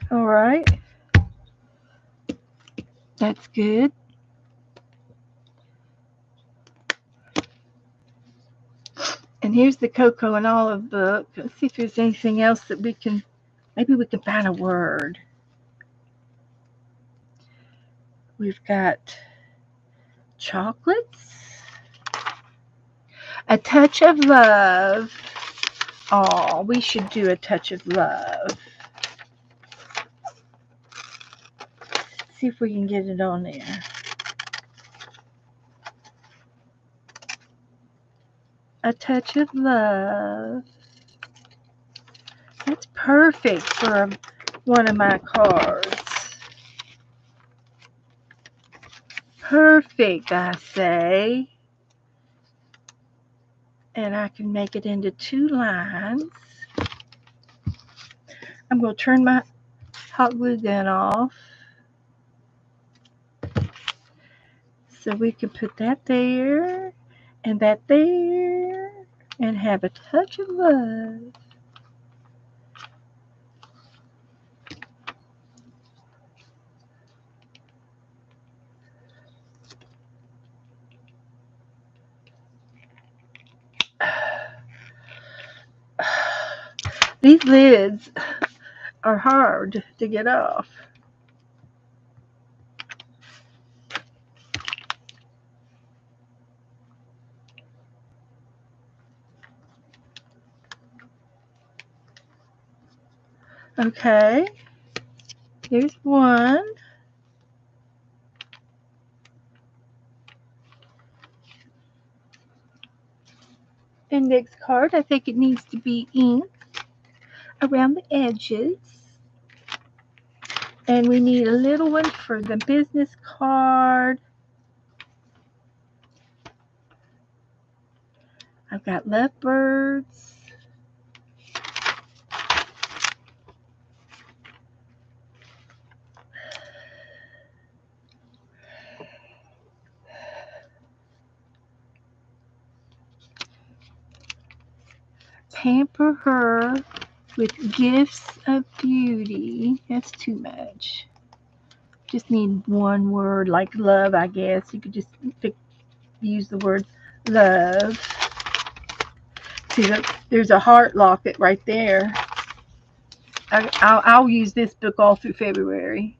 All right. That's good. And here's the cocoa and olive book. Let's see if there's anything else that maybe we can find a word. We've got chocolates. A touch of love. Oh, we should do a touch of love. See if we can get it on there. A touch of love. That's perfect for one of my cards. Perfect, I say. And I can make it into 2 lines. I'm going to turn my hot glue gun off. So we can put that there and that there and have a touch of love. These lids are hard to get off. Okay, here's one. Index card. I think it needs to be ink around the edges. And we need a little one for the business card. I've got lovebirds. Pamper her with gifts of beauty. That's too much. Just need one word, like love, I guess. You could just use the word love. See, there's a heart locket right there. I'll use this book all through February.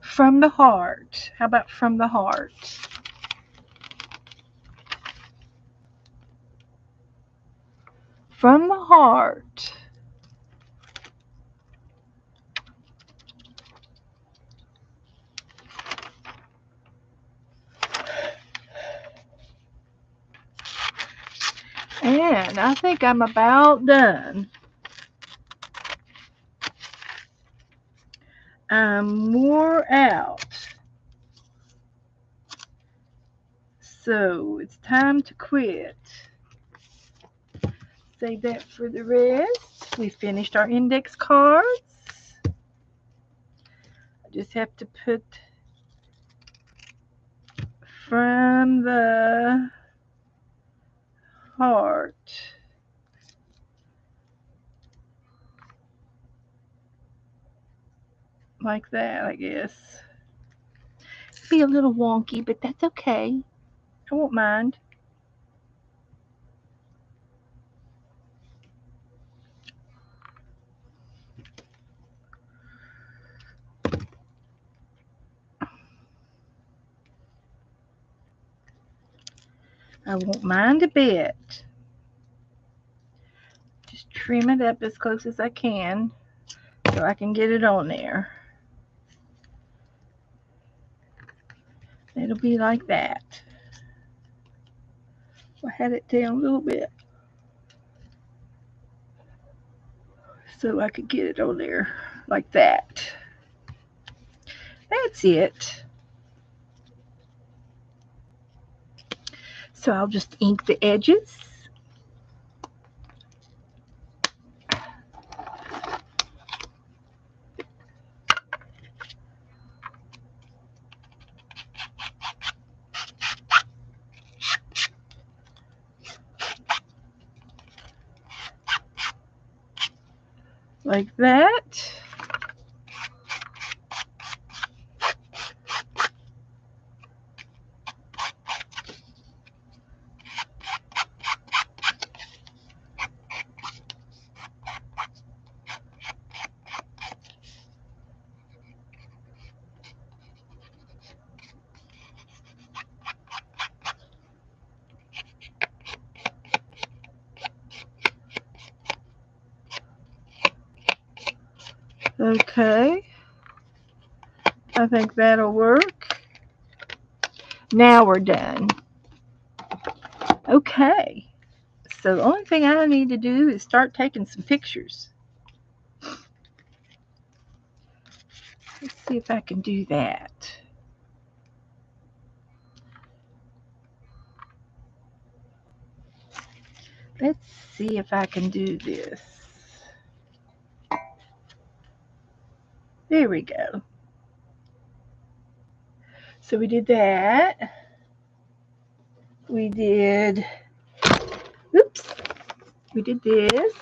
From the heart. How about from the heart? From the heart. And I think I'm about done. I'm wore out. So it's time to quit. Save that for the rest. We finished our index cards. I just have to put from the heart. Like that, I guess. Be a little wonky, but that's okay. I won't mind. I won't mind a bit. Just trim it up as close as I can so I can get it on there. It'll be like that. I had it down a little bit so I could get it on there like that. That's it. So I'll just ink the edges. Like that. Okay. I think that'll work. Now we're done. Okay. So the only thing I need to do is start taking some pictures. Let's see if I can do that. Let's see if I can do this. There we go. So we did that. We did, oops, we did this.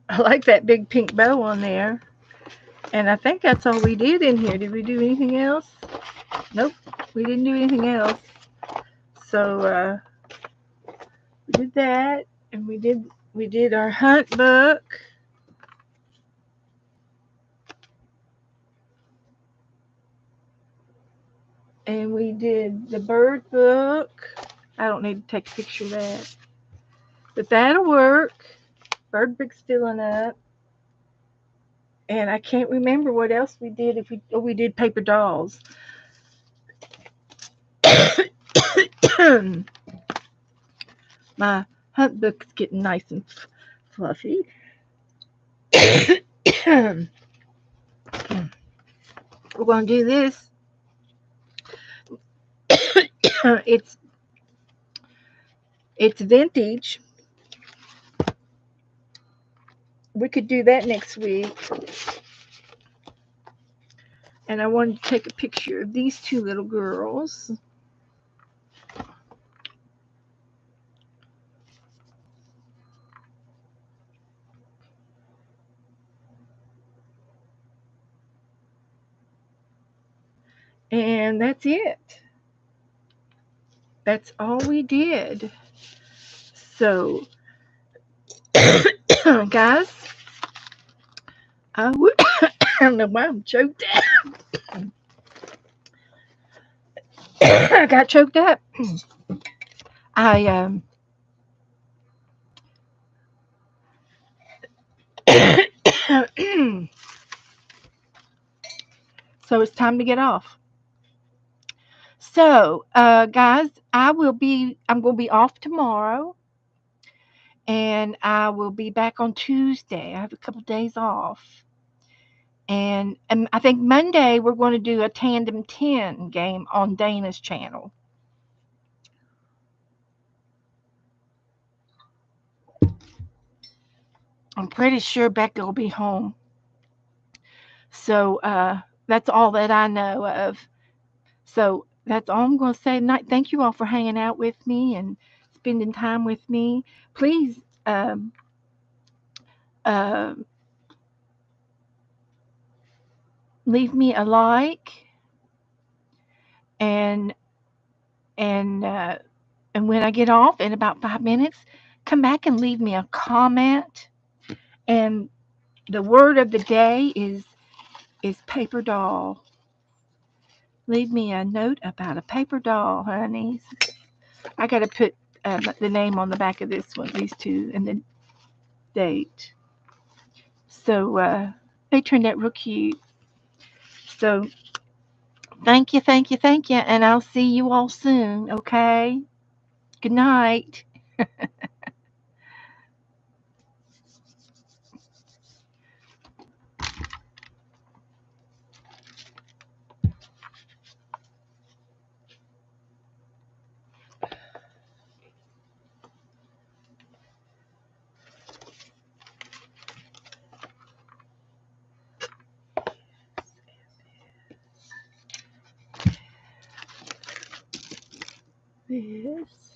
I like that big pink bow on there. And I think that's all we did in here. Did we do anything else? Nope, we didn't do anything else. So we did that, and we did our hunt book. And we did the bird book. I don't need to take a picture of that. But that'll work. Bird book's filling up. And I can't remember what else we did. If we did paper dolls. My hunt book's getting nice and fluffy. We're going to do this. it's it's vintage. We could do that next week. And I wanted to take a picture of these two little girls. And that's it. That's all we did. So, guys, I don't know why I'm choked up. I got choked up. I so it's time to get off. So, guys, I'm going to be off tomorrow, and I will be back on Tuesday. I have a couple days off. And I think Monday we're going to do a Tandem 10 game on Dana's channel. I'm pretty sure Becca will be home. So that's all that I know of. So that's all I'm going to say tonight. Thank you all for hanging out with me and spending time with me. Please uh, leave me a like and and uh, and when I get off in about 5 minutes, come back and leave me a comment. And the word of the day is paper doll. Leave me a note about a paper doll, honeys. I got to put the name on the back of this one, these two, and the date. So they turned out real cute. So thank you, thank you, thank you, and I'll see you all soon. Okay. Good night. This.